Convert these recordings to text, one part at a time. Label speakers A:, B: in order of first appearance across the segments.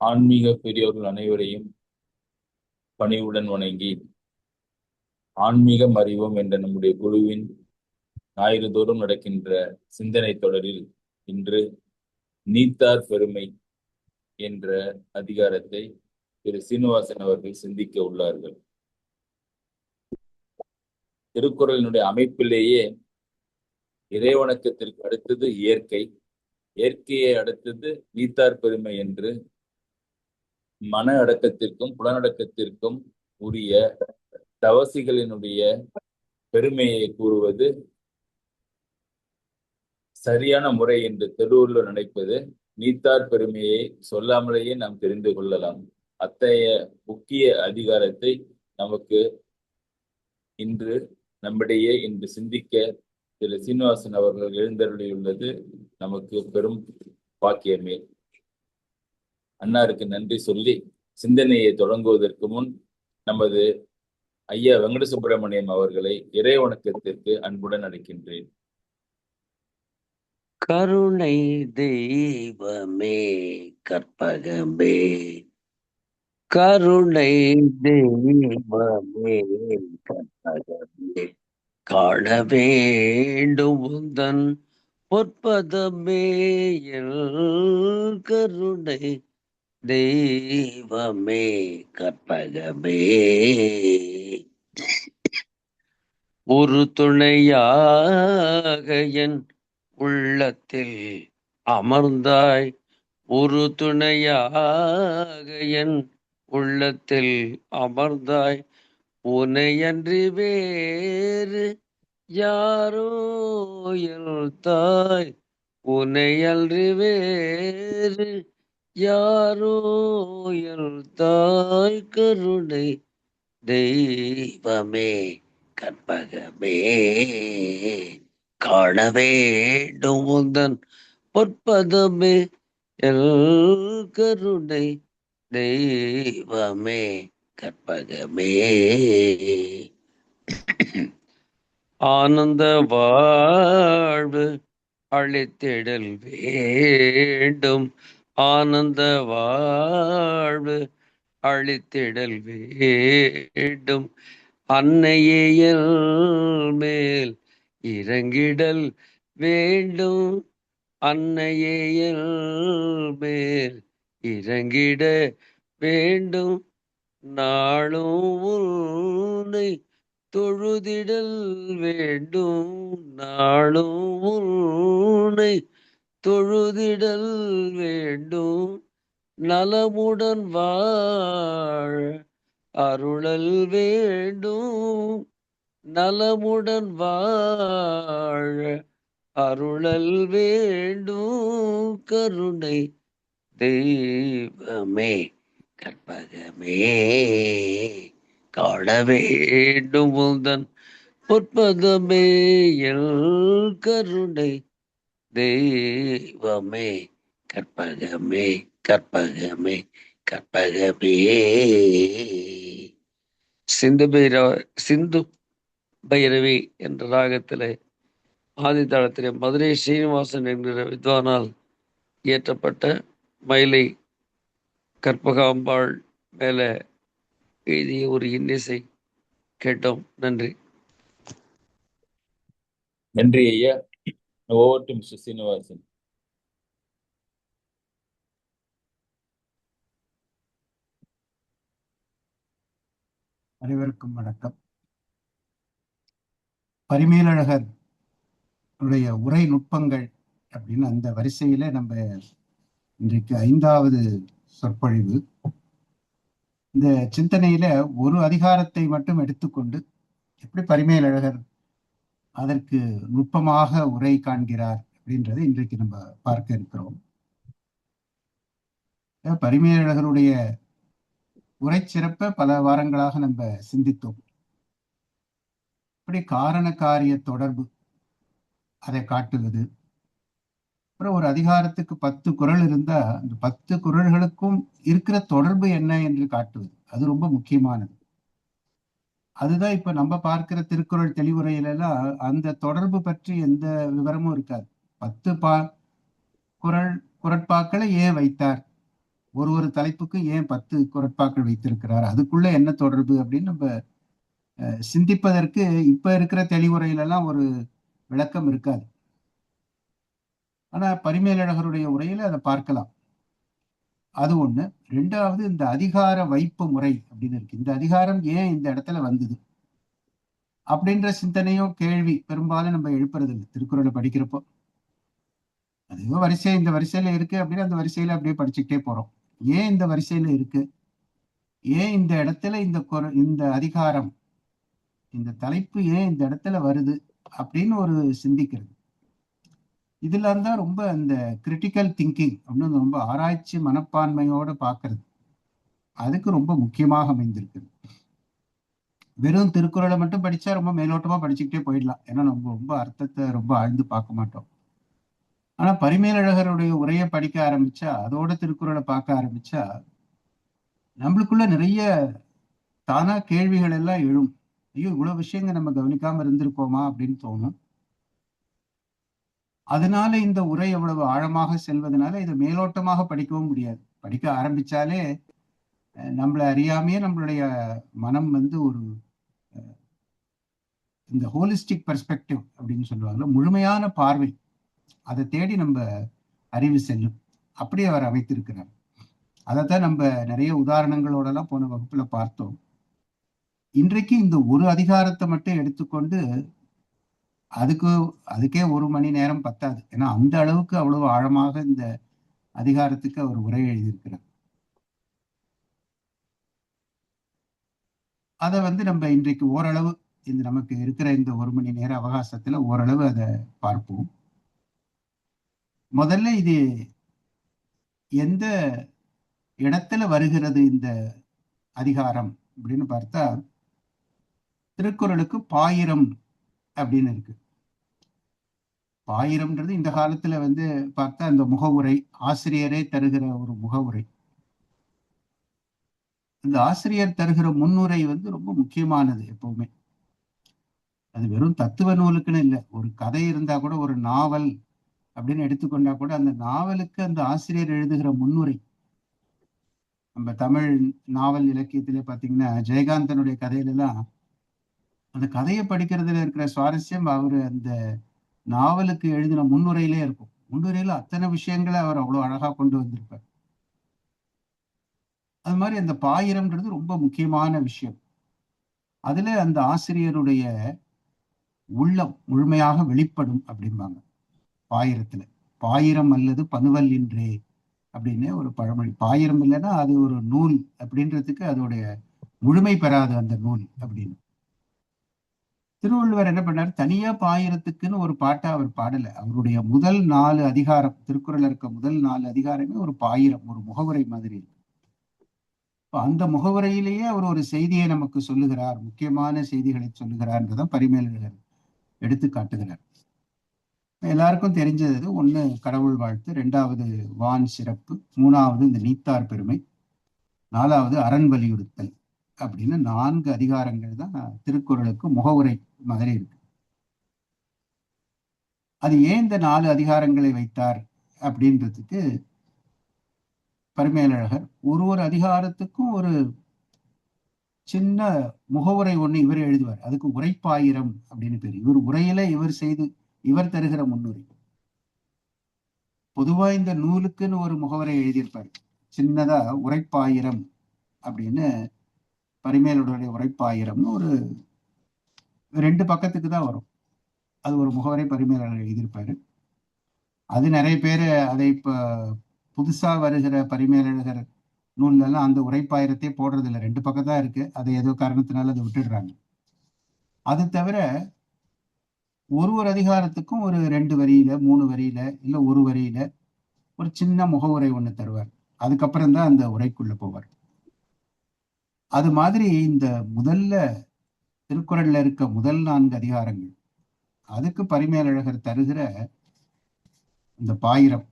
A: ஆன்மீக பெரியோர்கள் அனைவரையும் பணிவுடன் வணங்கி, ஆன்மீகம் அறிவோம் என்ற நம்முடைய குழுவின் ஞாயிறுதோறும் நடக்கின்ற சிந்தனை தொடரில் இன்று நீத்தார் பெருமை என்ற அதிகாரத்தை திரு சீனிவாசன் அவர்கள் சிந்திக்க உள்ளார்கள். திருக்குறளினுடைய அமைப்பிலேயே இறைவணக்கத்திற்கு அடுத்தது இயற்கை, இயற்கையை அடுத்தது நீத்தார் பெருமை என்று மன அடக்கத்திற்கும் புலனடக்கத்திற்கும் உரிய தவசிகளினுடைய பெருமையை கூறுவது சரியான முறை என்று திருவள்ளுவர் நினைப்பது. நீத்தார் பெருமையை சொல்லாமலேயே நாம் தெரிந்து கொள்ளலாம். அத்தகைய முக்கிய அதிகாரத்தை நமக்கு இன்று நம்மிடையே இன்று சிந்திக்க திரு சீனிவாசன் அவர்கள் எழுந்தருளியுள்ளது நமக்கு பெரும் பாக்கியமே. அன்னாருக்கு நன்றி சொல்லி சிந்தனையை தொடங்குவதற்கு முன் நமது ஐயா வெங்கட சுப்பிரமணியம் அவர்களை இறை வணக்கத்திற்கு அன்புடன் அழைக்கின்றேன்.
B: கருணை தெய்வமே கற்பகமே, கருணை தெய்வமே கற்பகமே, காண வேண்டும் உந்தன் பொற்பதமே கருணை தெய்வமே கற்பகமே. ஒரு துணையாக என் உள்ளத்தில் அமர்ந்தாய், ஒரு துணையாக என் உள்ளத்தில் அமர்ந்தாய், உனையன்றி வேறு யாரோ தாய், உனையன்றி வேறு யாரோ தாய், கருணை தெய்வமே கற்பகமே, காண வேண்டும் உந்தன் பொற்பதமே கருணை தெய்வமே கற்பகமே. ஆனந்த வாழ்வு அளித்திடல் வேண்டும், ஆனந்த வாழ்வு அளித்திடல் வேண்டும், அன்னையேயல் மேல் இறங்கிடல் வேண்டும், அன்னையேயல் மேல் இறங்கிட வேண்டும், நாளும் உன்னை தொழுதிடல் வேண்டும், நாளும் உன்னை தொழுதிடல் வேண்டும், நலமுடன் வாழ அருளல் வேண்டும், நலமுடன் வாழ அருளல் வேண்டும், கருணை தெய்வமே கற்பகமே, காண வேண்டும் உந்தன் பொற்பதமே கருணை தெய்வமே கற்பகமே கற்பகமே கற்பகமே. சிந்து பைரவி என்ற ராகத்திலே ஆதித்தாளத்திலே மதுரை ஸ்ரீனிவாசன் என்கிற வித்வானால் இயற்றப்பட்ட மயிலை கற்பகாம்பாள் மேல எழுதிய ஒரு இன்னிசை கேட்டோம். நன்றி.
A: நன்றி ஐயா. Over to mister Srinivasan.
C: அனைவருக்கும் வணக்கம். பரிமேலழகர் உடைய உரை நுட்பங்கள் அப்படின்னு அந்த வரிசையில நம்ம இன்றைக்கு 5வது சொற்பொழிவு. இந்த சிந்தனையில ஒரு அதிகாரத்தை மட்டும் எடுத்துக்கொண்டு எப்படி பரிமேலழகர் அதற்கு நுட்பமாக உரை காண்கிறார் அப்படின்றதை இன்றைக்கு நம்ம பார்க்க இருக்கிறோம். பரிமேலழகருடைய உரை சிறப்ப பல வாரங்களாக நம்ம சிந்தித்தோம். இப்படி காரண காரிய தொடர்பு அதை காட்டுவது, அப்புறம் ஒரு அதிகாரத்துக்கு 10 குறள் இருந்தா அந்த 10 குறள்களுக்கும் இருக்கிற தொடர்பு என்ன என்று காட்டுவது, அது ரொம்ப முக்கியமானது. அதுதான் இப்ப நம்ம பார்க்கிற திருக்குறள் தெளிவுரையில எல்லாம் அந்த தொடர்பு பற்றி எந்த விவரமும் இருக்காது. 10 குறள் குறட்பாக்களை ஏன் வைத்தார், ஒரு தலைப்புக்கும் ஏன் 10 குறட்பாக்கள் வைத்திருக்கிறார், அதுக்குள்ள என்ன தொடர்பு அப்படின்னு நம்ம சிந்திப்பதற்கு இப்ப இருக்கிற தெளிவுரையில எல்லாம் ஒரு விளக்கம் இருக்காது. ஆனா பரிமேலழகருடைய உரையில அதை பார்க்கலாம். அது ஒண்ணு. ரெண்டாவது, இந்த அதிகார வைப்பு முறை அப்படின்னு இருக்கு. இந்த அதிகாரம் ஏன் இந்த இடத்துல வந்தது அப்படின்ற சிந்தனையும் கேள்வி பெரும்பாலும் நம்ம எழுப்புறது இல்லை திருக்குறளை படிக்கிறப்போ. அது ஏதோ வரிசை இந்த வரிசையில இருக்கு அப்படின்னு அந்த வரிசையில அப்படியே படிச்சுக்கிட்டே போறோம். ஏன் இந்த வரிசையில இருக்கு, ஏன் இந்த இடத்துல இந்த அதிகாரம், இந்த தலைப்பு ஏன் இந்த இடத்துல வருது அப்படின்னு ஒரு சிந்திக்கிறது. இதுல இருந்தா ரொம்ப அந்த கிரிட்டிக்கல் திங்கிங் அப்படின்னு ரொம்ப ஆராய்ச்சி மனப்பான்மையோட பாக்குறது அதுக்கு ரொம்ப முக்கியமாக அமைந்திருக்கு. வெறும் திருக்குறளை மட்டும் படிச்சா ரொம்ப மேலோட்டமா படிச்சுக்கிட்டே போயிடலாம். ஏன்னா நம்ம ரொம்ப அர்த்தத்தை ரொம்ப ஆழ்ந்து பார்க்க மாட்டோம். ஆனா பரிமேலழகருடைய உரையை படிக்க ஆரம்பிச்சா, அதோட திருக்குறளை பார்க்க ஆரம்பிச்சா, நம்மளுக்குள்ள நிறைய தானா கேள்விகள் எல்லாம் எழும். ஐயோ, இவ்வளவு விஷயங்கள் நம்ம கவனிக்காம இருந்திருக்கோமா அப்படின்னு தோணும். அதனால இந்த உரை எவ்வளவு ஆழமாக செல்வதனால இதை மேலோட்டமாக படிக்கவும் முடியாது. படிக்க ஆரம்பிச்சாலே நம்மளை அறியாமையே நம்மளுடைய மனம் ஒரு இந்த ஹோலிஸ்டிக் பெர்ஸ்பெக்டிவ் அப்படின்னு சொல்லுவாங்க, முழுமையான பார்வை, அதை தேடி நம்ம அறிவு செல்லும். அப்படி அவர் அமைத்திருக்கிறார். அதைத்தான் நம்ம நிறைய உதாரணங்களோட எல்லாம் போன வகுப்புல பார்த்தோம். இன்றைக்கு இந்த ஒரு அதிகாரத்தை மட்டும் எடுத்துக்கொண்டு அதுக்கே 1 மணி நேரம் பத்தாது. ஏன்னா அந்த அளவுக்கு அவ்வளவு ஆழமாக இந்த அதிகாரத்துக்கு அவர் உரை எழுதியிருக்கிறார். அதை நம்ம இன்றைக்கு ஓரளவு இந்த நமக்கு இருக்கிற இந்த 1 மணி நேர அவகாசத்துல ஓரளவு அதை பார்ப்போம். முதல்ல இது எந்த இடத்துல வருகிறது இந்த அதிகாரம் அப்படின்னு பார்த்தா, திருக்குறளுக்கு பாயிரம் அப்படின்னு இருக்கு. பாயிரம்ன்றது இந்த காலத்துல பார்த்தா அந்த முகவுரை, ஆசிரியரே தருகிற ஒரு முகவுரை. இந்த ஆசிரியர் தருகிற முன்னுரை ரொம்ப முக்கியமானது எப்பவுமே. அது வெறும் தத்துவ நூலுக்குன்னு இல்லை, ஒரு கதை இருந்தா கூட, ஒரு நாவல் அப்படின்னு எடுத்துக்கொண்டா கூட, அந்த நாவலுக்கு அந்த ஆசிரியர் எழுதுகிற முன்னுரை. நம்ம தமிழ் நாவல் இலக்கியத்திலே பாத்தீங்கன்னா ஜெயகாந்தனுடைய கதையில எல்லாம் அந்த கதையை படிக்கிறதுல இருக்கிற சுவாரஸ்யம் அவரு அந்த நாவலுக்கு எழுதின முன்னுரையிலே இருக்கும். முன்னுரையில அத்தனை விஷயங்களை அவர் அவ்வளவு அழகா கொண்டு வந்திருப்பார். அது மாதிரி அந்த பாயிரம்ன்றது ரொம்ப முக்கியமான விஷயம். அதுல அந்த ஆசிரியருடைய உள்ளம் முழுமையாக வெளிப்படும் அப்படிம்பாங்க பாயிரத்துல. பாயிரம் அல்லது பனுவல் இன்றே அப்படின்னு ஒரு பழமொழி. பாயிரம் இல்லைன்னா அது ஒரு நூல் அப்படின்றதுக்கு அதோடைய முழுமை பெறாது அந்த நூல் அப்படின்னு. திருவள்ளுவர் என்ன பண்ணார், தனியா பாயிரத்துக்குன்னு ஒரு பாட்டை அவர் பாடல. அவருடைய முதல் 4 அதிகாரம், திருக்குறள் இருக்க முதல் 4 அதிகாரமே ஒரு பாயிரம், ஒரு முகவுரை மாதிரி இருக்கு. அந்த முகவுரையிலேயே அவர் ஒரு செய்தியை நமக்கு சொல்லுகிறார், முக்கியமான செய்திகளை சொல்லுகிறார்ன்றதான் பரிமேலழகர் எடுத்து காட்டுகிறார். எல்லாருக்கும் தெரிஞ்சது, ஒண்ணு கடவுள் வாழ்த்து, 2வது வான் சிறப்பு, 3வது இந்த நீத்தார் பெருமை, 4வது அரண் வலியுறுத்தல் அப்படின்னு 4 அதிகாரங்கள் தான் திருக்குறளுக்கு முகவுரை மாதிரி இருக்கு. அது ஏன் இந்த 4 அதிகாரங்களை வைத்தார் அப்படின்றதுக்கு பரிமேலழகர் ஒரு அதிகாரத்துக்கும் ஒரு சின்ன முகவுரை ஒண்ணு இவர் எழுதுவார். அதுக்கு உரைப்பாயிரம் அப்படின்னு பேரு. இவர் உரையில இவர் தருகிற முன்னுரை. பொதுவா இந்த நூலுக்குன்னு ஒரு முகவரை எழுதியிருப்பார், சின்னதா உரைப்பாயிரம் அப்படின்னு. பரிமேலுடைய உரைப்பாயிரம்னு ஒரு 2 பக்கத்துக்கு தான் வரும். அது ஒரு முகவரை பரிமேலழகர் எழுதியிருப்பாரு. அது நிறைய பேர் அதை இப்ப புதுசா வருகிற பரிமேலழகர் நூல்ல எல்லாம் அந்த உரைப்பாயிரத்தையே போடுறது இல்லை, 2 பக்கம் தான் இருக்கு. அதை ஏதோ காரணத்தினால அதை விட்டுடுறாங்க. அது தவிர ஒரு அதிகாரத்துக்கும் ஒரு 2 வரியில 3 வரியில இல்ல ஒரு வரியில ஒரு சின்ன முகவுரை ஒண்ணு தருவார். அதுக்கப்புறம் தான் அந்த உரைக்குள்ள போவார். அது மாதிரி இந்த முதல்ல திருக்குறள்ல இருக்க முதல் 4 அதிகாரங்கள், அதுக்கு பரிமேலழகர் தருகிற இந்த பாயிரம்,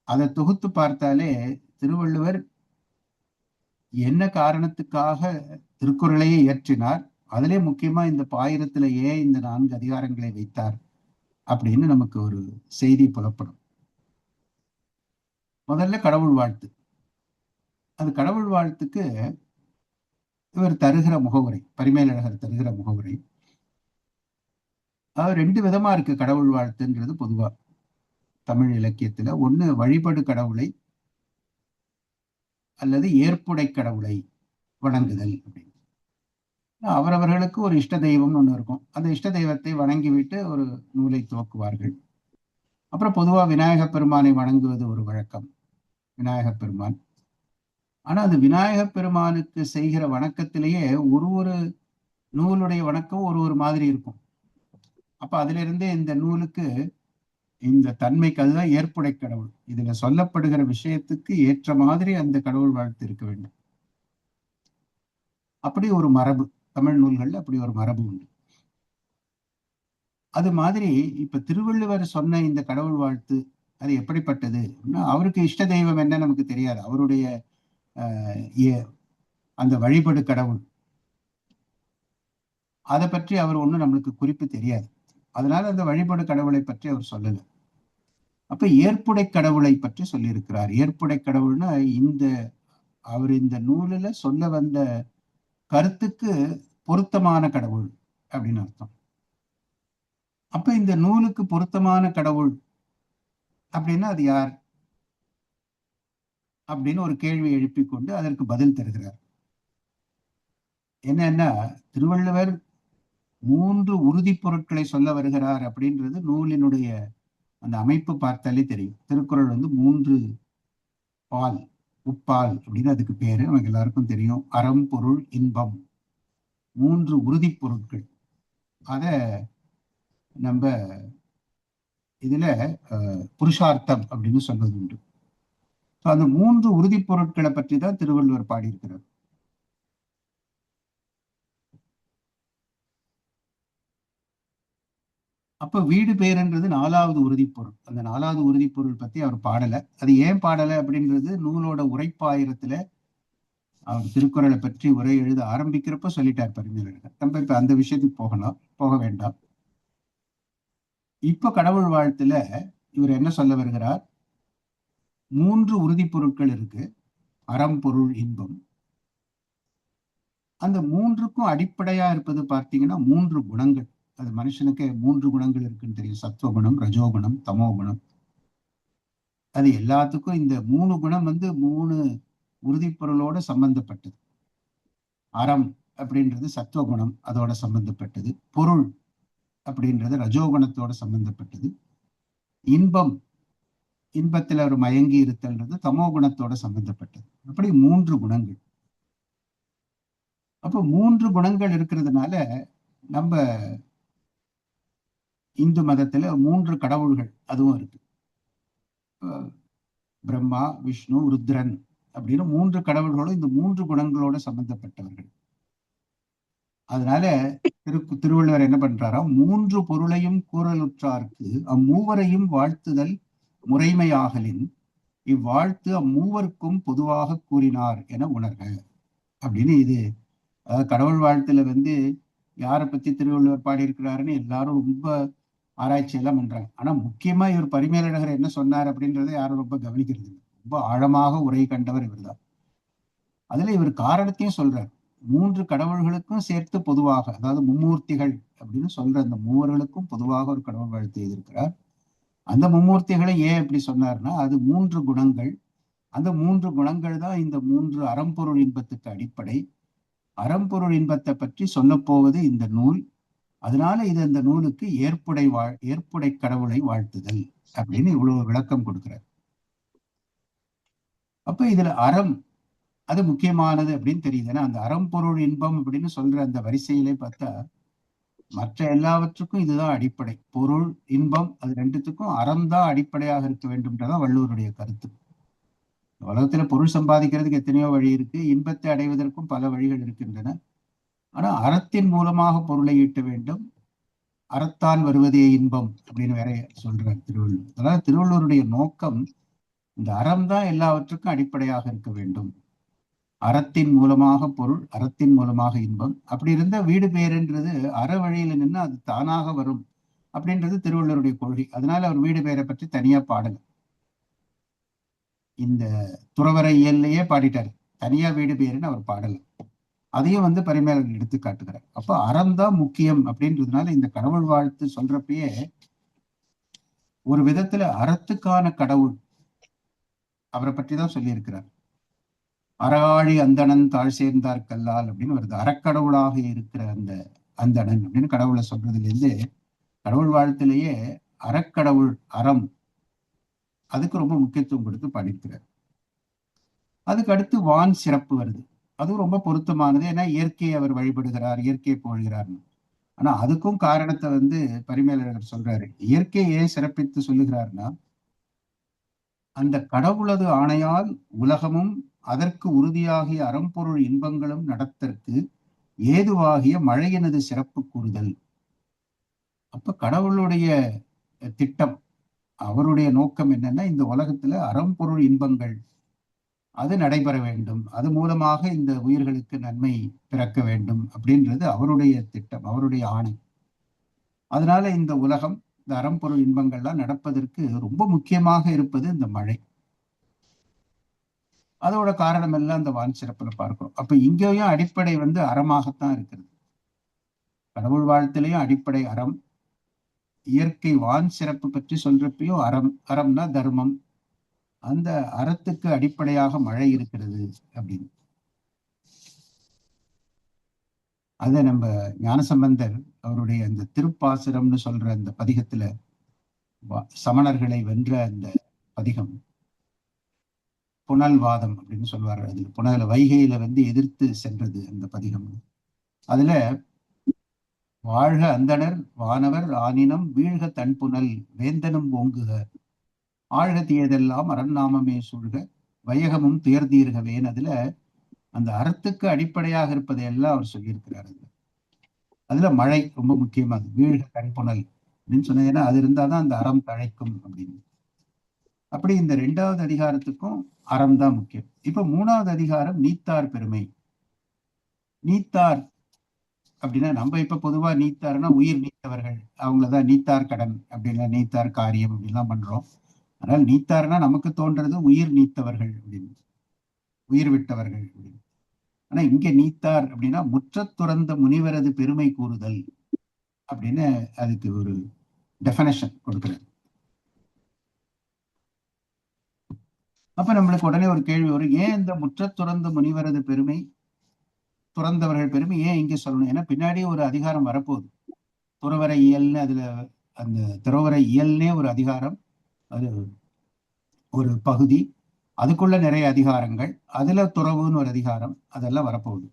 C: அதை தொகுத்து பார்த்தாலே திருவள்ளுவர் என்ன காரணத்துக்காக திருக்குறளையே இயற்றினார், அதிலே முக்கியமா இந்த பாயிரத்துல ஏன் இந்த 4 அதிகாரங்களை வைத்தார் அப்படின்னு நமக்கு ஒரு செய்தி புலப்படும். முதல்ல கடவுள் வாழ்த்து. அது கடவுள் வாழ்த்துக்கு இவர் தருகிற முகவுரை, பரிமேலழகர் தருகிற முகவுரை. அது 2 விதமா இருக்கு கடவுள் வாழ்த்துன்றது பொதுவா தமிழ் இலக்கியத்துல. ஒண்ணு வழிபடு கடவுளை அல்லது ஏற்புடை கடவுளை வணங்குதல் அப்படின்னு. அவரவர்களுக்கு ஒரு இஷ்ட தெய்வம்னு ஒண்ணு இருக்கும். அந்த இஷ்ட தெய்வத்தை வணங்கிவிட்டு ஒரு நூலை துவக்குவார்கள். அப்புறம் பொதுவா விநாயகப் பெருமானை வணங்குவது ஒரு வழக்கம், விநாயகப் பெருமான். ஆனா அந்த விநாயகப் பெருமானுக்கு செய்கிற வணக்கத்திலேயே ஒரு நூலுடைய வணக்கம் ஒரு மாதிரி இருக்கும். அப்ப அதுல இருந்தே இந்த நூலுக்கு இந்த தன்மைக்கு, அதுதான் ஏற்புடை கடவுள், இதுல சொல்லப்படுகிற விஷயத்துக்கு ஏற்ற மாதிரி அந்த கடவுள் வாழ்த்து இருக்க வேண்டும். அப்படி ஒரு மரபு தமிழ் நூல்கள்ல அப்படி ஒரு மரபு உண்டு. அது மாதிரி இப்ப திருவள்ளுவர் சொன்ன இந்த கடவுள் வாழ்த்து அது எப்படிப்பட்டது? அவருக்கு இஷ்ட தெய்வம் என்ன நமக்கு தெரியாது. அவருடைய அந்த வழிபடு கடவுள் அதை பற்றி அவர் ஒன்றும் நம்மளுக்கு குறிப்பு தெரியாது. அதனால அந்த வழிபடு கடவுளை பற்றி அவர் சொல்லல. அப்ப ஏற்புடை கடவுளை பற்றி சொல்லியிருக்கிறார். ஏற்புடை கடவுள்னா அவர் இந்த நூலில் சொல்ல வந்த கருத்துக்கு பொருத்தமான கடவுள் அப்படின்னு அர்த்தம். அப்ப இந்த நூலுக்கு பொருத்தமான கடவுள் அப்படின்னா அது யார் அப்படின்னு ஒரு கேள்வி எழுப்பிக் கொண்டு அதற்கு பதில் தருகிறார். என்னன்னா, திருவள்ளுவர் 3 உறுதி பொருட்களை சொல்ல வருகிறார் அப்படின்றது நூலினுடைய அந்த அமைப்பு பார்த்தாலே தெரியும். திருக்குறள் 3 பால், உப்பால் அப்படின்னு அதுக்கு பேரு, நமக்கு எல்லாருக்கும் தெரியும். அறம், பொருள், இன்பம், 3 உறுதி பொருட்கள். அத நம்ம இதுல புருஷார்த்தம் அப்படின்னு சொல்வது உண்டு. அந்த 3 உறுதி பொருட்களை பற்றி தான் திருவள்ளுவர் பாடியிருக்கிறார். அப்ப வீடு பேருன்றது 4வது உறுதிப்பொருள். அந்த 4வது உறுதிப்பொருள் பத்தி அவர் பாடல. அது ஏன் பாடல அப்படின்றது நூலோட உரைப்பாயிரத்துல அவர் திருக்குறளை பற்றி உரை எழுத ஆரம்பிக்கிறப்ப சொல்லிட்டார் பரிமேலழகர். நம்ம இப்ப அந்த விஷயத்துக்கு போக வேண்டாம். இப்ப கடவுள் வாழ்த்துல இவர் என்ன சொல்ல வருகிறார்? 3 உறுதி பொருட்கள் இருக்கு, அறம், பொருள், இன்பம். அந்த 3க்கும் அடிப்படையா இருப்பது பார்த்தீங்கன்னா 3 குணங்கள். அது மனுஷனுக்கு 3 குணங்கள் இருக்குன்னு தெரியும். சத்துவகுணம், ரஜோகுணம், தமோகுணம். அது எல்லாத்துக்கும் இந்த 3 குணம் 3 உறுதிப்பொருளோட சம்பந்தப்பட்டது. அறம் அப்படின்றது சத்துவகுணம், அதோட சம்பந்தப்பட்டது. பொருள் அப்படின்றது ரஜோகுணத்தோட சம்பந்தப்பட்டது. இன்பம், இன்பத்துல ஒரு மயங்கி இருத்தல்ன்றது தமோகுணத்தோட சம்பந்தப்பட்டது. அப்படி 3 குணங்கள். அப்போ 3 குணங்கள் இருக்கிறதுனால நம்ம இந்து மதத்துல 3 கடவுள்கள் அதுவும் இருக்கு. பிரம்மா, விஷ்ணு, ருத்ரன் அப்படின்னு 3 கடவுள்களும் இந்த 3 குணங்களோட சம்பந்தப்பட்டவர்கள். அதனால திருவள்ளுவர் என்ன பண்றாராம்? 3 பொருளையும் கூறலுற்றார்க்கு அம்மூவரையும் வாழ்த்துதல் முறைமையாகலின் இவ்வாழ்த்து அம்மூவருக்கும் பொதுவாக கூறினார் என உணர்க அப்படின்னு. இது கடவுள் வாழ்த்துல யாரை பத்தி திருவள்ளுவர் பாடியிருக்கிறாருன்னு எல்லாரும் ரொம்ப ஆராய்ச்சி எல்லாம் பண்றாங்க. ஆனா முக்கியமா இவர் பரிமேலழகர் என்ன சொன்னார் அப்படின்றத யாரும் ரொம்ப கவனிக்கிறது இல்லை. ரொம்ப ஆழமாக உரை கண்டவர் இவர் தான். அதுல இவர் காரணத்தையும் சொல்றார். 3 கடவுள்களுக்கும் சேர்த்து பொதுவாக, அதாவது மும்மூர்த்திகள் அப்படின்னு சொல்ற அந்த மூவர்களுக்கும் பொதுவாக ஒரு கடவுள் வாழ்த்து எழுதியிருக்கிறார். அந்த மும்மூர்த்திகளை ஏன் இப்படி சொன்னார்னா, அது 3 குணங்கள். அந்த 3 குணங்கள் தான் இந்த 3 அறம்பொருள் இன்பத்துக்கு அடிப்படை. அறம்பொருள் இன்பத்தை பற்றி சொல்ல போவது இந்த நூல். அதனால இது அந்த நூலுக்கு ஏற்புடை கடவுளை வாழ்த்துதல் அப்படின்னு இவ்வளவு விளக்கம் கொடுக்கிறார். அப்ப இதுல அறம் அது முக்கியமானது அப்படின்னு தெரியுது. ஏன்னா அந்த அறம்பொருள் இன்பம் அப்படின்னு சொல்ற அந்த வரிசையிலே பார்த்தா மற்ற எல்லாவற்றுக்கும் இதுதான் அடிப்படை. பொருள், இன்பம், அது 2த்துக்கும் அறம்தான் அடிப்படையாக இருக்க வேண்டும்ன்றதான் வள்ளுவருடைய கருத்து. உலகத்துல பொருள் சம்பாதிக்கிறதுக்கு எத்தனையோ வழி இருக்கு, இன்பத்தை அடைவதற்கும் பல வழிகள் இருக்கின்றன. ஆனா அறத்தின் மூலமாக பொருளை ஈட்ட வேண்டும். அறத்தான் வருவதே இன்பம் அப்படின்னு வேற சொல்றார் திருவள்ளுவர். அதாவது திருவள்ளுவருடைய நோக்கம் இந்த அறம் தான் எல்லாவற்றுக்கும் அடிப்படையாக இருக்க வேண்டும். அறத்தின் மூலமாக பொருள், அறத்தின் மூலமாக இன்பம். அப்படி இருந்த வீடு பேருன்றது அற வழியில நின்று அது தானாக வரும் அப்படின்றது திருவள்ளுவருடைய கொள்கை. அதனால அவர் வீடு பேரை பற்றி தனியா பாடல. இந்த துறவர இயல்லையே பாடிட்டார் தனியா வீடு பேருன்னு அவர் பாடலாம். அதையும் வந்து பரிமேலழகர் எடுத்து காட்டுகிறார். அப்போ அறம்தான் முக்கியம் அப்படின்றதுனால இந்த கடவுள் வாழ்த்து சொல்றப்பயே ஒரு விதத்துல அறத்துக்கான கடவுள் அவரை பற்றி தான் சொல்லியிருக்கிறார். அறவாழி அந்தணன் தாழ் சேர்ந்தார் கல்லால் அப்படின்னு வருது. அறக்கடவுளாக இருக்கிற அந்த அந்தணன் அப்படின்னு கடவுளை சொல்றதுல இருந்து கடவுள் வாழ்த்திலேயே அறக்கடவுள் அறம் அதுக்கு ரொம்ப முக்கியத்துவம் கொடுத்து பாடியிருக்கிறார். அதுக்கு அடுத்து வான் சிறப்பு வருது. அதுவும் ரொம்ப பொருத்தமானது. ஏன்னா இயற்கையை அவர் வழிபடுகிறார், இயற்கையை புகழ்கிறார்னு. ஆனா அதுக்கும் காரணத்தை வந்து பரிமேலழகர் சொல்றாரு. இயற்கையை ஏன் சிறப்பித்து சொல்லுகிறார்னா, அந்த கடவுளது ஆணையால் உலகமும் அதற்கு உறுதியாகிய அறம்பொருள் இன்பங்களும் நடத்தற்கு ஏதுவாகிய மழையினது சிறப்பு கூறுதல். அப்ப கடவுளுடைய திட்டம், அவருடைய நோக்கம் என்னன்னா, இந்த உலகத்துல அறம்பொருள் இன்பங்கள் அது நடைபெற வேண்டும், அது மூலமாக இந்த உயிர்களுக்கு நன்மை பிறக்க வேண்டும் அப்படின்றது அவருடைய திட்டம், அவருடைய ஆணை. அதனால இந்த உலகம், இந்த அறம்பொருள் இன்பங்கள்லாம் நடப்பதற்கு ரொம்ப முக்கியமாக இருப்பது இந்த மழை. அதோட காரணம் எல்லாம் இந்த வான் சிறப்புல பார்க்கிறோம். அப்ப இங்கேயும் அடிப்படை வந்து அறமாகத்தான் இருக்கிறது. கடவுள் வாழ்த்திலையும் அடிப்படை அறம். இயற்கை வான் சிறப்பு பற்றி சொல்றப்பையும் அறம், அறம்னா தர்மம். அந்த அறத்துக்கு அடிப்படையாக மழை இருக்கிறது அப்படின்னு. அத நம்ம ஞானசம்பந்தர் அவருடைய அந்த திருப்பாசுரம்னு சொல்ற அந்த பதிகத்துல சமணர்களை வென்ற அந்த பதிகம் புனல்வாதம் அப்படின்னு சொல்லுவாரு. அதுல புனல வைகையில வந்து எதிர்த்து சென்றது அந்த பதிகம். அதுல வாழ்க அந்தணர் வானவர் ஆனினம் வீழ்க தன்புனல் வேந்தனும் ஓங்குக ஆழ்க தீயதெல்லாம் அரண்நாமமே சூழ்க வையகமும் துயர்தீர்கவேன். அதுல அந்த அறத்துக்கு அடிப்படையாக இருப்பதையெல்லாம் அவர் சொல்லியிருக்கிறார். அதுல மழை ரொம்ப முக்கியமானது. வீழ்க தன்புனல் அப்படின்னு சொன்னதுன்னா அது இருந்தாதான் அந்த அறம் தழைக்கும் அப்படின்னு. அப்படி இந்த 2வது அதிகாரத்துக்கும் அறம் தான் முக்கியம். இப்ப 3வது அதிகாரம் நீத்தார் பெருமை. நீத்தார் அப்படின்னா நம்ம இப்ப பொதுவா நீத்தார்னா உயிர் நீத்தவர்கள், அவங்களதான் நீத்தார் கடன் அப்படின்னா நீத்தார் காரியம் அப்படின்லாம் பண்றோம். ஆனால் நீத்தார்னா நமக்கு தோன்றது உயிர் நீத்தவர்கள் அப்படின்னு, உயிர் விட்டவர்கள் அப்படின்னு. ஆனா இங்க நீத்தார் அப்படின்னா முற்றத் துறந்த முனிவரது பெருமை கூறுதல் அப்படின்னு அதுக்கு ஒரு டெஃபனேஷன் கொடுக்கிறது. அப்ப நம்மளுக்கு உடனே ஒரு கேள்வி வரும், ஏன் இந்த முற்றத் துறந்த முனிவரது பெருமை, துறந்தவர்கள் பெருமை ஏன் இங்க சொல்லணும்? ஏன்னா பின்னாடி ஒரு அதிகாரம் வரப்போகுது, துறவர இயல்னு. அதுல அந்த துறவர இயல்னே ஒரு அதிகாரம், அது ஒரு பகுதி, அதுக்குள்ள நிறைய அதிகாரங்கள், அதுல துறவுன்னு ஒரு அதிகாரம், அதெல்லாம் வரப்போகுது.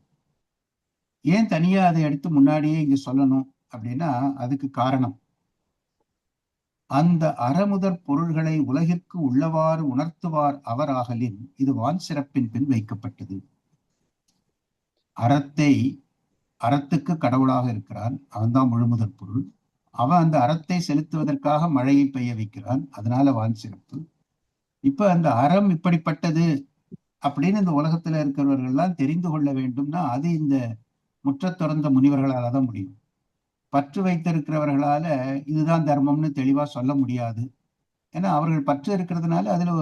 C: ஏன் தனியா அதை எடுத்து முன்னாடியே இங்க சொல்லணும் அப்படின்னா அதுக்கு காரணம், அந்த அறமுதற் பொருள்களை உலகிற்கு உள்ளவாறு உணர்த்துவார் அவர் ஆகலின் இது வான் சிறப்பின் பின் வைக்கப்பட்டது. அறத்துக்கு கடவுளாக இருக்கிறான், அவன்தான் முழுமுதற் பொருள். அவன் அந்த அறத்தை செலுத்துவதற்காக மழையை பெய்ய வைக்கிறான், அதனால வான் சிறப்பு. இப்ப அந்த அறம் இப்படிப்பட்டது அப்படின்னு இந்த உலகத்துல இருக்கிறவர்கள் எல்லாம் தெரிந்து கொள்ள வேண்டும்னா அது இந்த முற்றத் துறந்த முனிவர்களால தான் முடியும். பற்று வைத்திருக்கிறவர்களால இதுதான் தர்மம்னு தெளிவா சொல்ல முடியாது. ஏன்னா அவர்கள் பற்று இருக்கிறதுனால அதுல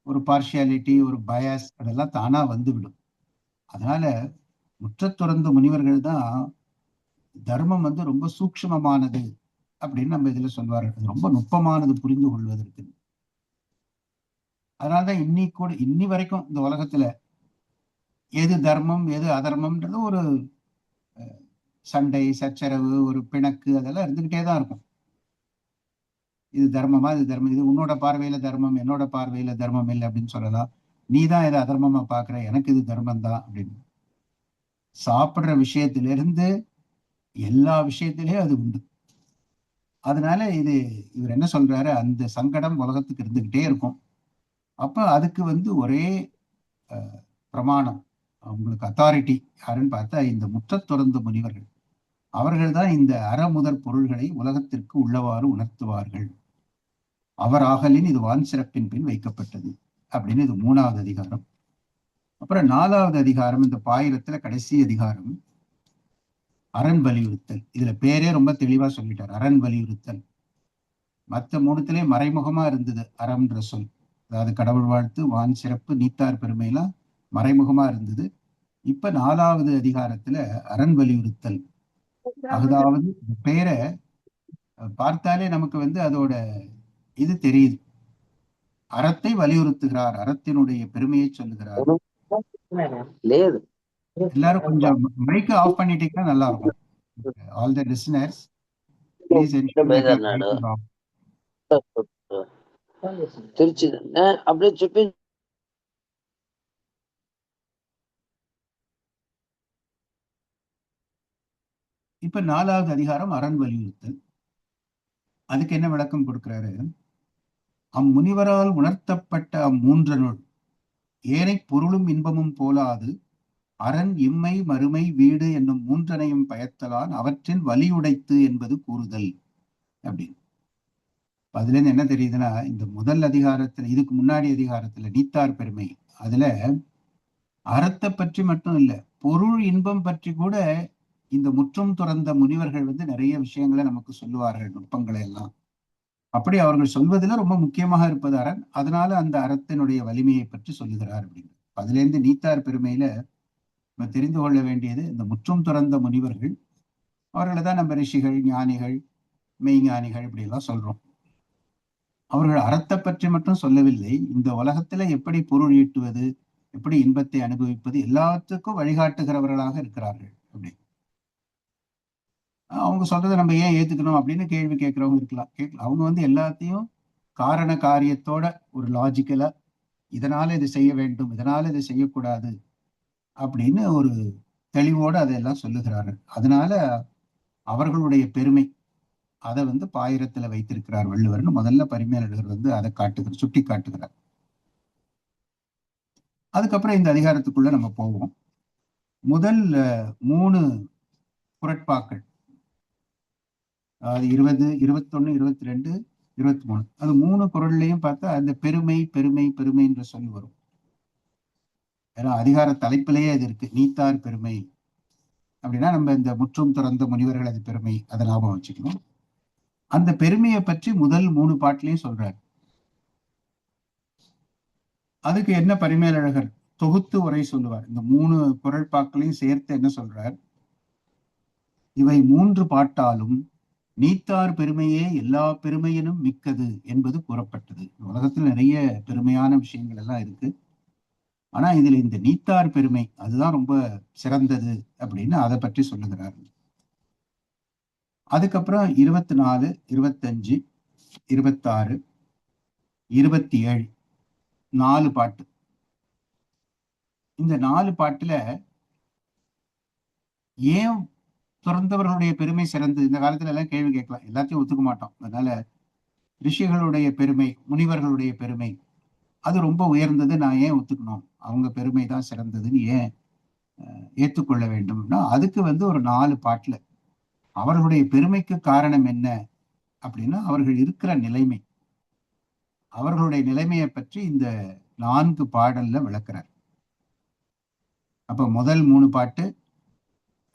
C: ஒரு பார்ஷியாலிட்டி, ஒரு பயஸ் அதெல்லாம் தானா வந்துவிடும். அதனால முற்றத் துறந்த முனிவர்கள் தான் தர்மம் வந்து ரொம்ப சூக்ஷ்மமானது அப்படின்னு நம்ம இதுல சொல்வார்கள். அது ரொம்ப நுட்பமானது புரிந்து கொள்வதற்கு. அதனாலதான் இன்னி வரைக்கும் இந்த உலகத்துல எது தர்மம் எது அதர்மம்ன்றது ஒரு சண்டை சச்சரவு, ஒரு பிணக்கு, அதெல்லாம் இருந்துகிட்டே தான் இருக்கும். இது தர்மமா, இது தர்மம், இது உன்னோட பார்வையில தர்மம், என்னோட பார்வையில தர்மம் இல்லை அப்படின்னு சொல்லலாம். நீ தான் இதை அதர்மமா பாக்குற, எனக்கு இது தர்மம் தான் அப்படின்னு. சாப்பிடுற விஷயத்திலிருந்து எல்லா விஷயத்திலேயும் அது உண்டு. அதனால இவர் என்ன சொல்றாரு, அந்த சங்கடம் உலகத்துக்கு இருந்துகிட்டே இருக்கும். அப்ப அதுக்கு வந்து ஒரே பிரமாணம், அவங்களுக்கு அத்தாரிட்டி யாருன்னு பார்த்தா இந்த முற்றத் துறந்த முனிவர்கள். அவர்கள் தான் இந்த அறமுதற் பொருள்களை உலகத்திற்கு உள்ளவாறு உணர்த்துவார்கள். அவர் ஆகலின் இது வான் சிறப்பின் பின் வைக்கப்பட்டது அப்படின்னு இது 3வது அதிகாரம். அப்புறம் 4வது அதிகாரம், இந்த பாயிரத்துல கடைசி அதிகாரம், அரண் வலியுறுத்தல். இதுல பேரே ரொம்ப தெளிவா சொல்லிட்டார், அரண் வலியுறுத்தல். மற்ற 3த்திலே மறைமுகமா இருந்தது அறம்ன்ற சொல். அதாவது கடவுள் வாழ்த்து, வான் சிறப்பு, நீத்தார் பெருமைலாம் மறைமுகமா இருந்தது. இப்ப 4வது அதிகாரத்துல அரண் வலியுறுத்தல். அதாவது இந்த பெயரை பார்த்தாலே நமக்கு அதோட இது தெரியுது. அறத்தை வலியுறுத்துகிறார், அறத்தினுடைய பெருமையை சொல்லுகிறார்.
B: లేదు
C: எல்லாரும் கொஞ்சம் மைக்கை ஆஃப் பண்ணிட்டீங்கன்னா நல்லா இருக்கும். All the listeners please ensure that your mic is off.
B: Trichy அப்படியே చెప్పి
C: இப்ப 4வது அதிகாரம் அரண் வலியுறுத்தல். அதுக்கு என்ன விளக்கம் கொடுக்கிறாரு? அம்முனிவரால் உணர்த்தப்பட்ட அம்மூன்றனுள் ஏனை பொருளும் இன்பமும் போலாது அரண் இம்மை மறுமை வீடு என்னும் மூன்றனையும் பயத்தலான் அவற்றின் வலியுடைத்து என்பது கூறுதல் அப்படின்னு. அதுல இருந்து என்ன தெரியுதுன்னா, இந்த முதல் அதிகாரத்துல, இதுக்கு முன்னாடி அதிகாரத்துல நீத்தார் பெருமை, அதுல அறத்தை பற்றி மட்டும் இல்ல, பொருள் இன்பம் பற்றி கூட இந்த முற்றும் துறந்த முனிவர்கள் நிறைய விஷயங்களை நமக்கு சொல்லுவார்கள், நுட்பங்களை எல்லாம். அப்படி அவர்கள் சொல்வதில் ரொம்ப முக்கியமாக இருப்பது அரண். அதனால அந்த அறத்தினுடைய வலிமையை பற்றி சொல்லுகிறார் அப்படின்னு. அதுல இருந்து நீத்தார் பெருமையில நம்ம தெரிந்து கொள்ள வேண்டியது, இந்த முற்றும் துறந்த முனிவர்கள், அவர்களை தான் நம்ம ரிஷிகள், ஞானிகள், மெய்ஞானிகள் இப்படி எல்லாம் சொல்றோம். அவர்கள் அறத்தை பற்றி மட்டும் சொல்லவில்லை, இந்த உலகத்துல எப்படி பொருள் ஈட்டுவது, எப்படி இன்பத்தை அனுபவிப்பது, எல்லாத்துக்கும் வழிகாட்டுகிறவர்களாக இருக்கிறார்கள். அப்படி அவங்க சொல்றதை நம்ம ஏன் ஏத்துக்கணும் அப்படின்னு கேள்வி கேட்கிறவங்க கேட்கலாம். அவங்க எல்லாத்தையும் காரண காரியத்தோட ஒரு லாஜிக்கலா, இதனால இது செய்ய வேண்டும், இதனால இது செய்யக்கூடாது அப்படின்னு ஒரு தெளிவோடு அதையெல்லாம் சொல்லுகிறார்கள். அதனால அவர்களுடைய பெருமை அதை பாயிரத்துல வைத்திருக்கிறார் வள்ளுவர்னு முதல்ல பரிமேலழகர் அதை சுட்டி காட்டுகிறார். அதுக்கப்புறம் இந்த அதிகாரத்துக்குள்ள நம்ம போவோம். முதல் 3 குறட்பாக்கள், அதாவது 20, 21, 22, 23, அது 3 குறள்லையும் பார்த்தா அந்த பெருமை பெருமை பெருமை என்ற சொல் வரும். ஏன்னா அதிகார தலைப்பிலேயே அது இருக்கு, நீத்தார் பெருமை அப்படின்னா நம்ம இந்த முற்றும் துறந்த முனிவர்கள் அது பெருமை, அதை ஞாபகம் வச்சுக்கணும். அந்த பெருமையை பற்றி முதல் 3 பாட்டிலையும் சொல்றார். அதுக்கு என்ன பரிமேலழகர் தொகுத்து உரை சொல்லுவார். இந்த 3 குறட்பாக்களையும் சேர்த்து என்ன சொல்றார்? இவை 3 பாட்டாலும் நீத்தார் பெருமையே எல்லா பெருமையினும் மிக்கது என்பது கூறப்பட்டது. உலகத்துல நிறைய பெருமையான விஷயங்கள் எல்லாம் இருக்கு, ஆனா இதுல இந்த நீத்தார் பெருமை அதுதான் ரொம்ப சிறந்தது அப்படின்னு அதை பற்றி சொல்லுகிறார். அதுக்கப்புறம் 24, 25, 26, 27 4 பாட்டு. இந்த 4 பாட்டுல ஏன் துறந்தவர்களுடைய பெருமை சிறந்தது? இந்த காலத்துல எல்லாம் கேள்வி கேட்கலாம், எல்லாத்தையும் ஒத்துக்க மாட்டோம். அதனால ரிஷிகளுடைய பெருமை, முனிவர்களுடைய பெருமை அது ரொம்ப உயர்ந்தது, நான் ஏன் ஒத்துக்கணும்? அவங்க பெருமை தான் சிறந்ததுன்னு ஏன் ஏற்றுக்கொள்ள வேண்டும்னா, அதுக்கு ஒரு 4 பாட்டுல அவர்களுடைய பெருமைக்கு காரணம் என்ன அப்படின்னா அவர்கள் இருக்கிற நிலைமை, அவர்களுடைய நிலைமையை பற்றி இந்த 4 பாடல்ல விளக்குறார். அப்ப முதல் 3 பாட்டு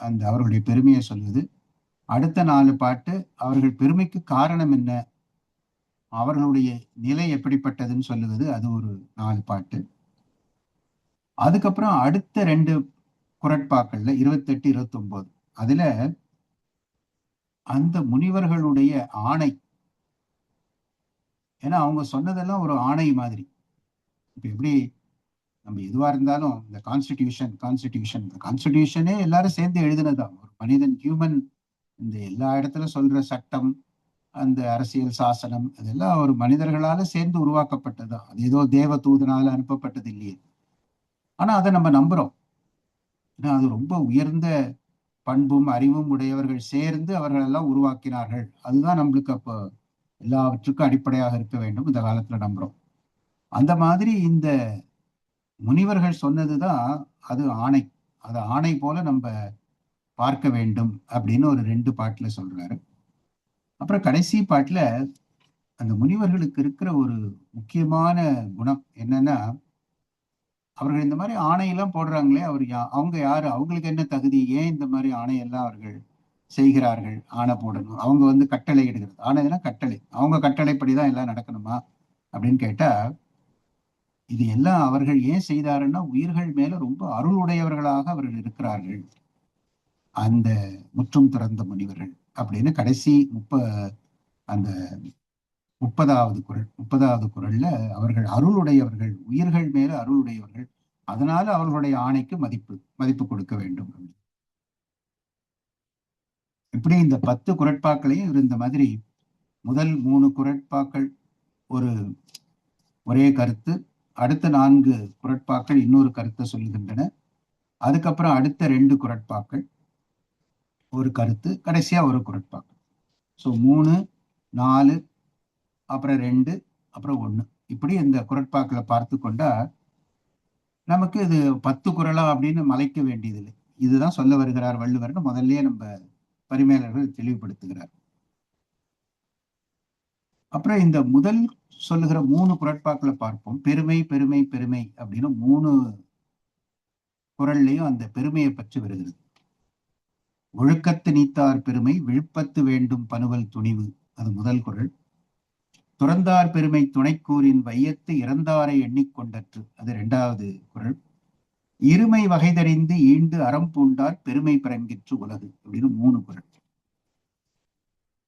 C: அந்த அவர்களுடைய பெருமையை சொல்லுது. அடுத்த 4 பாட்டு அவர்கள் பெருமைக்கு காரணம் என்ன, அவர்களுடைய நிலை எப்படிப்பட்டதுன்னு சொல்லுவது, அது ஒரு 4 பாட்டு. அதுக்கப்புறம் அடுத்த 2 குறட்பாக்கள்ல 28, 29 அதுல அந்த முனிவர்களுடைய ஆணை, ஏன்னா அவங்க சொன்னதெல்லாம் ஒரு ஆணை மாதிரி. இப்ப எப்படி நம்ம எதுவா இருந்தாலும் இந்த கான்ஸ்டிடியூஷனே எல்லாரும் சேர்ந்து எழுதினதான். ஒரு மனிதன், ஹியூமன், இந்த எல்லா இடத்துல சொல்ற சட்டம், அந்த அரசியல் சாசனம், அதெல்லாம் ஒரு மனிதர்களால சேர்ந்து உருவாக்கப்பட்டதுதான். அது ஏதோ தேவ தூதனால அனுப்பப்பட்டது இல்லையே. ஆனா அதை நம்ம நம்புறோம், ஏன்னா அது ரொம்ப உயர்ந்த பண்பும் அறிவும் உடையவர்கள் சேர்ந்து அவர்கள் எல்லாம் உருவாக்கினார்கள். அதுதான் நம்மளுக்கு அப்போ எல்லாவற்றுக்கும் அடிப்படையாக இருக்க வேண்டும் இந்த காலத்துல நம்புறோம். அந்த மாதிரி இந்த முனிவர்கள் சொன்னதுதான் அது ஆணை, அது ஆணை போல நம்ம பார்க்க வேண்டும் அப்படின்னு ஒரு 2 பாட்டுல சொல்றாரு. அப்புறம் கடைசி பாட்டுல அந்த முனிவர்களுக்கு இருக்கிற ஒரு முக்கியமான குணம் என்னன்னா, அவர்கள் இந்த மாதிரி ஆணையெல்லாம் போடுறாங்களே, அவங்க யாரு, அவங்களுக்கு என்ன தகுதி, ஏன் இந்த மாதிரி ஆணையெல்லாம் அவர்கள் செய்கிறார்கள்? ஆணை போடணும், அவங்க கட்டளை இடுகிறது, ஆணைனா கட்டளை, அவங்க கட்டளைப்படிதான் எல்லாம் நடக்கணுமா அப்படின்னு கேட்டா, இது எல்லாம் அவர்கள் ஏன் செய்தாருன்னா உயிர்கள் மேல ரொம்ப அருளுடையவர்களாக அவர்கள் இருக்கிறார்கள் அந்த முற்றும் துறந்த முனிவர்கள் அப்படின்னு கடைசி அந்த 30வது குறள்ல அவர்கள் அருளுடையவர்கள், உயிர்கள் மேல அருளுடையவர்கள், அதனால அவர்களுடைய ஆணைக்கு மதிப்பு கொடுக்க வேண்டும். இப்படி இந்த 10 குறட்பாக்களையும் இந்த மாதிரி முதல் 3 குறட்பாக்கள் ஒரே கருத்து, அடுத்த 4 குறட்பாக்கள் இன்னொரு கருத்தை சொல்லுகின்றன. அதுக்கப்புறம் அடுத்த 2 குறட்பாக்கள் ஒரு கருத்து, கடைசியா ஒரு குறட்பாக்கள். ஸோ 3, 4, அப்புறம் 2, அப்புறம் 1, இப்படி இந்த குறட்பாக்களை பார்த்து கொண்டா நமக்கு இது 10 குறளா அப்படின்னு மலைக்க வேண்டியதில்லை. இதுதான் சொல்ல வருகிறார் வள்ளுவர்னு முதல்லயே நம்ம பரிமேலர்கள் தெளிவுபடுத்துகிறார். அப்புறம் இந்த முதல் சொல்லுகிற 3 குறட்பாக்களை பார்ப்போம். பெருமை பெருமை பெருமை அப்படின்னு 3 குறள்லையும் அந்த பெருமையை பற்றி வருகிறது. ஒழுக்கத்து நீத்தார் பெருமை விழுப்பத்து வேண்டும் பனுவல் துணிவு, அது முதல் குறள். துறந்தார் பெருமை துணைக்கூறின் வையத்து இறந்தாரை எண்ணிக்கொண்டற்று, அது 2வது குறள். இருமை வகைதறிந்து ஈண்டு அறம் பூண்டார் பெருமை பரங்கிற்று உலகு அப்படின்னு 3 குறள்.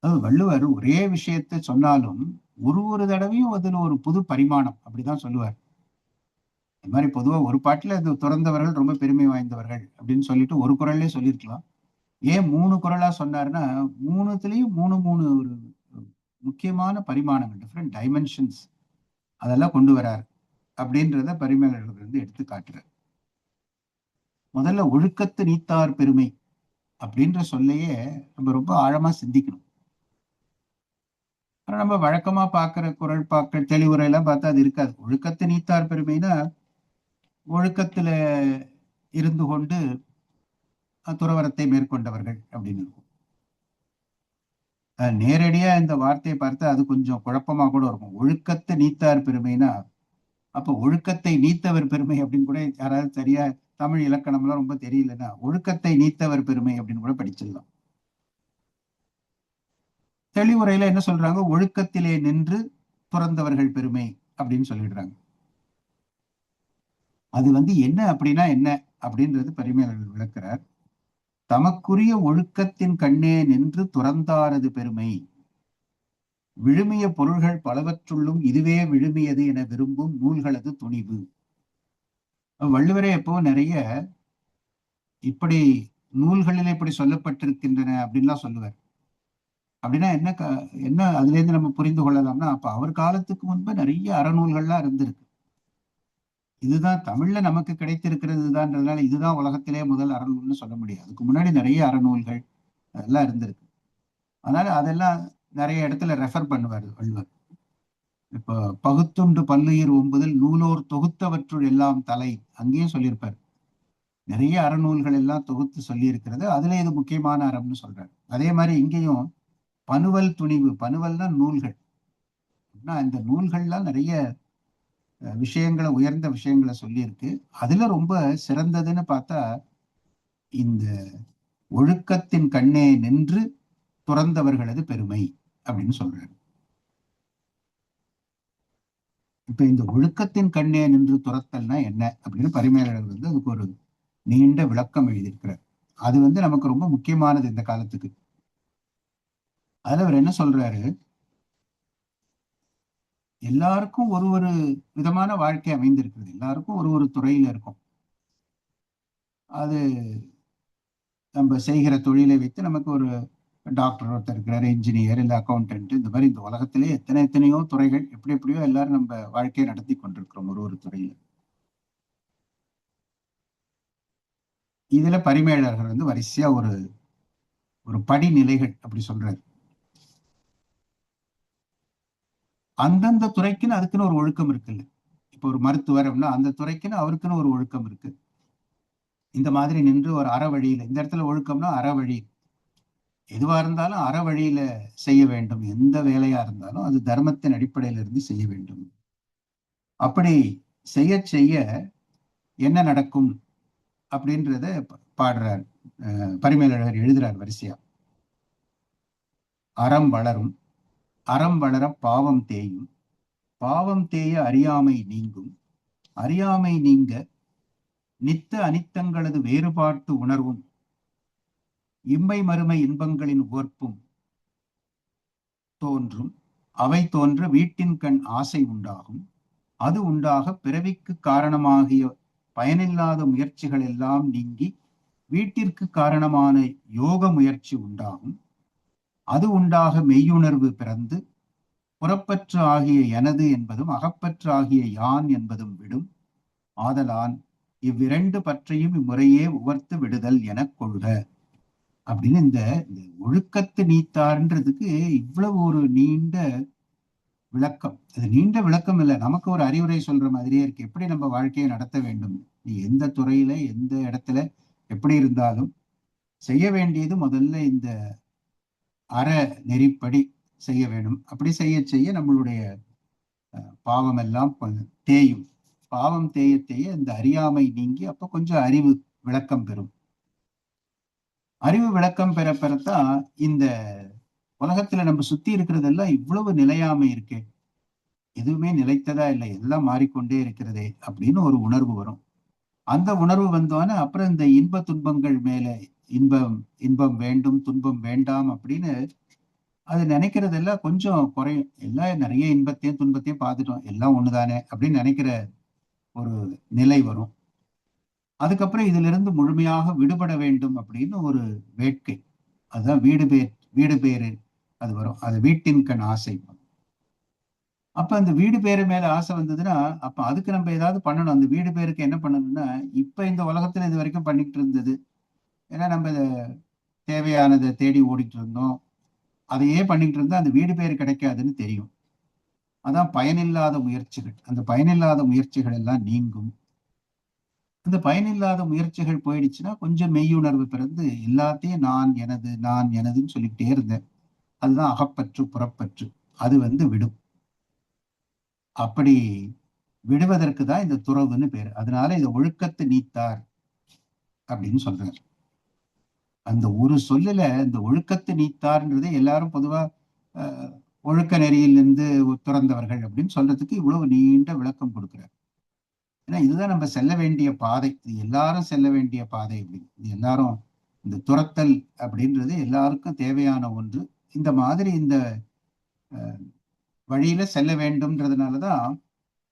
C: அதாவது வள்ளுவர் ஒரே விஷயத்தை சொன்னாலும் ஒரு தடவையும் அதுல ஒரு புது பரிமாணம் அப்படிதான் சொல்லுவார். இந்த மாதிரி பொதுவா ஒரு பாட்டுல அது துறந்தவர்கள் ரொம்ப பெருமை வாய்ந்தவர்கள் அப்படின்னு சொல்லிட்டு ஒரு குறள்லயே சொல்லியிருக்கலாம். ஏன் 3 குறளா சொன்னாருன்னா 3த்துலயும் 3 ஒரு முக்கியமான பரிமாணங்கள், டிஃப்ரெண்ட் டைமென்ஷன்ஸ், அதெல்லாம் கொண்டு வரார் அப்படின்றத பரிமேலழகர் எடுத்து காட்டுறார். முதல்ல ஒழுக்கத்து நீத்தார் பெருமை அப்படின்ற சொல்லையே நம்ம ரொம்ப ஆழமா சிந்திக்கணும். ஆனா நம்ம வழக்கமா பார்க்கிற குறட்பாக்கள் தெளிவுரையெல்லாம் பார்த்தா அது இருக்காது. ஒழுக்கத்து நீத்தார் பெருமைனா ஒழுக்கத்துல இருந்து கொண்டு துறவரத்தை மேற்கொண்டவர்கள் அப்படின்னு இருக்கும். நேரடியா இந்த வார்த்தையை பார்த்து அது கொஞ்சம் குழப்பமா கூட இருக்கும். ஒழுக்கத்தை நீத்தார் பெருமைனா அப்ப ஒழுக்கத்தை நீத்தவர் பெருமை அப்படின்னு கூட யாராவது சரியா தமிழ் இலக்கணம்லாம் ரொம்ப தெரியலன்னா ஒழுக்கத்தை நீத்தவர் பெருமை அப்படின்னு கூட படிச்சிடலாம். தெளிவுரையில என்ன சொல்றாங்க, ஒழுக்கத்திலே நின்று துறந்தவர்கள் பெருமை அப்படின்னு சொல்லிடுறாங்க. அது என்ன அப்படின்னா என்ன அப்படின்றது பரிமேலழகர் விளக்குறார். தமக்குரிய ஒழுக்கத்தின் கண்ணே நின்று துறந்தாரது பெருமை, விழுமிய பொருள்கள் பலவற்றுள்ளும் இதுவே விழுமியது என விரும்பும் நூல்களது துணிவு. வள்ளுவரே எப்போ நிறைய இப்படி நூல்களில் இப்படி சொல்லப்பட்டிருக்கின்றன அப்படின்லாம் சொல்லுவார். அப்படின்னா என்ன அதுல இருந்து நம்ம புரிந்து கொள்ளலாம்னா, அப்ப அவர் காலத்துக்கு முன்பு நிறைய அறநூல்கள்லாம் இருந்திருக்கு. இதுதான் தமிழ்ல நமக்கு கிடைத்திருக்கிறது தான்றதுனால இதுதான் உலகத்திலே முதல் அறநூல்னு சொல்ல முடியாது. அதுக்கு முன்னாடி நிறைய அறநூல்கள் அதெல்லாம் இருந்திருக்கு. அதனால அதெல்லாம் நிறைய இடத்துல ரெஃபர் பண்ணுவார் வள்ளுவர். இப்போ பகுத்துண்டு பல்லுயிர் ஒம்புதல் நூலோர் தொகுத்தவற்றுள் எல்லாம் தலை, அங்கேயும் சொல்லியிருப்பார். நிறைய அறநூல்கள் எல்லாம் தொகுத்து சொல்லி இருக்கிறது, அதுல இது முக்கியமான அறம்னு சொல்றாரு. அதே மாதிரி இங்கேயும் பனுவல் துணிவு, பனுவல்னா நூல்கள், இந்த நூல்கள்லாம் நிறைய விஷயங்களை, உயர்ந்த விஷயங்களை சொல்லியிருக்கு. அதுல ரொம்ப சிறந்ததுன்னு பார்த்தா இந்த ஒழுக்கத்தின் கண்ணே நின்று துறந்தவர்களது பெருமை அப்படின்னு சொல்றாரு. இப்ப இந்த ஒழுக்கத்தின் கண்ணே நின்று துரத்தல்னா என்ன அப்படின்னு பரிமேலழகர் அதுக்கு ஒரு நீண்ட விளக்கம் எழுதியிருக்கிறார். அது நமக்கு ரொம்ப முக்கியமானது இந்த காலத்துக்கு. அதுல அவர் என்ன சொல்றாரு, எல்லாருக்கும் ஒரு விதமான வாழ்க்கை அமைந்திருக்கிறது, எல்லாருக்கும் ஒரு துறையில இருக்கும். அது நம்ம செய்கிற தொழிலை வைத்து நமக்கு ஒரு டாக்டர் ஒருத்தர் இருக்கிறாரு, இன்ஜினியர், இல்ல அக்கௌண்டன்ட், இந்த மாதிரி இந்த உலகத்திலே எத்தனையோ துறைகள், எப்படியோ எல்லாரும் நம்ம வாழ்க்கையை நடத்தி கொண்டிருக்கிறோம் ஒரு துறையில. இதுல பரிமேலழகர் வரிசையா ஒரு படிநிலைகள் அப்படி சொல்றாரு. அந்தந்த துறைக்குன்னு அதுக்குன்னு ஒரு ஒழுக்கம் இருக்குல்ல. இப்போ ஒரு மருத்துவர் அப்படின்னா அந்த துறைக்குன்னு அவருக்குன்னு ஒரு ஒழுக்கம் இருக்கு. இந்த மாதிரி நின்று ஒரு அறவழியில, இந்த இடத்துல ஒழுக்கம்னா அறவழி, எதுவா இருந்தாலும் அறவழியில செய்ய வேண்டும். எந்த வேலையா இருந்தாலும் அது தர்மத்தின் அடிப்படையில இருந்து செய்ய வேண்டும். அப்படி செய்ய என்ன நடக்கும் அப்படின்றத பாடுறார் பரிமேலழகர், எழுதுறார் வரிசையா. அறம் வளரும், அறம் வளர பாவம் தேயும், பாவம் தேய அறியாமை நீங்கும், அறியாமை நீங்க நித்த அனித்தங்களது வேறுபாட்டு உணர்வும் இம்மை மறுமை இன்பங்களின் உவர்ப்பும் தோன்றும். அவை தோன்ற வீட்டின் கண் ஆசை உண்டாகும். அது உண்டாக பிறவிக்கு காரணமாகிய பயனில்லாத முயற்சிகள் எல்லாம் நீங்கி வீட்டிற்கு காரணமான யோக முயற்சி உண்டாகும். அது உண்டாக மெய்யுணர்வு பிறந்து புறப்பற்று ஆகிய எனது என்பதும் அகப்பற்று ஆகிய யான் என்பதும் விடும். ஆதலான் இவ்விரண்டு பற்றையும் இம்முறையே உவர்த்து விடுதல் என கொள்க அப்படின்னு இந்த ஒழுக்கத்து நீத்தார்ன்றதுக்கு இவ்வளவு ஒரு நீண்ட விளக்கம். அது நீண்ட விளக்கம் இல்லை, நமக்கு ஒரு அறிவுரை சொல்ற மாதிரியே இருக்கு. எப்படி நம்ம வாழ்க்கையை நடத்த வேண்டும், நீ எந்த துறையில எந்த இடத்துல எப்படி இருந்தாலும் செய்ய வேண்டியது முதல்ல இந்த அற நெறிப்படி செய்ய வேண்டும். அப்படி செய்ய செய்ய நம்மளுடைய பாவம் எல்லாம் தேயும். பாவம் தேய தேய இந்த அறியாமை நீங்கி அப்ப கொஞ்சம் அறிவு விளக்கம் பெறும். அறிவு விளக்கம் பெற பெறத்தான் இந்த உலகத்துல நம்ம சுத்தி இருக்கிறதெல்லாம் இவ்வளவு நிலையாமை இருக்கே, எதுவுமே நிலைத்ததா இல்லை, எல்லாம் மாறிக்கொண்டே இருக்கிறதே அப்படின்னு ஒரு உணர்வு வரும். அந்த உணர்வு வந்தோன்னா அப்புறம் இந்த இன்ப துன்பங்கள் மேல இன்பம் வேண்டும் துன்பம் வேண்டாம் அப்படின்னு அது நினைக்கிறதெல்லாம் கொஞ்சம் குறையும். எல்லாம் நிறைய இன்பத்தையும் துன்பத்தையும் பார்த்துட்டோம், எல்லாம் ஒண்ணுதானே அப்படின்னு நினைக்கிற ஒரு நிலை வரும். அதுக்கப்புறம் இதுல இருந்து முழுமையாக விடுபட வேண்டும் அப்படின்னு ஒரு வேட்கை, அதுதான் வீடு பேரு அது வரும். அது வீட்டின் கண் ஆசை. அப்ப அந்த வீடு பேரு மேல ஆசை வந்ததுன்னா அப்ப அதுக்கு நம்ம ஏதாவது பண்ணணும். அந்த வீடு பேருக்கு என்ன பண்ணணும்னா, இப்ப இந்த உலகத்துல இது வரைக்கும் பண்ணிட்டு இருந்தது, ஏன்னா நம்ம தேவையானதை தேடி ஓடிட்டு இருந்தோம், அதையே பண்ணிட்டு இருந்தா அந்த வீடு பேரு கிடைக்காதுன்னு தெரியும். அதான் பயனில்லாத முயற்சிகள். அந்த பயனில்லாத முயற்சிகள் எல்லாம் நீங்கும். அந்த பயனில்லாத முயற்சிகள் போயிடுச்சுன்னா கொஞ்சம் மெய்யுணர்வு பிறந்து எல்லாத்தையும் நான் எனதுன்னு சொல்லிக்கிட்டே இருந்தேன். அதுதான் அகப்பற்று புறப்பற்று. அது விடும். அப்படி விடுவதற்கு தான் இந்த துறவுன்னு பேரு. அதனால இதை ஒழுக்கத்து நீத்தார் அப்படின்னு சொல்றாரு. அந்த ஒரு சொல்லல இந்த ஒழுக்கத்து நீத்தார்ன்றது எல்லாரும் பொதுவா ஒழுக்க நெறியிலிருந்து துறந்தவர்கள் அப்படின்னு சொல்றதுக்கு இவ்வளவு நீண்ட விளக்கம் கொடுக்கிறார். ஏன்னா இதுதான் நம்ம செல்ல வேண்டிய பாதை, இது எல்லாரும் செல்ல வேண்டிய பாதை. அப்படின்னு இது எல்லாரும் இந்த துரத்தல் அப்படின்றது எல்லாருக்கும் தேவையான ஒன்று. இந்த மாதிரி இந்த வழியில செல்ல வேண்டும்ன்றதுனாலதான்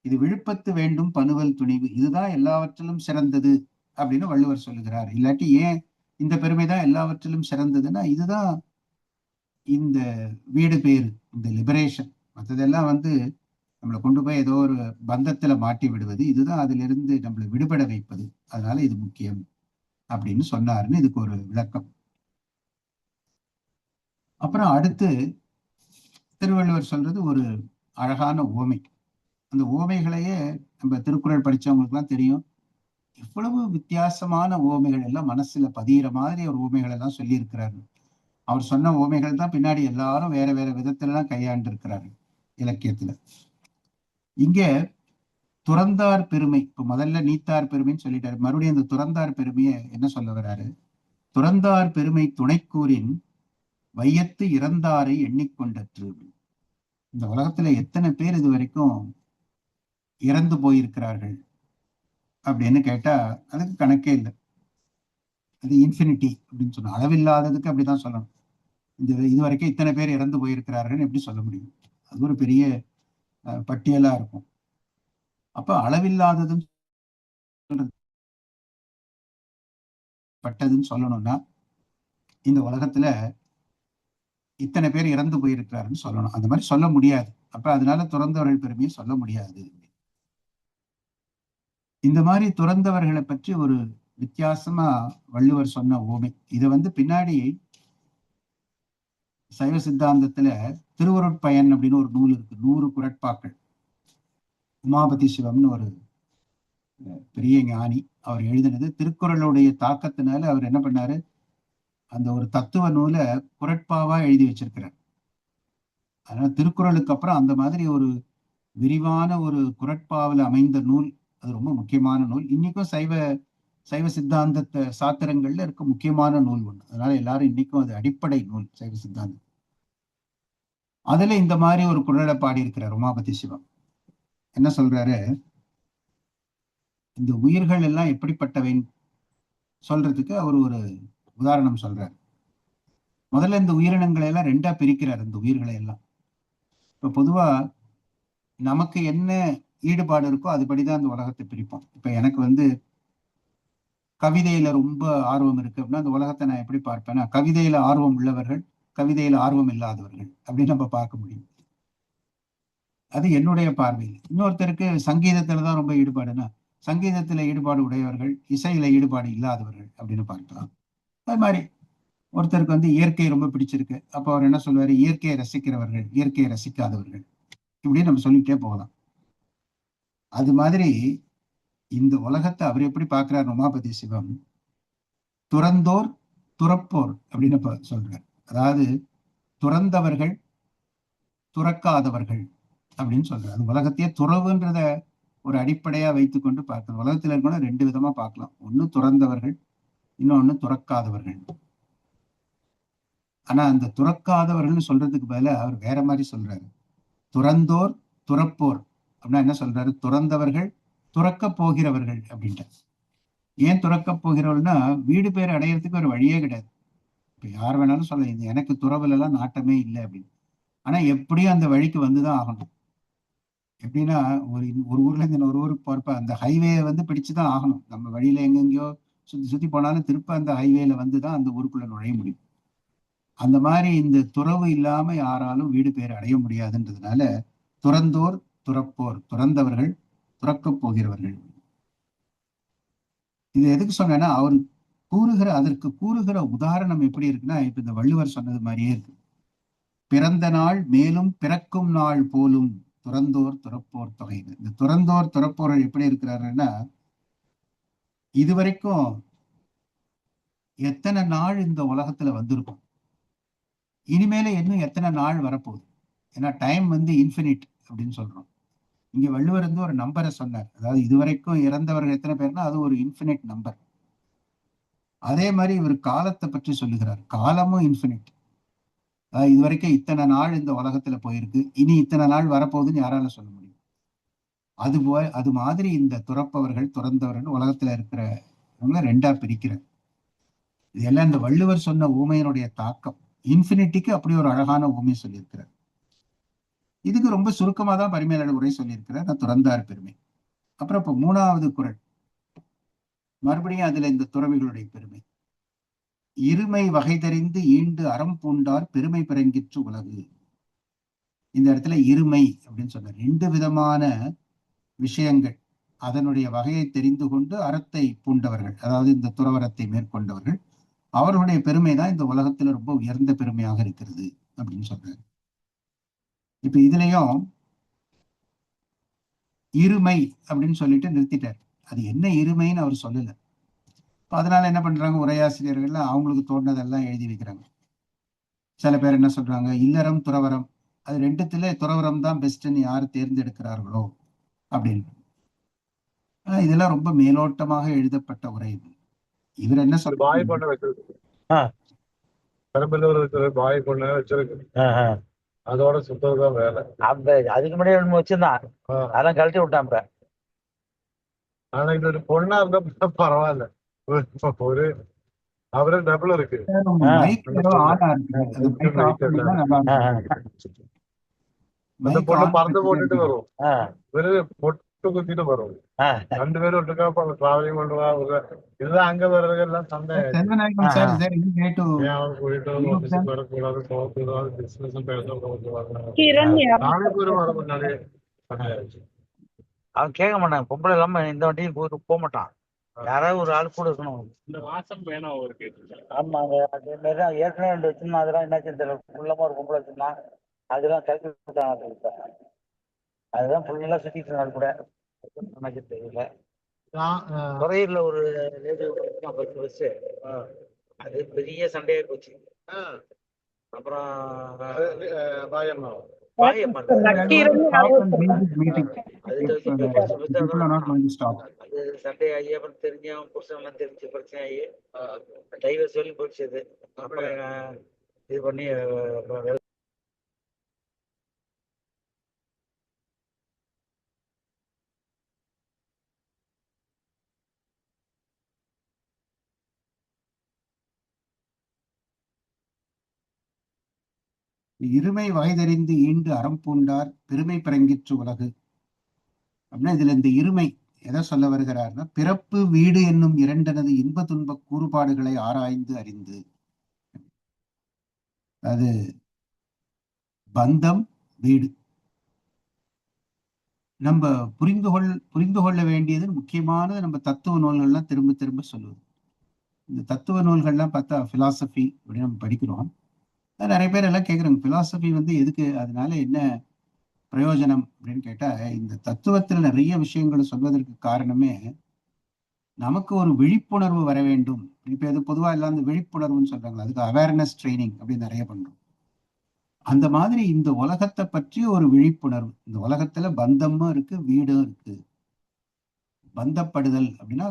C: இது விழுப்பத்து வேண்டும் பணுவல் துணிவு, இதுதான் எல்லாவற்றிலும் சிறந்தது அப்படின்னு வள்ளுவர் சொல்லுகிறார். இல்லாட்டி ஏன் இந்த பெருமைதான் எல்லாவற்றிலும் சிறந்ததுன்னா இதுதான் இந்த வீடு பேரு, இந்த லிபரேஷன். மற்றதெல்லாம் நம்மளை கொண்டு போய் ஏதோ ஒரு பந்தத்துல மாட்டி விடுவது, இதுதான் அதுல இருந்து நம்மளை விடுபட வைப்பது. அதனால இது முக்கியம் அப்படின்னு சொன்னாருன்னு இதுக்கு ஒரு விளக்கம். அப்புறம் அடுத்து திருவள்ளுவர் சொல்றது ஒரு அழகான உவமை. அந்த உவமைகளையே நம்ம திருக்குறள் படிச்சவங்களுக்கு எல்லாம் தெரியும், எவ்வளவு வித்தியாசமான உவமைகள் எல்லாம் மனசுல பதிகிற மாதிரி ஒரு உவமைகள் எல்லாம் சொல்லி இருக்கிறாரு. அவர் சொன்ன உவமைகள் தான் பின்னாடி எல்லாரும் வேற வேற விதத்துல எல்லாம் கையாண்டு இருக்கிறாரு இலக்கியத்துல. இங்க துறந்தார் பெருமை, இப்ப முதல்ல நீத்தார் பெருமைன்னு சொல்லிட்டாரு, மறுபடியும் அந்த துறந்தார் பெருமையை என்ன சொல்ல வர்றாரு? துறந்தார் பெருமை துணைக்கூறின் வையத்து இறந்தாரை எண்ணிக்கொண்டற்று. இந்த உலகத்துல எத்தனை பேர் இது வரைக்கும் இறந்து போயிருக்கிறார்கள் அப்படின்னு கேட்டா அதுக்கு கணக்கே இல்லை. அது இன்ஃபினிட்டி அப்படின்னு சொன்ன, அளவில்லாததுக்கு அப்படிதான் சொல்லணும். இது வரைக்கும் இத்தனை பேர் இறந்து போயிருக்கிறார்கள் எப்படி சொல்ல முடியும்? அது ஒரு பெரிய பட்டியலா இருக்கும். அப்ப அளவில்லாததுன்னு பட்டதுன்னு சொல்லணும்னா இந்த உலகத்துல இத்தனை பேர் இறந்து போயிருக்கிறாருன்னு சொல்லணும். அந்த மாதிரி சொல்ல முடியாது. அப்ப அதனால துறந்தவர்கள் பெருமையை சொல்ல முடியாது. இந்த மாதிரி துறந்தவர்களை பற்றி ஒரு வித்தியாசமா வள்ளுவர் சொன்ன ஓமை. இதை பின்னாடி சைவ சித்தாந்தத்துல திருவருட்பயன் அப்படின்னு ஒரு நூல் இருக்கு, 100 குறட்பாக்கள். உமாபதி சிவம்னு ஒரு பெரிய ஞானி, அவர் எழுதினது. திருக்குறளுடைய தாக்கத்தினால அவர் என்ன பண்ணாரு, அந்த ஒரு தத்துவ நூலை குறட்பாவா எழுதி வச்சிருக்கிறார். அதனால திருக்குறளுக்கு அப்புறம் அந்த மாதிரி ஒரு விரிவான ஒரு குறட்பாவில் அமைந்த நூல், அது ரொம்ப முக்கியமான நூல். இன்னைக்கும் சைவ சித்தாந்த சாத்திரங்கள்ல இருக்க முக்கியமான நூல் ஒண்ணு. அதனால எல்லாரும் இன்னைக்கும் அது அடிப்படை நூல் சைவ சித்தாந்தம். அதுல இந்த மாதிரி ஒரு குறளை பாடி இருக்கிறார் உமாபதி சிவம். என்ன சொல்றாரு? இந்த உயிர்கள் எல்லாம் எப்படிப்பட்டவைன்னு சொல்றதுக்கு அவர் ஒரு உதாரணம் சொல்றார். முதல்ல இந்த உயிரினங்களை எல்லாம் ரெண்டா பிரிக்கிறார். இந்த உயிர்களை எல்லாம் இப்ப பொதுவா நமக்கு என்ன ஈடுபாடு இருக்கோ அதுபடிதான் அந்த உலகத்தை பிரிப்போம். இப்ப எனக்கு கவிதையில ரொம்ப ஆர்வம் இருக்கு அப்படின்னா அந்த உலகத்தை நான் எப்படி பார்ப்பேன்னா, கவிதையில ஆர்வம் உள்ளவர்கள், கவிதையில ஆர்வம் இல்லாதவர்கள் அப்படின்னு நம்ம பார்க்க முடியும். அது என்னுடைய பார்வையில். இன்னொருத்தருக்கு சங்கீதத்துலதான் ரொம்ப ஈடுபாடுன்னா, சங்கீதத்துல ஈடுபாடு உடையவர்கள், இசையில ஈடுபாடு இல்லாதவர்கள் அப்படின்னு பார்க்கலாம். அது மாதிரி ஒருத்தருக்கு இயற்கை ரொம்ப பிடிச்சிருக்கு, அப்ப அவர் என்ன சொல்லுவாரு, இயற்கையை ரசிக்கிறவர்கள், இயற்கையை ரசிக்காதவர்கள், இப்படின்னு நம்ம சொல்லிட்டே போகலாம். அது மாதிரி இந்த உலகத்தை அவர் எப்படி பார்க்கிறார் உமாபதி சிவம், துறந்தோர் துறப்போர் அப்படின்னு சொல்றார். அதாவது துறந்தவர்கள் துறக்காதவர்கள் அப்படின்னு சொல்றாரு. அது உலகத்தையே துறவுன்றத ஒரு அடிப்படையா வைத்துக்கொண்டு பார்க்கணும். உலகத்துல இருக்கணும் ரெண்டு விதமா பார்க்கலாம். ஒண்ணு துறந்தவர்கள், இன்னொன்னு துறக்காதவர்கள். ஆனா அந்த துறக்காதவர்கள் சொல்றதுக்கு பதிலா அவர் வேற மாதிரி சொல்றாரு. துறந்தோர் துறப்போர் அப்படின்னா என்ன சொல்றாரு, துறந்தவர்கள் துறக்க போகிறவர்கள் அப்படின்ட்டு. ஏன் துறக்க போகிறவர்கள்னா வீடு பேர் அடையிறதுக்கு ஒரு வழியே கிடையாது. இப்ப யார் வேணாலும் சொல்ல, எனக்கு துறவுல எல்லாம் நாட்டமே இல்லை அப்படின்னு. ஆனா எப்படியும் அந்த வழிக்கு வந்துதான் ஆகணும். எப்படின்னா ஒரு ஊர்ல இருந்து இன்னொரு ஊருக்கு போறப்ப அந்த ஹைவே பிடிச்சுதான் ஆகணும். நம்ம வழியில எங்கெங்கயோ சுத்தி சுத்தி போனாலும் திருப்ப அந்த ஹைவேல வந்துதான் அந்த ஊருக்குள்ள நுழைய முடியும். அந்த மாதிரி இந்த துறவு இல்லாம யாராலும் வீடு பேர் அடைய முடியாதுன்றதுனால துறந்தோர் துறப்போர், துறந்தவர்கள் துறக்கப் போகிறவர்கள். இது எதுக்கு சொன்னேன்னா அவர் அதற்கு கூறுகிற உதாரணம் எப்படி இருக்குன்னா, இப்ப இந்த வள்ளுவர் சொன்னது மாதிரியே இருக்கு. பிறந்த நாள் மேலும் பிறக்கும் நாள் போலும் துறந்தோர் துறப்போர் தொகை. இந்த துறந்தோர் துறப்போர்கள் எப்படி இருக்கிறாருன்னா, இதுவரைக்கும் எத்தனை நாள் இந்த உலகத்துல வந்திருக்கும், இனிமேல இன்னும் எத்தனை நாள் வரப்போகுது. ஏன்னா டைம் இன்ஃபினிட் அப்படின்னு சொல்றோம். இங்க வள்ளுவர் ஒரு நம்பரை சொன்னார். அதாவது இதுவரைக்கும் இறந்தவர்கள் எத்தனை பேர்னா அது ஒரு இன்ஃபினிட் நம்பர். அதே மாதிரி இவர் காலத்தை பற்றி சொல்லுகிறார். காலமும் இன்ஃபினிட். அதாவது இதுவரைக்கும் இத்தனை நாள் இந்த உலகத்துல போயிருக்கு, இனி இத்தனை நாள் வரப்போகுதுன்னு யாரால சொல்ல முடியும். அது மாதிரி இந்த துறப்பவர்கள் துறந்தவர்கள் உலகத்துல இருக்கிறவங்கள ரெண்டா பிரிக்கிறார். இதெல்லாம் இந்த வள்ளுவர் சொன்ன ஊமையினுடைய தாக்கம். இன்ஃபினிட்டிக்கு அப்படி ஒரு அழகான ஊமை சொல்லியிருக்கிறார். இதுக்கு ரொம்ப சுருக்கமா தான் பரிமேலழகர் உரை சொல்லியிருக்கிறார், துறந்தார் பெருமை. அப்புறம் இப்ப 3வது குறள் மறுபடியும் அதுல இந்த துறவிகளுடைய பெருமை. இருமை வகை தெரிந்து ஈண்டு அறம் பூண்டார் பெருமை பிறங்கிற்று உலகு. இந்த இடத்துல இருமை அப்படின்னு சொன்ன 2 விதமான விஷயங்கள், அதனுடைய வகையை தெரிந்து கொண்டு அறத்தை பூண்டவர்கள், அதாவது இந்த துறவரத்தை மேற்கொண்டவர்கள், அவர்களுடைய பெருமை தான் இந்த உலகத்துல ரொம்ப உயர்ந்த பெருமையாக இருக்கிறது அப்படின்னு சொல்றாரு. இப்ப இதுலயும் இருமை அப்படின்னு சொல்லிட்டு நிறுத்திட்டார். அது என்ன இருமைன்னு அவர் சொல்லல. அதனால என்ன பண்றாங்க, உரையாசிரியர்கள் அவங்களுக்கு தோன்றதெல்லாம் எழுதி வைக்கிறாங்க. சில பேர் என்ன சொல்றாங்க, இல்லறம் துறவரம், அது ரெண்டுத்துல துறவரம் தான் பெஸ்ட்ன்னு யாரு தேர்ந்தெடுக்கிறார்களோ அப்படின்னு. இதெல்லாம் ரொம்ப மேலோட்டமாக எழுதப்பட்ட உரை. இவர் என்ன சொல்ற,
D: பாய் பண்ண வச்சிருக்கு, பெரம்பலூர் இருக்கிற பாய் பண்ண வச்சிருக்கு, அதோட சுத்ததான் வேலை.
B: அந்த அதுக்கு முன்னாடி வச்சிருந்தான், அதெல்லாம் கழட்டி விட்டான். இப்ப
D: ஆனா இது ஒரு பொண்ணா இருந்தா பரவாயில்ல, ஒரு அவரே டபுள் இருக்கு. அந்த பொண்ணு பறந்து போட்டுட்டு வரும், வெறும் பொட்டு குத்திட்டு வரும். 2 பேரும் ஒட்டுக்கா டிராவலிங் பண்ணுவாங்க. இதுதான் அங்க வர்றது எல்லாம் சண்டை. வரக்கூடாது, போகக்கூடாது, பிசினஸ் பேசக்கூடாது.
B: அவன் கேட்க மாட்டான். பொம்பளை இல்லாம இந்த வண்டியும் போக மாட்டான். யாராவது ஒரு ஆள் கூட இருக்கணும்.
D: இந்த வாசம் வேணும் அவருக்கு.
B: ஆமா, அதே மாதிரிதான் ஏற்கனவே 2 வச்சிருந்தான். அதெல்லாம் என்ன உள்ளமா ஒரு பொம்பளை வச்சிருந்தான், அதெல்லாம் கல்வி விட்டான். அதுதான் ஃபுல்லா சுத்திட்டு இருந்தாரு கூட. எனக்கு தெரியல. துறையூர்ல ஒரு லேடி பஸ், அது பெரிய சண்டையா போச்சு. அப்புறம் சண்டை ஆகி அப்புறம் தெரிஞ்சவன் புருஷன் தெரிஞ்சு பிரச்சனை ஆகி டைவர்ஸ் சொல்லி போச்சு. அது அப்புறம் இது பண்ணி
C: இருமை வாய்தறிந்து ஈண்டு அறம் பூண்டார் பெருமை பிறங்கிற்று உலகு அப்படின்னா இதுல இந்த இருமை எதை சொல்ல வருகிறார்னா, பிறப்பு வீடு என்னும் இரண்டனது இன்ப துன்ப கூறுபாடுகளை ஆராய்ந்து அறிந்து, அது பந்தம் வீடு நம்ம புரிந்து கொள்ள வேண்டியது முக்கியமானது. நம்ம தத்துவ நூல்கள்லாம் திரும்ப திரும்ப சொல்லுவது. இந்த தத்துவ நூல்கள்லாம் பார்த்தா பிலாசபி அப்படின்னு நம்ம படிக்கிறோம். நிறைய பேர் எல்லாம் கேட்குறாங்க, பிலாசபி எதுக்கு, அதனால என்ன பிரயோஜனம் அப்படின்னு கேட்டா, இந்த தத்துவத்துல நிறைய விஷயங்களை சொல்வதற்கு காரணமே நமக்கு ஒரு விழிப்புணர்வு வர வேண்டும். இப்ப எது பொதுவா எல்லாம் இந்த விழிப்புணர்வுன்னு சொல்றாங்க, அதுக்கு அவேர்னஸ் ட்ரைனிங் அப்படின்னு நிறைய பண்றோம். அந்த மாதிரி இந்த உலகத்தை பற்றி ஒரு விழிப்புணர்வு. இந்த உலகத்துல பந்தமும் இருக்கு, வீடும் இருக்கு. பந்தப்படுதல் அப்படின்னா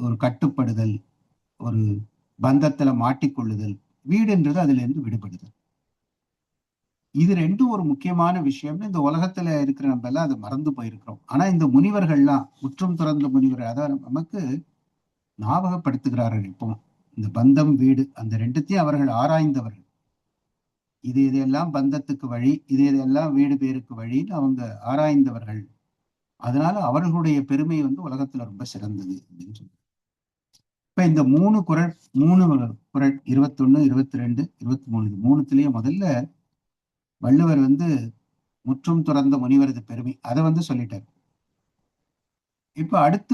C: ஒரு கட்டுப்படுதல், ஒரு பந்தத்துல மாட்டிக்கொள்ளுதல். வீடுன்றது அதுல இருந்து விடுபடுதல். இது ரெண்டும் ஒரு முக்கியமான விஷயம்னு இந்த உலகத்துல இருக்கிற நம்ம எல்லாம் அதை மறந்து போயிருக்கிறோம். ஆனா இந்த முனிவர்கள்லாம், முற்றும் துறந்த முனிவர்கள், அதான் நமக்கு ஞாபகப்படுத்துகிறார்கள். இப்போ இந்த பந்தம் வீடு அந்த ரெண்டுத்தையும் அவர்கள் ஆராய்ந்தவர்கள். இதையெல்லாம் பந்தத்துக்கு வழி, இதையெல்லாம் வீடு பேருக்கு வழின்னு அவங்க ஆராய்ந்தவர்கள். அதனால அவர்களுடைய பெருமை உலகத்துல ரொம்ப சிறந்தது அப்படின்னு சொல்லி. இப்ப இந்த மூணு குறள் 21, 22, 23 இது மூணுத்திலேயே முதல்ல வள்ளுவர் முற்றும் துறந்த முனிவரது பெருமை அதை சொல்லிட்டார். இப்ப அடுத்து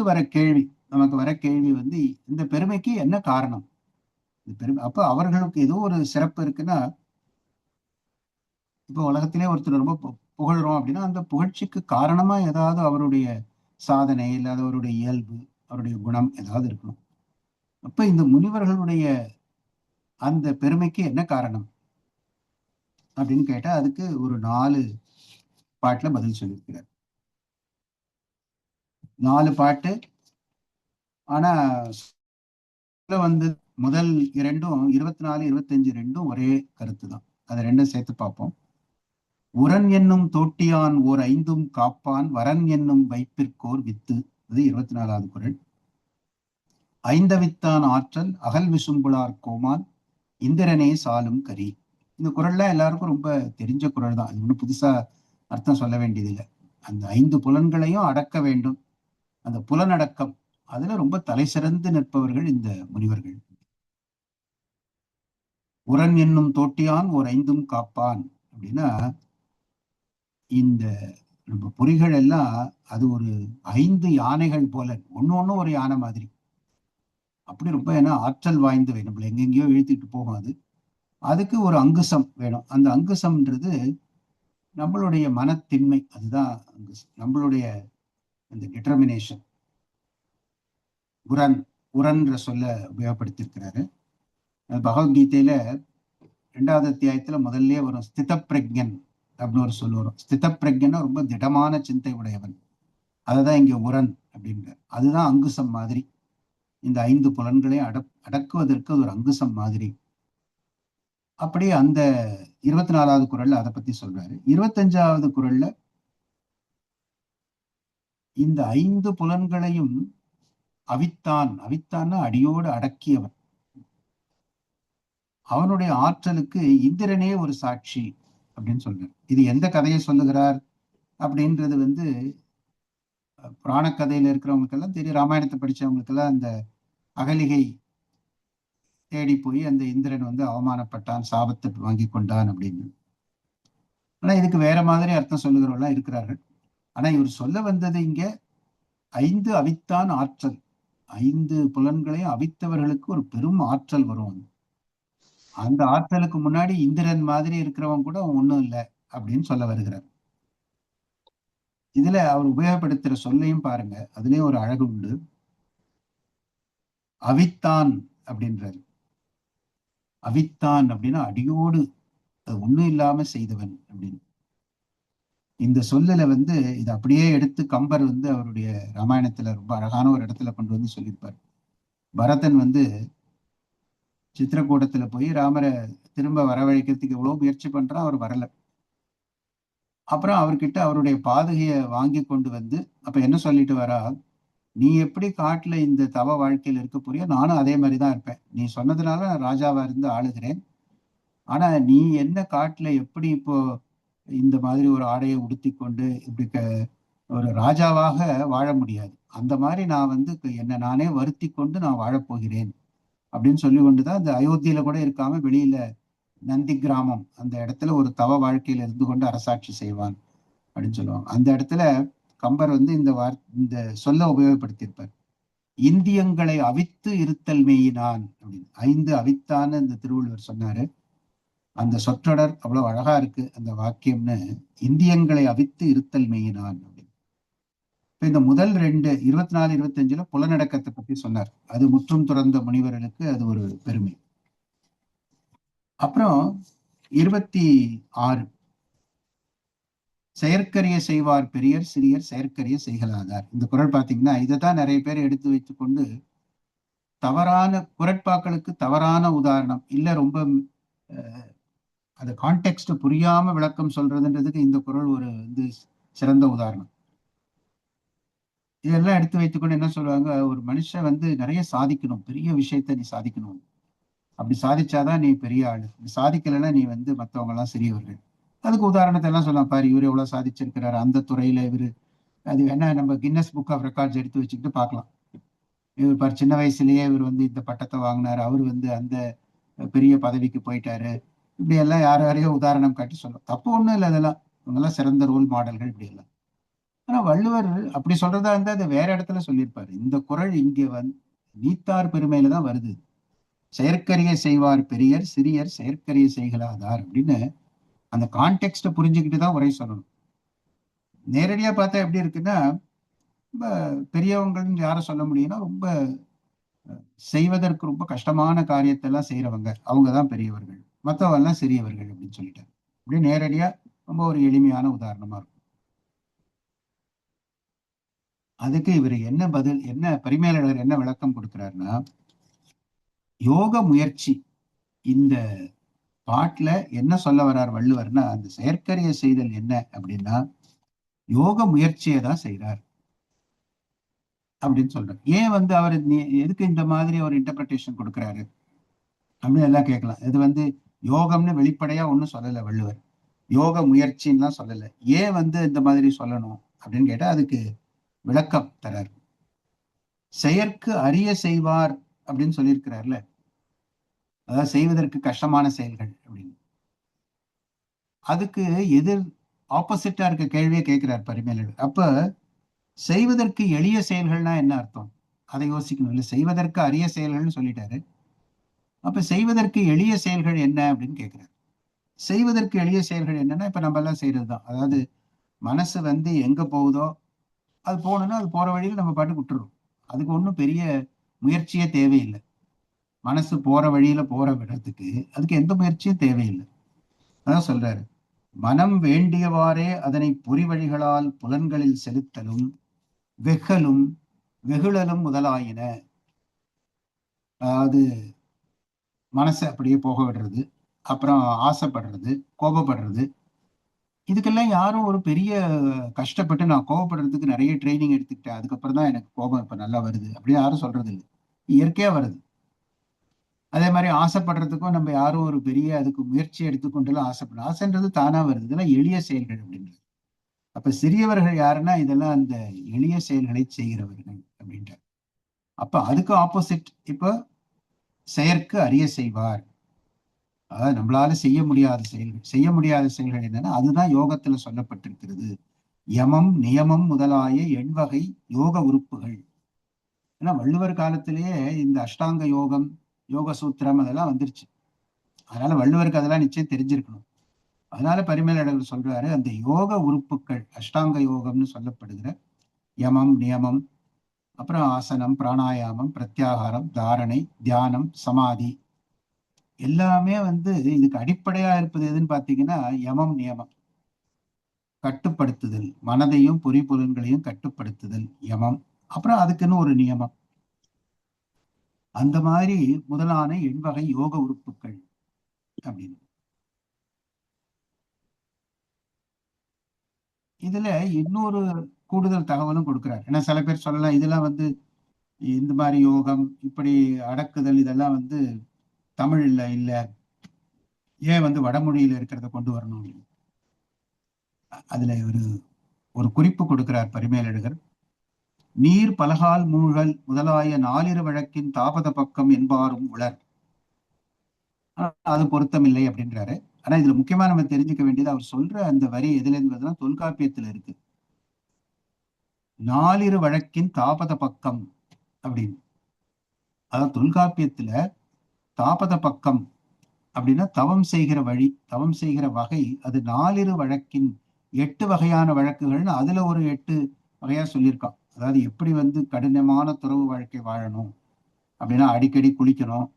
C: நமக்கு வர கேள்வி இந்த பெருமைக்கு என்ன காரணம்? இந்த பெருமை அப்ப அவர்களுக்கு ஏதோ ஒரு சிறப்பு இருக்குன்னா, இப்ப உலகத்திலே ஒருத்தர் ரொம்ப புகழ்றோம் அப்படின்னா அந்த புகழ்ச்சிக்கு காரணமா ஏதாவது அவருடைய சாதனை இல்லாத அவருடைய இயல்பு, அவருடைய குணம் ஏதாவது இருக்கணும். அப்ப இந்த முனிவர்களுடைய அந்த பெருமைக்கு என்ன காரணம் அப்படின்னு கேட்டா, அதுக்கு ஒரு 4 பாட்டுல பதில் சொல்லியிருக்கிறார். 4 பாட்டு. ஆனா முதல் 2ம் 24, 25 ரெண்டும் ஒரே கருத்து தான். அதை ரெண்டும் சேர்த்து பார்ப்போம். உரன் என்னும் தோட்டியான் ஓர் 5ம் காப்பான் வரன் என்னும் வைப்பிற்கோர் வித்து. இது 24வது குறள். ஐந்தவித்தான் ஆற்றல் அகல் விசும்புளார் கோமான் இந்திரனே சாலும் கரி. இந்த குறள்லாம் எல்லாருக்கும் ரொம்ப தெரிஞ்ச குறள் தான். இது ஒன்றும் புதுசா அர்த்தம் சொல்ல வேண்டியதில்லை. அந்த 5 புலன்களையும் அடக்க வேண்டும். அந்த புலனடக்கம் அதுல ரொம்ப தலை சிறந்து நிற்பவர்கள் இந்த முனிவர்கள். உரன் என்னும் தோட்டியான் ஓர் 5ம் காப்பான் அப்படின்னா, இந்த நம்ம பொறிகள் எல்லாம் அது ஒரு 5 யானைகள் போல, ஒண்ணு ஒரு யானை மாதிரி. அப்படி ரொம்ப ஆற்றல் வாய்ந்தவை, நம்மள எங்கெங்கயோ இழுத்துட்டு போகும். அதுக்கு ஒரு அங்குசம் வேணும். அந்த அங்குசம்ன்றது நம்மளுடைய மனத்தின்மை. அதுதான் அங்குசம், நம்மளுடைய அந்த டிட்டர்மினேஷன். உரன்ற சொல்ல உபயோகப்படுத்தியிருக்கிறாரு. பகவத்கீதையில 2வது அத்தியாயத்துல முதல்ல வரும் ஸ்தித பிரக்ஞன் அப்படின்னு ஒரு சொல் வரும். ஸ்தித பிரக்ஞன்னா ரொம்ப திடமான சிந்தை உடையவன். அததான் இங்க உரன் அப்படின்ற. அதுதான் அங்குசம் மாதிரி. இந்த 5 புலன்களையும் அடக்குவதற்கு அது ஒரு அங்குசம் மாதிரி. அப்படியே அந்த 24வது குறள்ல அதை பத்தி சொல்றாரு. 25வது குறள்ல இந்த 5 புலன்களையும் அவித்தான்னா அடியோடு அடக்கியவன். அவனுடைய ஆற்றலுக்கு இந்திரனே ஒரு சாட்சி அப்படின்னு சொல்றார். இது எந்த கதையை சொல்லுகிறார் அப்படின்றது புராண கதையில இருக்கிறவங்களுக்கு எல்லாம் தெரியும். ராமாயணத்தை படிச்சவங்களுக்கு எல்லாம் அந்த அகலிகை தேடி போய் அந்த இந்திரன் அவமானப்பட்டான், சாபத்தை வாங்கி கொண்டான் அப்படின்னு. ஆனா இதுக்கு வேற மாதிரி அர்த்தம் சொல்லுகிறவர்கள்லாம் இருக்கிறார்கள். ஆனா இவர் சொல்ல வந்தது இங்க 5 அவித்தான் ஆற்றல். 5 புலன்களையும் அவித்தவர்களுக்கு ஒரு பெரும் ஆற்றல் வரும். அந்த ஆற்றலுக்கு முன்னாடி இந்திரன் மாதிரி இருக்கிறவன் கூட ஒண்ணும் இல்லை அப்படின்னு சொல்ல வருகிறார். இதுல அவர் உபயோகப்படுத்துற சொல்லையும் பாருங்க, அதுலயும் ஒரு அழகு உண்டு. அவித்தான் அப்படின்றாரு. அவித்தான் அப்படின்னா அடியோடு ஒண்ணும் இல்லாம செய்தவன் அப்படின்னு. இந்த சொல்லல இது அப்படியே எடுத்து கம்பர் அவருடைய ராமாயணத்துல ரொம்ப அழகான ஒரு இடத்துல கொண்டு சொல்லியிருப்பார். பரதன் சித்திரக்கூடத்துல போய் ராமரை திரும்ப வரவழைக்கிறதுக்கு எவ்வளவு முயற்சி பண்றான், அவர் வரல. அப்புறம் அவர்கிட்ட அவருடைய பாதுகையை வாங்கி கொண்டு அப்ப என்ன சொல்லிட்டு வரா, நீ எப்படி காட்டுல இந்த தவ வாழ்க்கையில இருக்க போறியோ நானும் அதே மாதிரிதான் இருப்பேன். நீ சொன்னதுனால நான் ராஜாவா இருந்து ஆளுகிறேன். ஆனா நீ என்ன காட்டுல எப்படி இப்போ இந்த மாதிரி ஒரு ஆடையை உடுத்தி கொண்டு இப்படி ஒரு ராஜாவாக வாழ முடியாது. அந்த மாதிரி நான் வந்து என்னை நானே வருத்தி கொண்டு நான் வாழப்போகிறேன் அப்படின்னு சொல்லி கொண்டுதான் இந்த அயோத்தியில கூட இருக்காம வெளியில நந்தி கிராமம் அந்த இடத்துல ஒரு தவ வாழ்க்கையில இருந்து கொண்டு அரசாட்சி செய்வான் அப்படின்னு சொல்லுவாங்க. அந்த இடத்துல கம்பர் வந்து இந்த சொல்ல உபயோகப்படுத்தியிருப்பார். இந்தியங்களை அவித்து இருத்தல் மேயினான் அப்படின்னு 5 அவித்தான்னு இந்த திருவள்ளுவர் சொன்னாரு. அந்த சொற்றொடர் அவ்வளவு அழகா இருக்கு அந்த வாக்கியம்னு. இந்தியங்களை அவித்து இருத்தல் மேயினான் அப்படின்னு. இப்ப இந்த முதல் 2 24 25 புலனடக்கத்தை பத்தி சொன்னார். அது முற்றும் துறந்த முனிவர்களுக்கு அது ஒரு பெருமை. அப்புறம் 26 செயற்கரிய செய்வார் பெரியர் சிறியர் செயற்கரிய செய்கலாதார். இந்த குறள் பாத்தீங்கன்னா இதைதான் நிறைய பேர் எடுத்து வைத்துக் கொண்டு தவறான குறட்பாக்களுக்கு தவறான உதாரணம் இல்ல, ரொம்ப அந்த கான்டெக்ட் புரியாம விளக்கம் சொல்றதுன்றதுக்கு இந்த குறள் ஒரு வந்து சிறந்த உதாரணம். இதெல்லாம் எடுத்து வைத்துக்கொண்டு என்ன சொல்லுவாங்க, ஒரு மனுஷன் வந்து நிறைய சாதிக்கணும், பெரிய விஷயத்த நீ சாதிக்கணும், அப்படி சாதிச்சாதான் நீ பெரிய ஆளு, சாதிக்கலைன்னா நீ வந்து மற்றவங்க எல்லாம் சிறியவர்கள். அதுக்கு உதாரணத்தை எல்லாம் சொல்லலாம். பாரு இவரு எவ்வளவு சாதிச்சிருக்கிறாரு அந்த துறையில, இவரு அது வேணா நம்ம கின்னஸ் புக் ஆஃப் ரெக்கார்ட்ஸ் எடுத்து வச்சுக்கிட்டு பார்க்கலாம். இவர் பாரு சின்ன வயசுலயே இவர் வந்து இந்த பட்டத்தை வாங்கினாரு, அவர் வந்து அந்த பெரிய பதவிக்கு போயிட்டாரு, இப்படி எல்லாம் யாரையோ உதாரணம் காட்டி சொல்லலாம். தப்பு ஒண்ணும் இல்லை, அதெல்லாம் இவங்கெல்லாம் சிறந்த ரோல் மாடல்கள் இப்படி எல்லாம். ஆனா வள்ளுவர் அப்படி சொல்றதா இருந்தா அதை வேற இடத்துல சொல்லியிருப்பாரு. இந்த குறள் இங்க வந்து நீத்தார் பெருமையில தான் வருது. செயற்கரிய செய்வார் பெரியர் சிறியர் செயற்கரிய செய்கலாதார் அப்படின்னு அந்த கான்டெக்ட புரிஞ்சுக்கிட்டு தான் உரை சொல்லணும். நேரடியா பார்த்தா எப்படி இருக்குன்னா, ரொம்ப பெரியவங்கன்னு யாரை சொல்ல முடியும்னா, ரொம்ப செய்வதற்கு ரொம்ப கஷ்டமான காரியத்தை எல்லாம் செய்யறவங்க அவங்கதான் பெரியவர்கள், மற்றவங்க எல்லாம் சிறியவர்கள் அப்படின்னு சொல்லிட்டாரு. அப்படி நேரடியா ரொம்ப ஒரு எளிமையான உதாரணமா இருக்கும். அதுக்கு இவர் என்ன பதில், என்ன பரிமேலழகர் என்ன விளக்கம் கொடுக்கிறாருன்னா, யோக முயற்சி இந்த பாட்டுல என்ன சொல்ல வர்றார் வள்ளுவர்னா, அந்த செயற்கரிய செய்தல் என்ன அப்படின்னா யோக முயற்சியை தான் செய்யறார் அப்படின்னு சொல்றாரு. ஏன் வந்து அவர் எதுக்கு இந்த மாதிரி ஒரு இன்டர்பிரேஷன் கொடுக்கிறாரு அப்படின்னு எல்லாம் கேட்கலாம். இது வந்து யோகம்னு வெளிப்படையா ஒன்றும் சொல்லலை வள்ளுவர், யோக முயற்சின்லாம் சொல்லலை. ஏன் வந்து இந்த மாதிரி சொல்லணும் அப்படின்னு கேட்டா அதுக்கு விளக்கம் தரார். செயற்கு அரிய செய்வார் அப்படின்னு சொல்லியிருக்கிறார்ல, அதாவது செய்வதற்கு கஷ்டமான செயல்கள் அப்படின்னு, அதுக்கு எதிர் ஆப்போசிட்டா இருக்க கேள்வியை கேட்கிறார் பரிமேலழகர். அப்ப செய்வதற்கு எளிய செயல்கள்னா என்ன அர்த்தம், அதை யோசிக்கணும் இல்லை. செய்வதற்கு அரிய செயல்கள்னு சொல்லிட்டாரு, அப்ப செய்வதற்கு எளிய செயல்கள் என்ன அப்படின்னு கேட்கிறாரு. செய்வதற்கு எளிய செயல்கள் என்னன்னா இப்ப நம்ம எல்லாம் செய்யறதுதான். அதாவது மனசு வந்து எங்க போகுதோ அது போகணும்னா அது போற வழியில் நம்ம பாட்டுக்கு விட்டுறோம். அதுக்கு ஒன்றும் பெரிய முயற்சியே தேவையில்லை. மனசு போற வழியில போற விடத்துக்கு அதுக்கு எந்த முயற்சியும் தேவையில்லை. அதான் சொல்றாரு, மனம் வேண்டியவாறே அதனை பொறி வழிகளால் புலன்களில் செலுத்தலும் வெகலும் வெகுழலும் முதலாயின. அதாவது மனசை அப்படியே போக விடுறது, அப்புறம் ஆசைப்படுறது, கோபப்படுறது, இதுக்கெல்லாம் யாரும் ஒரு பெரிய கஷ்டப்பட்டு நான் கோபப்படுறதுக்கு நிறைய ட்ரைனிங் எடுத்துக்கிட்டேன் அதுக்கப்புறம் தான் எனக்கு கோபம் இப்ப நல்லா வருது அப்படின்னு யாரும் சொல்றது இல்லை, இயற்கையா வருது. அதே மாதிரி ஆசைப்படுறதுக்கும் நம்ம யாரும் ஒரு பெரிய அதுக்கு முயற்சி எடுத்துக்கொண்டுலாம் ஆசைப்பட, ஆசைன்றது தானா வருது. இதெல்லாம் எளிய செயல்கள் அப்படின்றது. அப்ப சிறியவர்கள் யாருன்னா இதெல்லாம் அந்த எளிய செயல்களை செய்கிறவர்கள் அப்படின்ற. அப்ப அதுக்கு ஆப்போசிட் இப்ப செயற்கு அரிய செய்வார், அதாவது நம்மளால செய்ய முடியாத செயல்கள். செய்ய முடியாத செயல்கள் என்னன்னா அதுதான் யோகத்துல சொல்லப்பட்டிருக்கிறது. யமம் நியமம் முதலாய எண்வகை யோக உறுப்புகள். ஏன்னா வள்ளுவர் காலத்திலேயே இந்த அஷ்டாங்க யோகம் யோக சூத்திரம் அதெல்லாம் வந்துருச்சு. அதனால வள்ளுவருக்கு அதெல்லாம் நிச்சயம் தெரிஞ்சிருக்கணும். அதனால பரிமேலழகர் சொல்றாரு, அந்த யோக உறுப்புகள் அஷ்டாங்க யோகம்னு சொல்லப்படுகிற யமம் நியமம், அப்புறம் ஆசனம் பிராணாயாமம் பிரத்யாகாரம் தாரணை தியானம் சமாதி, எல்லாமே வந்து இதுக்கு அடிப்படையா இருப்பது எதுன்னு பாத்தீங்கன்னா யமம் நியமம். கட்டுப்படுத்துதல், மனதையும் பொறிபுலன்களையும் கட்டுப்படுத்துதல் யமம். அப்புறம் அதுக்குன்னு ஒரு நியமம். அந்த மாதிரி முதலான எண்வகை யோக உறுப்புகள் அப்படின்னு. இதுல இன்னொரு கூடுதல் தகவலும் கொடுக்கிறார். ஏன்னா சில பேர் சொல்லலாம் இதெல்லாம் வந்து இந்த மாதிரி யோகம் இப்படி அடக்குதல் இதெல்லாம் வந்து தமிழ்ல இல்ல, ஏன் வந்து வடமொழியில இருக்கிறத கொண்டு வரணும்? அதுல ஒரு குறிப்பு கொடுக்கிறார் பரிமேலழகர். நீர் பலகால் மூழ்கல் முதலாய நாலிரு வழக்கின் தாபத பக்கம் என்பாரும் உளர். அது பொருத்தமில்லை அப்படின்றாரு. ஆனா இதுல முக்கியமா நம்ம தெரிஞ்சுக்க வேண்டியது, அவர் சொல்ற அந்த வரி எதுல இருந்ததுன்னா தொல்காப்பியத்துல இருக்கு. நாலிரு வழக்கின் தாபத பக்கம் அப்படின்னு. அதாவது தொல்காப்பியத்துல தாபத பக்கம் அப்படின்னா தவம் செய்கிற வழி, தவம் செய்கிற வகை. அது நாலிரு வழக்கின் 8 வகையான வழக்குகள்னு அதுல ஒரு 8 வகையா சொல்லியிருக்கான். அதாவது எப்படி வந்து கடினமான துறவு வாழ்க்கை வாழணும் அப்படின்னா, அடிக்கடி குளிக்கணும்,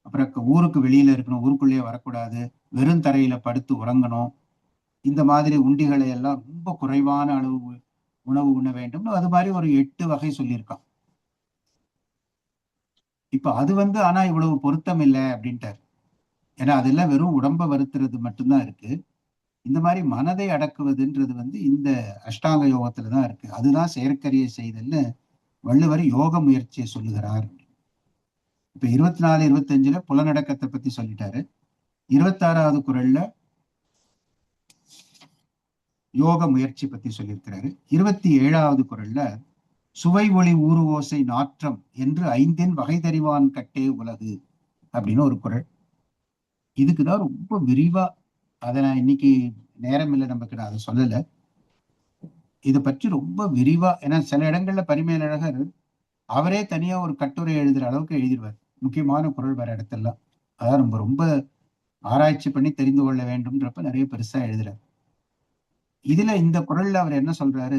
C: அப்புறம் ஊருக்கு வெளியில இருக்கணும், ஊருக்குள்ளேயே வரக்கூடாது, வெறும் தரையில படுத்து உறங்கணும், இந்த மாதிரி உண்டிகளை எல்லாம் ரொம்ப குறைவான அளவு உணவு உண்ண வேண்டும், அது மாதிரி ஒரு 8 வகை சொல்லியிருக்கான். இப்ப அது வந்து ஆனா இவ்வளவு பொருத்தம் இல்லை அப்படின்ட்டார். ஏன்னா அதெல்லாம் வெறும் உடம்ப வருத்துறது மட்டும்தான் இருக்கு. இந்த மாதிரி மனதை அடக்குவதுன்றது வந்து இந்த அஷ்டாங்க யோகத்துலதான் இருக்கு. அதுதான் செயற்கரிய செய்தல்னு வள்ளுவர் யோக முயற்சியை சொல்லுகிறார். இப்ப 24, 25 புலனடக்கத்தை பத்தி சொல்லிட்டாரு. 26வது குறள்ல யோக முயற்சி பத்தி சொல்லியிருக்கிறாரு. 27வது குறள்ல சுவை ஒளி ஊறு ஓசை நாற்றம் என்று 5 வகை தெரிவான் கட்டே உலகு அப்படின்னு ஒரு குறள். இதுக்குதான் ரொம்ப விரிவா, அதை நான் இன்னைக்கு நேரம் இல்லை நமக்கு, நான் அதை சொல்லல. இதை பற்றி ரொம்ப விரிவா, ஏன்னா சில இடங்கள்ல பரிமேலழகர் அவரே தனியா ஒரு கட்டுரை எழுதுற அளவுக்கு எழுதிடுவார், முக்கியமான குறள் வர இடத்தெல்லாம். அதான் நம்ம ரொம்ப ஆராய்ச்சி பண்ணி தெரிந்து கொள்ள வேண்டும்ன்றப்ப நிறைய பெருசா எழுதுறாரு. இதுல இந்த குறள்ல அவர் என்ன சொல்றாரு,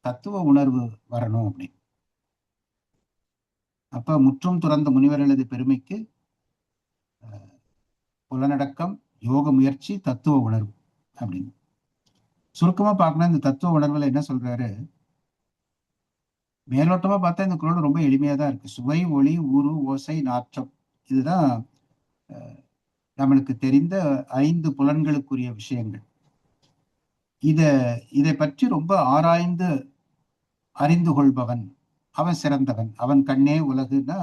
C: தத்துவ உணர்வு வரணும் அப்படின்னு. அப்ப முற்றும் துறந்த முனிவர்களது பெருமைக்கு புலனடக்கம், யோக முயற்சி, தத்துவ உணர்வு அப்படின்னு சுருக்கமா பார்க்கணும். இந்த தத்துவ உணர்வுல என்ன சொல்றாரு, மேலோட்டமா பார்த்தா இந்த குறள் ரொம்ப எளிமையா தான் இருக்கு. சுவை ஒளி ஊறு ஓசை நாற்றம், இதுதான் நம்மளுக்கு தெரிந்த 5 புலன்களுக்குரிய விஷயங்கள். இதை பற்றி ரொம்ப ஆராய்ந்து அறிந்து கொள்பவன் அவன் சிறந்தவன், அவன் கண்ணே உலகுன்னா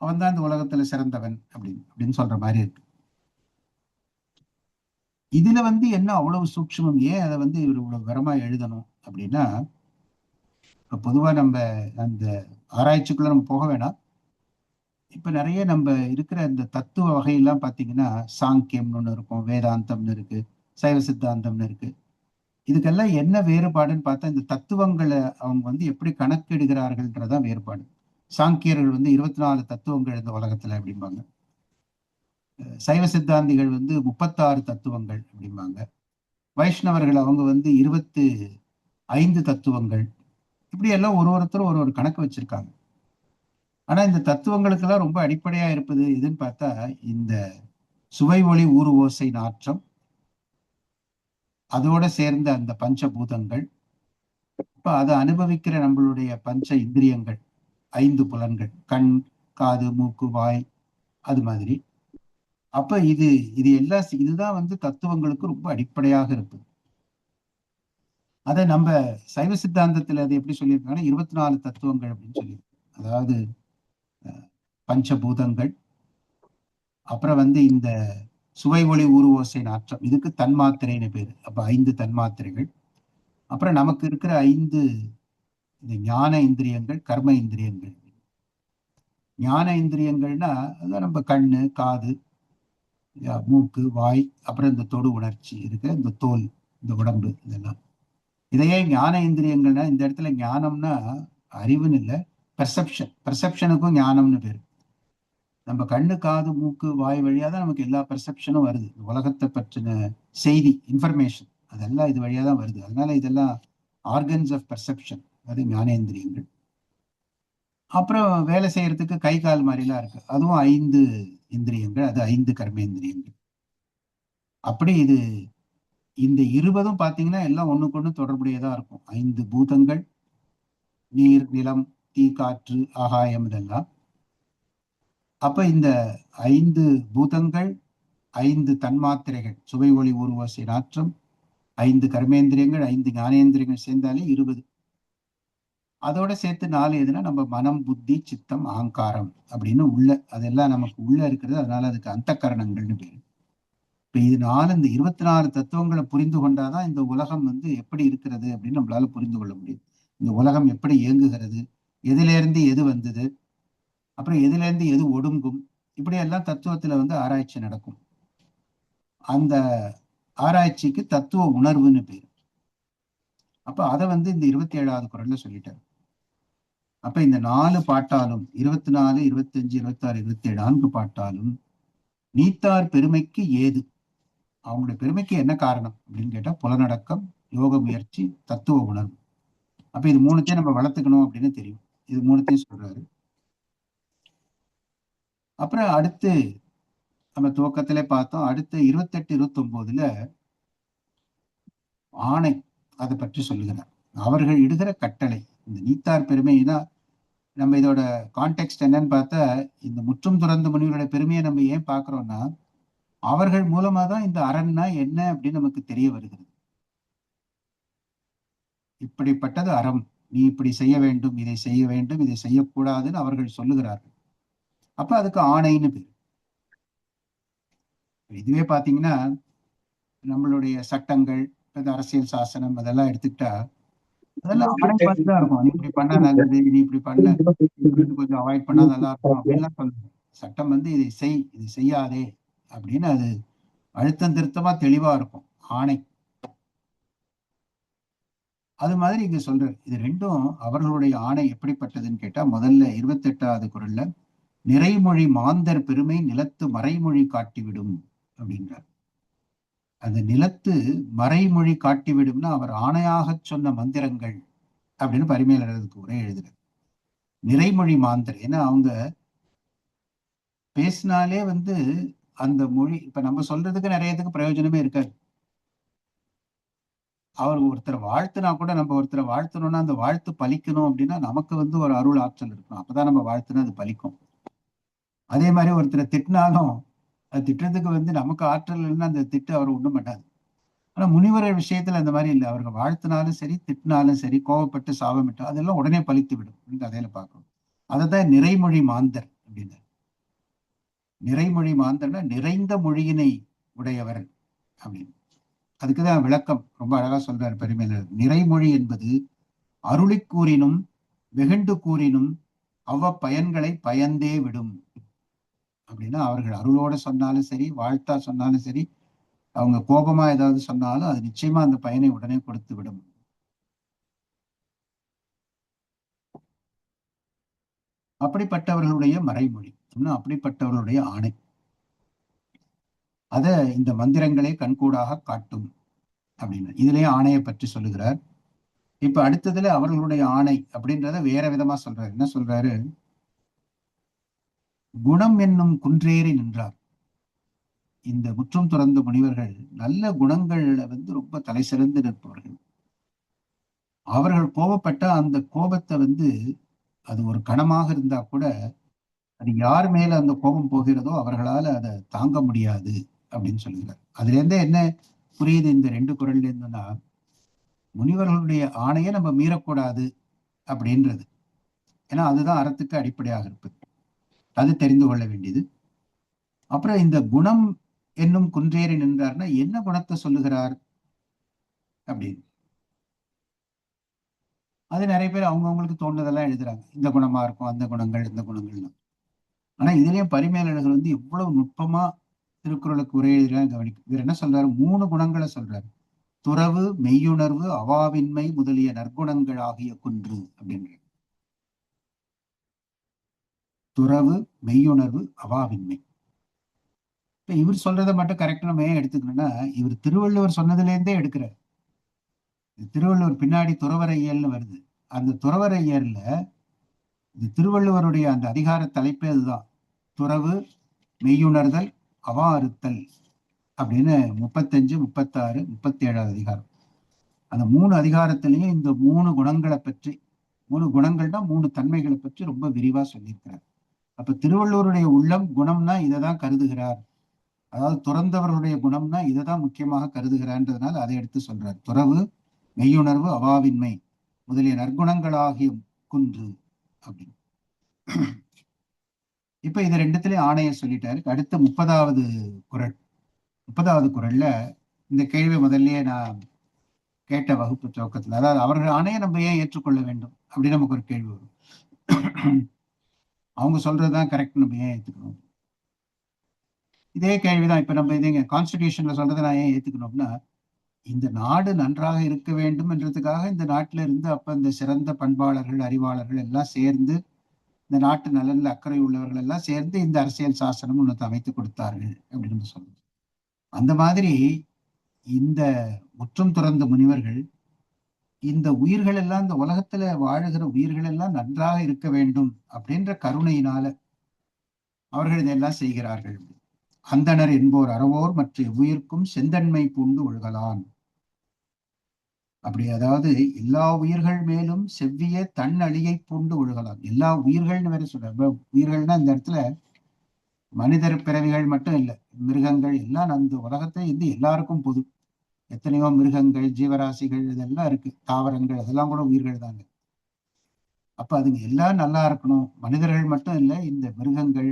C: அவன் தான் இந்த உலகத்துல சிறந்தவன் அப்படின்னு சொல்ற மாதிரி இருக்கு. இதுல வந்து என்ன அவ்வளவு சூட்சுமம், ஏன் அதை வந்து இவர் இவ்வளவு விவரமா எழுதணும் அப்படின்னா, இப்ப பொதுவா நம்ம அந்த ஆராய்ச்சிக்குள்ள நம்ம போக வேணாம். இப்ப நிறைய நம்ம இருக்கிற இந்த தத்துவ வகையெல்லாம் பாத்தீங்கன்னா, சாங்கியம்னு ஒண்ணு இருக்கும், வேதாந்தம்னு இருக்கு, சைவ சித்தாந்தம்னு இருக்கு. இதுக்கெல்லாம் என்ன வேறுபாடுன்னு பார்த்தா, இந்த தத்துவங்களை அவங்க வந்து எப்படி கணக்கிடுகிறார்கள்ன்றதான் வேறுபாடு. சாங்கியர்கள் வந்து 24 தத்துவங்கள் இந்த உலகத்துல அப்படிம்பாங்க. சைவ சித்தாந்திகள் வந்து 36 தத்துவங்கள் அப்படிம்பாங்க. வைஷ்ணவர்கள் அவங்க வந்து 25 தத்துவங்கள். இப்படி எல்லாம் ஒருத்தரும் ஒரு கணக்கு வச்சிருக்காங்க. ஆனா இந்த தத்துவங்களுக்கெல்லாம் ரொம்ப அடிப்படையா இருப்பது எதுன்னு பார்த்தா, இந்த சுவை ஒளி ஊறு ஓசை நாற்றம், அதோட சேர்ந்த அந்த பஞ்சபூதங்கள், இப்ப அதை அனுபவிக்கிற நம்மளுடைய பஞ்ச இந்திரியங்கள், 5 புலன்கள், கண், காது, மூக்கு, வாய், அது மாதிரி. அப்ப இது எல்லாம் இதுதான் வந்து தத்துவங்களுக்கு ரொம்ப அடிப்படையாக இருப்பது. அதை நம்ம சைவ சித்தாந்தத்துல அது எப்படி சொல்லியிருக்காங்கன்னா 24 தத்துவங்கள் அப்படின்னு சொல்லியிருக்காங்க. அதாவது பஞ்சபூதங்கள், அப்புறம் வந்து இந்த சுவை ஒளி ஊறு ஓசை நாற்றம், இதுக்கு தன்மாத்திரைன்னு பேரு. அப்ப 5 தன்மாத்திரைகள். அப்புறம் நமக்கு இருக்கிற 5 இந்த ஞான இந்திரியங்கள், கர்ம இந்திரியங்கள். ஞான இந்திரியங்கள்னா அதான் நம்ம கண்ணு, காது, மூக்கு, வாய், அப்புறம் இந்த தொடு உணர்ச்சி இருக்கு, இந்த தோல், இந்த உடம்பு, இதெல்லாம். இதையே ஞான இந்திரியங்கள்னா, இந்த இடத்துல ஞானம்னா அறிவுன்னு இல்லை, பெர்செப்ஷனுக்கும் ஞானம்னு பேரு. நம்ம கண்ணு, காது, மூக்கு, வாய் வழியா தான் நமக்கு எல்லா பெர்செப்ஷனும் வருது. உலகத்தை பற்றின செய்தி, இன்ஃபர்மேஷன், அதெல்லாம் இது வழியா தான் வருது. அதனால இதெல்லாம் ஆர்கன்ஸ் ஆஃப் பெர்செப்ஷன், அது ஞானேந்திரியங்கள். அப்புறம் வேலை செய்யறதுக்கு கை கால் மாதிரிலாம் இருக்கு, அதுவும் 5 இந்திரியங்கள், அது 5 கர்மேந்திரியங்கள். அப்படி இது இந்த 20 பாத்தீங்கன்னா எல்லாம் ஒண்ணுக்கு ஒண்ணு தொடர்புடையதா இருக்கும். 5 பூதங்கள், நீர், நிலம், தீ, காற்று, ஆகாயம், இதெல்லாம். அப்ப இந்த 5 பூதங்கள், 5 தன்மாத்திரைகள், சுவை ஒளி ஊறு ஓசை நாற்றம், 5 கர்மேந்திரியங்கள், 5 ஞானேந்திரியங்கள் சேர்ந்தாலே 20. அதோட சேர்த்து 4 எதுனா நம்ம மனம், புத்தி, சித்தம், அகங்காரம் அப்படின்னு உள்ள அதெல்லாம் நமக்கு உள்ள இருக்கிறது. அதனால அதுக்கு அந்த கரணங்கள்னு பேரு. இப்ப இது 4 இந்த 24 தத்துவங்களை புரிந்து கொண்டாதான் இந்த உலகம் எப்படி இருக்கிறது அப்படின்னு நம்மளால புரிந்து கொள்ள முடியும். இந்த உலகம் எப்படி இயங்குகிறது, எதுல இருந்து எது வந்தது, அப்புறம் எதுல இருந்து எது ஒடுங்கும், இப்படி எல்லாம் தத்துவத்துல ஆராய்ச்சி நடக்கும். அந்த ஆராய்ச்சிக்கு தத்துவ உணர்வுன்னு பேரு. அப்ப அதை இந்த 27வது குறள்ல சொல்லிட்டாரு. அப்ப இந்த 4 பாட்டாலும் 24, 25, 26, 27 4 பாட்டாலும் நீத்தார் பெருமைக்கு ஏது, அவங்களுடைய பெருமைக்கு என்ன காரணம் அப்படின்னு கேட்டா புலனடக்கம், யோக முயற்சி, தத்துவ உணர்வு. அப்ப இது மூணுத்தையும் நம்ம வளர்த்துக்கணும் அப்படின்னு தெரியும். இது மூணுத்தையும் சொல்றாரு. அப்புறம் அடுத்து நம்ம துவக்கத்திலே பார்த்தோம். அடுத்து 28, 29ல ஆணை அதை பற்றி சொல்லுகிறார். அவர்கள் இடுகிற கட்டளை. இந்த நீத்தார் பெருமைனா நம்ம இதோட கான்டெக்ட் என்னன்னு பார்த்தா, இந்த முற்றும் துறந்த முனிவரோட பெருமையை நம்ம ஏன் பார்க்கிறோம்னா, அவர்கள் மூலமா தான் இந்த அரண்னா என்ன அப்படின்னு நமக்கு தெரிய வருகிறது. இப்படிப்பட்டது அறம், நீ இப்படி செய்ய வேண்டும், இதை செய்ய வேண்டும், இதை செய்யக்கூடாதுன்னு அவர்கள் சொல்லுகிறார்கள். அப்ப அதுக்கு ஆணைன்னு பேர். இதுவே பாத்தீங்கன்னா நம்மளுடைய சட்டங்கள், அரசியல் சாசனம் அதெல்லாம் எடுத்துக்கிட்டா அதெல்லாம் ஆணை பார்த்து தான் இருக்கும். நீ இப்படி பண்ணா நல்லது, நீ இப்படி பண்ண கொஞ்சம் அவாய்ட் பண்ணா நல்லா இருக்கும் அப்படின்லாம் சொல்லுங்க. சட்டம் இதை செய், இது செய்யாதே அப்படின்னு அது அழுத்தம் திருத்தமா தெளிவா இருக்கும் ஆணை. அது மாதிரி இங்க சொல்றாரு. இது ரெண்டும் அவர்களுடைய ஆணை எப்படிப்பட்டதுன்னு கேட்டா, முதல்ல 28வது குறள்ல நிறைமொழி மாந்தர் பெருமை நிலத்து மறைமொழி காட்டிவிடும் அப்படின்றார். அந்த நிலத்து மறைமொழி காட்டிவிடும்னா அவர் ஆணையாக சொன்ன மந்திரங்கள் அப்படின்னு பரிமையாளருக்கு உரை எழுதுறார். நிறைமொழி மாந்தர், ஏன்னா அவங்க பேசினாலே அந்த மொழி இப்ப நம்ம சொல்றதுக்கு நிறையத்துக்கு பிரயோஜனமே இருக்காது. அவர் ஒருத்தரை வாழ்த்துனா கூட, நம்ம ஒருத்தரை வாழ்த்தணும்னா அந்த வாழ்த்து பலிக்கணும் அப்படின்னா நமக்கு ஒரு அருள் ஆற்றல் இருக்கணும். அப்பதான் நம்ம வாழ்த்துனா அது பலிக்கும். அதே மாதிரி ஒருத்தரை திட்டினாலும் அது திட்டத்துக்கு நமக்கு ஆற்றல் இல்லைன்னா அந்த திட்டு அவர் ஒண்ணும் பண்ணாது. ஆனா முனிவர்கள் விஷயத்துல அந்த மாதிரி இல்லை. அவர்கள் வாழ்த்தினாலும் சரி, திட்டினாலும் சரி, கோவப்பட்டு சாபமிட்டு அதெல்லாம் உடனே பலித்து விடும். கதையில பார்க்கணும். அததான் நிறைமொழி மாந்தர் அப்படின்னு. நிறைமொழி மாந்தர்னா நிறைந்த மொழியினை உடையவர் அப்படின்னு. அதுக்குதான் விளக்கம் ரொம்ப அழகா சொல்றாரு பெருமையினர். நிறைமொழி என்பது அருளி கூறினும் வெகுண்டு கூறினும் அவ்வ பயன்களை பயந்தே விடும் அப்படின்னா, அவர்கள் அருளோட சொன்னாலும் சரி, வாழ்த்தா சொன்னாலும் சரி, அவங்க கோபமா ஏதாவது சொன்னாலும் அது நிச்சயமா அந்த பயனை உடனே கொடுத்து விடும். அப்படிப்பட்டவர்களுடைய மறைமொழி, அப்படிப்பட்டவர்களுடைய ஆணை, அத இந்த மந்திரங்களே கண்கூடாக காட்டும் அப்படின்னு இதுலயே ஆணையை பற்றி சொல்லுகிறார். இப்ப அடுத்ததுல அவர்களுடைய ஆணை அப்படின்றத வேற விதமா சொல்றாரு. என்ன சொல்றாரு? குணம் என்னும் குன்றேறி நின்றார். இந்த முற்றும் துறந்த முனிவர்கள் நல்ல குணங்கள்ல ரொம்ப தலை சிறந்து நிற்பவர்கள். அவர்கள் கோபப்பட்ட அந்த கோபத்தை அது ஒரு கணமாக இருந்தா கூட அது யார் மேல அந்த கோபம் போகிறதோ அவர்களால அதை தாங்க முடியாது அப்படின்னு சொல்லுகிறார். அதுல இருந்தே என்ன புரியுது இந்த 2 குறள்ல இருந்துன்னா, முனிவர்களுடைய ஆணையை நம்ம மீறக்கூடாது அப்படின்றது. ஏன்னா அதுதான் அறத்துக்கு அடிப்படையாக இருப்பது. அது தெரிந்து கொள்ள வேண்டியது. அப்புறம் இந்த குணம் என்னும் குன்றேறி நின்றார்னா என்ன குணத்தை சொல்லுகிறார் அப்படின்னு அது நிறைய பேர் அவங்கவுங்களுக்கு தோணுதெல்லாம் எழுதுறாங்க. இந்த குணமா இருக்கும், அந்த குணங்கள், இந்த குணங்கள்லாம். ஆனா இதுலயும் பரிமேலழகர் எவ்வளவு நுட்பமா திருக்குறளுக்கு உரை எழுதுறாங்க கவனிக்கும். இவர் என்ன சொல்றாரு? 3 குணங்களை சொல்றாரு. துறவு, மெய்யுணர்வு, அவாவின்மை முதலிய நற்குணங்கள் ஆகிய குன்று அப்படின்ற. துறவு, மெய்யுணர்வு, அவாவின்மை. இப்ப இவர் சொல்றதை மட்டும் கரெக்டா நம்ம ஏன் எடுத்துக்கணும்னா, இவர் திருவள்ளுவர் சொன்னதுல இருந்தே எடுக்கிறார். திருவள்ளுவர் பின்னாடி துறவற இயல்னு வருது. அந்த துறவற இயல்ல இந்த திருவள்ளுவருடைய அந்த அதிகார தலைப்பே அதுதான். துறவு, மெய்யுணர்தல், அவா அறுத்தல் அப்படின்னு 35, 36, 37வது அதிகாரம். அந்த 3 அதிகாரத்திலையும் இந்த 3 குணங்களை பற்றி, 3 குணங்கள்னா 3 தன்மைகளை பற்றி ரொம்ப விரிவா சொல்லியிருக்கிறார். அப்ப திருவள்ளுவருடைய உள்ளம் குணம்னா இதைதான் கருதுகிறார். அதாவது துறந்தவர்களுடைய குணம்னா இதைதான் முக்கியமாக கருதுகிறான்றதுனால அதை எடுத்து சொல்றார். துறவு, மெய்யுணர்வு, அவாவின்மை முதலிய நற்குணங்களாகிய குன்று அப்படின்னு. இப்ப இது ரெண்டுத்திலயும் ஆணைய சொல்லிட்டாரு. அடுத்த 30வது குறள். 30வது குறள்ல இந்த கேள்வி முதல்லயே நான் கேட்ட வகுப்பு துவக்கத்துல, அதாவது அவர்கள் ஆணையை நம்ம ஏன் ஏற்றுக்கொள்ள வேண்டும் அப்படின்னு நமக்கு ஒரு கேள்வி வரும். அவங்க சொல்றதுதான் கரெக்ட், நம்ம ஏன் ஏத்துக்கணும்? இதே கேள்விதான் இப்ப நம்ம இதுங்க கான்ஸ்டிடியூஷன்ல சொல்றதை நான் ஏன் ஏத்துக்கணும்னா, இந்த நாடு நன்றாக இருக்க வேண்டும் என்றதுக்காக இந்த நாட்டில இருந்து அப்ப இந்த சிறந்த பண்பாளர்கள், அறிவாளர்கள் எல்லாம் சேர்ந்து, இந்த நாட்டு நலன்ல அக்கறை உள்ளவர்கள் எல்லாம் சேர்ந்து இந்த அரசியல் சாசனம் ஒன்று அமைத்து கொடுத்தார்கள் அப்படின்னு நம்ம சொல்றோம். அந்த மாதிரி இந்த முற்றும் துறந்த முனிவர்கள் இந்த உயிர்கள் எல்லாம், இந்த உலகத்துல வாழுகிற உயிர்கள் எல்லாம் நன்றாக இருக்க வேண்டும் அப்படின்ற கருணையினால அவர்கள் இதெல்லாம் செய்கிறார்கள். அந்தணர் என்போர் அறவோர் மற்ற உயிர்க்கும் செந்தன்மை பூண்டு ஒழுகலான். அப்படி அதாவது எல்லா உயிர்கள் மேலும் செவ்விய தன் அழியை பூண்டு ஒழுகலாம். எல்லா உயிர்கள்னு வேற சொல்ற. உயிர்கள்னா இந்த இடத்துல மனிதர் பிறவிகள் மட்டும் இல்லை, மிருகங்கள் எல்லாம் அந்த உலகத்தை வந்து எல்லாருக்கும் பொது. எத்தனையோ மிருகங்கள், ஜீவராசிகள் இதெல்லாம் இருக்கு, தாவரங்கள், அதெல்லாம் கூட உயிர்கள் தாங்க. அப்ப அதுங்க எல்லாம் நல்லா இருக்கணும். மனிதர்கள் மட்டும் இல்லை, இந்த மிருகங்கள்,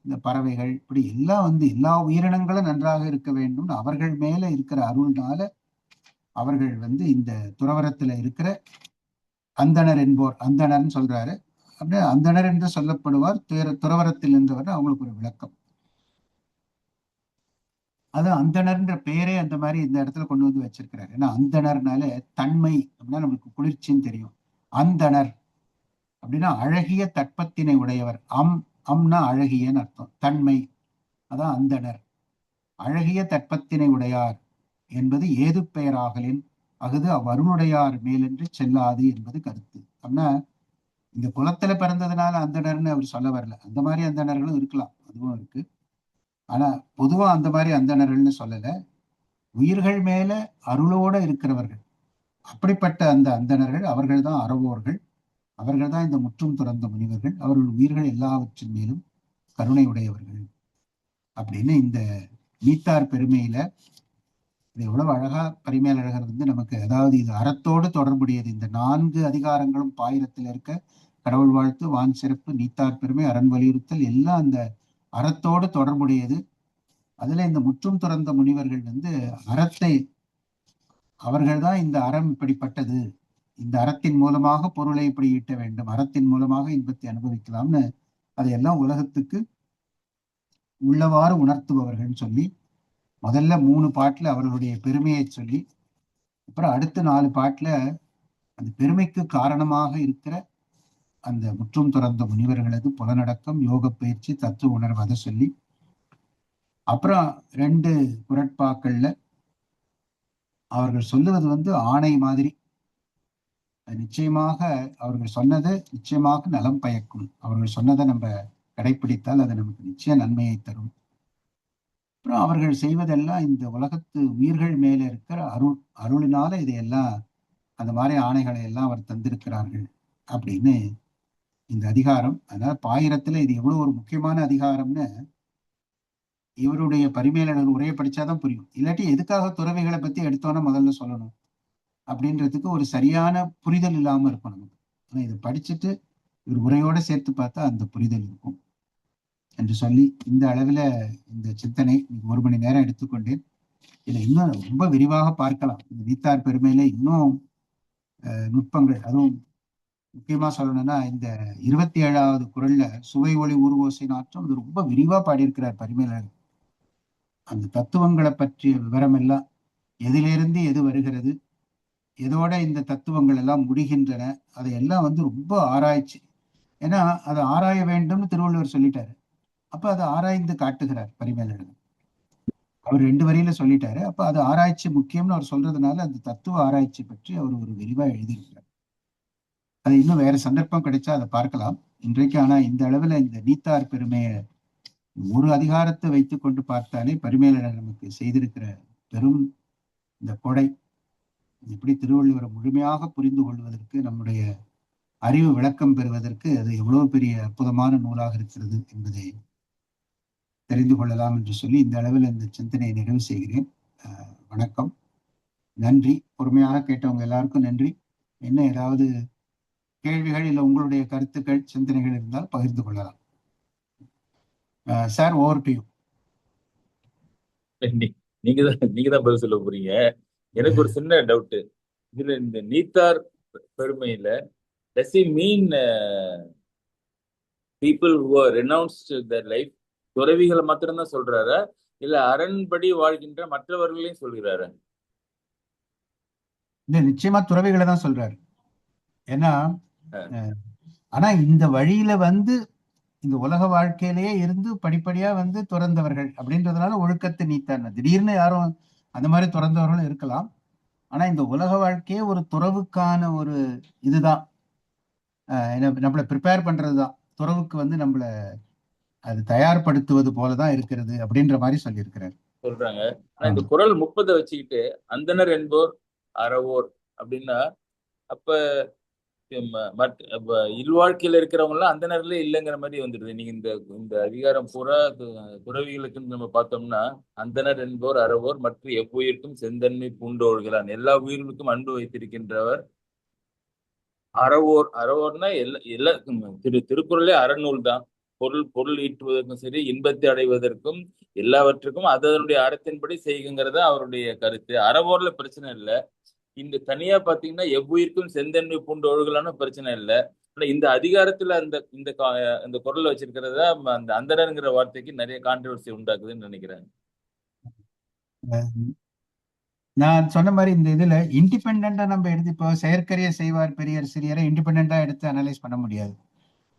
C: இந்த பறவைகள், இப்படி எல்லாம் வந்து எல்லா உயிரினங்களும் நன்றாக இருக்க வேண்டும். அவர்கள் மேல இருக்கிற அருள்னால அவர்கள் வந்து இந்த துறவரத்துல இருக்கிற அந்தணர் என்போர், அந்தணர்ன்னு சொல்றாரு. அப்படியே அந்தணர் என்று சொல்லப்படுவார் துறவரத்தில் என்றவர். அவங்களுக்கு ஒரு விளக்கம். அது அந்தணர்ன்ற பெயரே அந்த மாதிரி இந்த இடத்துல கொண்டு வந்து வச்சிருக்கிறாரு. ஏன்னா அந்தணர்னால தன்மை அப்படின்னா நம்மளுக்கு குளிர்ச்சின்னு தெரியும். அந்தணர் அப்படின்னா அழகிய தட்பத்தினை உடையவர். அம்னா அழகியன்னு அர்த்தம். தன்மை, அதான் அந்தணர். அழகிய தட்பத்தினை உடையார் என்பது ஏது பெயராகலின் அகுது அவ்வருளுடையார் மேலென்று செல்லாது என்பது கருத்து. அப்படின்னா இந்த குலத்துல பிறந்ததுனால அந்தணர்னு அவர் சொல்ல வரல. அந்த மாதிரி அந்தணர்களும் இருக்கலாம், அதுவும் இருக்கு. ஆனா பொதுவா அந்த மாதிரி அந்தணர்கள்னு சொல்லல. உயிர்கள் மேல அருளோட இருக்கிறவர்கள், அப்படிப்பட்ட அந்த அந்தணர்கள், அவர்கள் தான் அறவோர்கள், அவர்கள் தான் இந்த முற்றும் துறந்த முனிவர்கள். அவர்கள் உயிர்கள் எல்லாவற்றின் மேலும் கருணை உடையவர்கள் அப்படின்னு இந்த நீத்தார் பெருமையில இது எவ்வளவு அழகா பரிமேலழகர் வந்து நமக்கு, அதாவது இது அறத்தோடு தொடர்புடையது. இந்த 4 அதிகாரங்களும் பாயிரத்தில் இருக்க கடவுள் வாழ்த்து, வான் சிறப்பு, நீத்தார் பெருமை, அரண் வலியுறுத்தல் எல்லாம் அந்த அறத்தோடு தொடர்புடையது. அதுல இந்த முற்றும் துறந்த முனிவர்கள் வந்து அறத்தை, அவர்கள்தான் இந்த அறம் இப்படிப்பட்டது, இந்த அறத்தின் மூலமாக பொருளை இப்படி ஈட்ட வேண்டும், அறத்தின் மூலமாக இன்பத்தை அனுபவிக்கலாம்னு அதையெல்லாம் உலகத்துக்கு உள்ளவாறு உணர்த்துபவர்கள் சொல்லி முதல்ல 3 பாட்டுல அவர்களுடைய பெருமையை சொல்லி, அப்புறம் அடுத்த 4 பாட்டுல அந்த பெருமைக்கு காரணமாக இருக்கிற அந்த முற்றும் துறந்த முனிவர்களது புலனடக்கம், யோக பயிற்சி, தத்துவ உணர்வு அதை சொல்லி, அப்புறம் 2 குறட்பாக்கள்ல அவர்கள் சொல்லுவது வந்து ஆணை மாதிரி. நிச்சயமாக அவர்கள் சொன்னது நிச்சயமாக நலம் பயக்கும். அவர்கள் சொன்னதை நம்ம கடைபிடித்தால் அது நமக்கு நிச்சய நன்மையை தரும். அப்புறம் அவர்கள் செய்வதெல்லாம் இந்த உலகத்து உயிர்கள் மேல இருக்கிற அருளினால இதையெல்லாம், அந்த மாதிரி ஆணைகளை எல்லாம் அவர் தந்திருக்கிறார்கள் அப்படின்னு இந்த அதிகாரம். அதனால பாயிரத்துல இது எவ்வளவு ஒரு முக்கியமான அதிகாரம்னு இவருடைய பரிமேலழகர் உரையை படிச்சாதான் புரியும். இல்லாட்டி எதுக்காக துறவிகளை பத்தி எடுத்தோன்னா முதல்ல சொல்லணும் அப்படின்றதுக்கு ஒரு சரியான புரிதல் இல்லாம இருக்கும் நமக்கு. ஆனா இதை படிச்சுட்டு ஒரு உரையோட சேர்த்து பார்த்தா அந்த புரிதல் இருக்கும் என்று சொல்லி, இந்த அளவுல இந்த சிந்தனை 1 மணி நேரம் எடுத்துக்கொண்டேன். இதை இன்னும் ரொம்ப விரிவாக பார்க்கலாம். இந்த நீத்தார் பெருமையில இன்னும் நுட்பங்கள், அதுவும் முக்கியமா சொல்லணும்னா இந்த 27வது குறள்ல சுவை ஒளி ஊர்வோசை நாற்றம் இது ரொம்ப விரிவா பாடியிருக்கிறார் பரிமேலழகர். அந்த தத்துவங்களை பற்றிய விவரம் எல்லாம், எதிலிருந்து எது வருகிறது, எதோட இந்த தத்துவங்கள் எல்லாம் முடிகின்றன, அதையெல்லாம் வந்து ரொம்ப ஆராய்ச்சி. ஏன்னா அதை ஆராய வேண்டும்னு திருவள்ளுவர் சொல்லிட்டாரு. அப்ப அதை ஆராய்ந்து காட்டுகிறார் பரிமேலழகர். அவர் 2 வரியில சொல்லிட்டாரு. அப்ப அது ஆராய்ச்சி முக்கியம்னு அவர் சொல்றதுனால அந்த தத்துவ ஆராய்ச்சி பற்றி அவர் ஒரு விரிவா எழுதியிருக்கிறார். அது இன்னும் வேற சந்தர்ப்பம் கிடைச்சா அதை பார்க்கலாம். இன்றைக்கு ஆனா இந்த அளவுல இந்த நீத்தார் பெருமையை ஒரு அதிகாரத்தை வைத்துக் கொண்டு பார்த்தாலே பரிமேலழகர் நமக்கு செய்திருக்கிற பெரும் இந்த கொடை, எப்படி திருவள்ளுவரை முழுமையாக புரிந்து கொள்வதற்கு, நம்முடைய அறிவு விளக்கம் பெறுவதற்கு அது எவ்வளவு பெரிய அற்புதமான நூலாக இருக்கிறது என்பதை தெரிந்து கொள்ளலாம் என்று சொல்லி இந்த அளவில் இந்த சிந்தனையை நிறைவு செய்கிறேன். வணக்கம், நன்றி. பொறுமையாக கேட்டவங்க எல்லாருக்கும் நன்றி. என்ன ஏதாவது கேள்விகள் இல்லை உங்களுடைய கருத்துக்கள் சிந்தனைகள் இருந்தால் பகிர்ந்து கொள்ளலாம். Sir, over to you.
A: நீங்க தான் பதில் சொல்ல போறீங்க. எனக்கு ஒரு சின்ன டவுட். இதுல இந்த நீத்தார் பெருமையில does he mean people who are renounced their life, துறவிகளை மாத்திரம்தான் சொல்றாரா இல்ல அரண்படி வாழ்கின்ற மற்றவர்களையும் சொல்கிறாரா?
C: இல்ல, நிச்சயமா துறவிகளை தான் சொல்றாரு. ஏன்னா ஆனா இந்த வழியில வந்து இந்த உலக வாழ்க்கையிலேயே இருந்து படிப்படியா வந்து துறந்தவர்கள் அப்படின்றதுனால ஒழுக்கத்தை நீத்தார். திடீர்னு யாரும் அந்த மாதிரி துறந்தவர்களும் இருக்கலாம். ஆனா இந்த உலக வாழ்க்கையே ஒரு துறவுக்கான ஒரு இதுதான், நம்மளை ப்ரிப்பேர் பண்றதுதான். துறவுக்கு வந்து நம்மள அது தயார்படுத்துவது போலதான் இருக்கிறது அப்படின்ற மாதிரி சொல்லியிருக்கிறார்
A: சொல்றாங்க. ஆனா இந்த குறள் 30 வச்சுக்கிட்டு அந்தனர் என்போர் அறவோர் அப்படின்னா அப்ப இல்வாழ்க்கையில இருக்கிறவங்க எல்லாம் அந்தனர்ல இல்லைங்கிற மாதிரி வந்துடுது. நீங்க இந்த இந்த அதிகாரம் பூரா துறவிகளுக்குன்னு நம்ம பார்த்தோம்னா அந்தனர் என்போர் அறவோர் மற்ற எவ்வுயிர்க்கும் செந்தன்மை பூண்டோர்களான், எல்லா உயிர்களுக்கும் அன்பு வைத்திருக்கின்றவர் அறவோர். அறவோர்னா எல்லா திருக்குறளே அறநூல் தான். பொருள் ஈட்டுவதற்கும் சரி, இன்பத்தை அடைவதற்கும் எல்லாவற்றுக்கும் அதனுடைய அறத்தின்படி செய்யுங்கிறத அவருடைய கருத்து. அறவோர்ல பிரச்சனை இல்லை. இந்த தனியா பாத்தீங்கன்னா எவ்வுயிர்க்கும் செந்தன்மை பூண்டு ஒழுகலான பிரச்சனை இல்லை. ஆனா இந்த அதிகாரத்துல இந்த குரல்ல வச்சிருக்கிறதா அந்த அந்தரங்கிற வார்த்தைக்கு நிறைய கான்ட்ரவர்சி உண்டாக்குதுன்னு நினைக்கிறேன்.
C: நான் சொன்ன மாதிரி இந்த இதுல இண்டிபெண்டா நம்ம எடுத்து இப்போ செயற்கரிய செய்வார் பெரியர் சிறியரை இண்டிபெண்டா எடுத்து அனலைஸ் பண்ண முடியாது.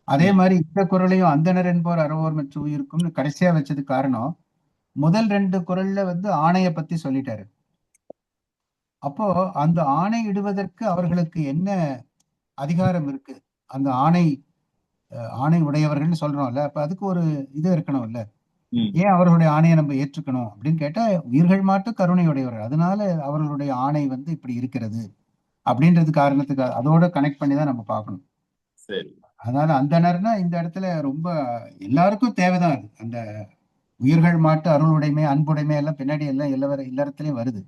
C: அதே மாதிரி இந்த குறளையும் அந்தனர் என்போர் அறவோர் மற்றும் உயிருக்கும்னு கடைசியா வச்சது காரணம், முதல் 2 குறள்ல வந்து ஆணைய பத்தி சொல்லிட்டாரு. அப்போ அந்த ஆணை இடுவதற்கு அவர்களுக்கு என்ன அதிகாரம் இருக்கு, அந்த ஆணை உடையவர்கள்னு சொல்றோம்ல, அப்ப அதுக்கு ஒரு இது இருக்கணும்ல. ஏன் அவர்களுடைய ஆணையை நம்ம ஏற்றுக்கணும் அப்படின்னு கேட்டா, உயிர்கள் மாட்டு கருணை உடையவர்கள், அதனால அவர்களுடைய ஆணை வந்து இப்படி இருக்கிறது அப்படின்றது காரணத்துக்கு அதோட கனெக்ட் பண்ணி தான் நம்ம பார்க்கணும். அதனால அந்தனர்னா இந்த இடத்துல ரொம்ப எல்லாருக்கும் தேவைதான் அது. அந்த உயிர்கள் மாட்டு அருளுடைமை அன்புடைமை எல்லாம் பின்னாடி எல்லாம் எல்லாத்துலயும் வருது.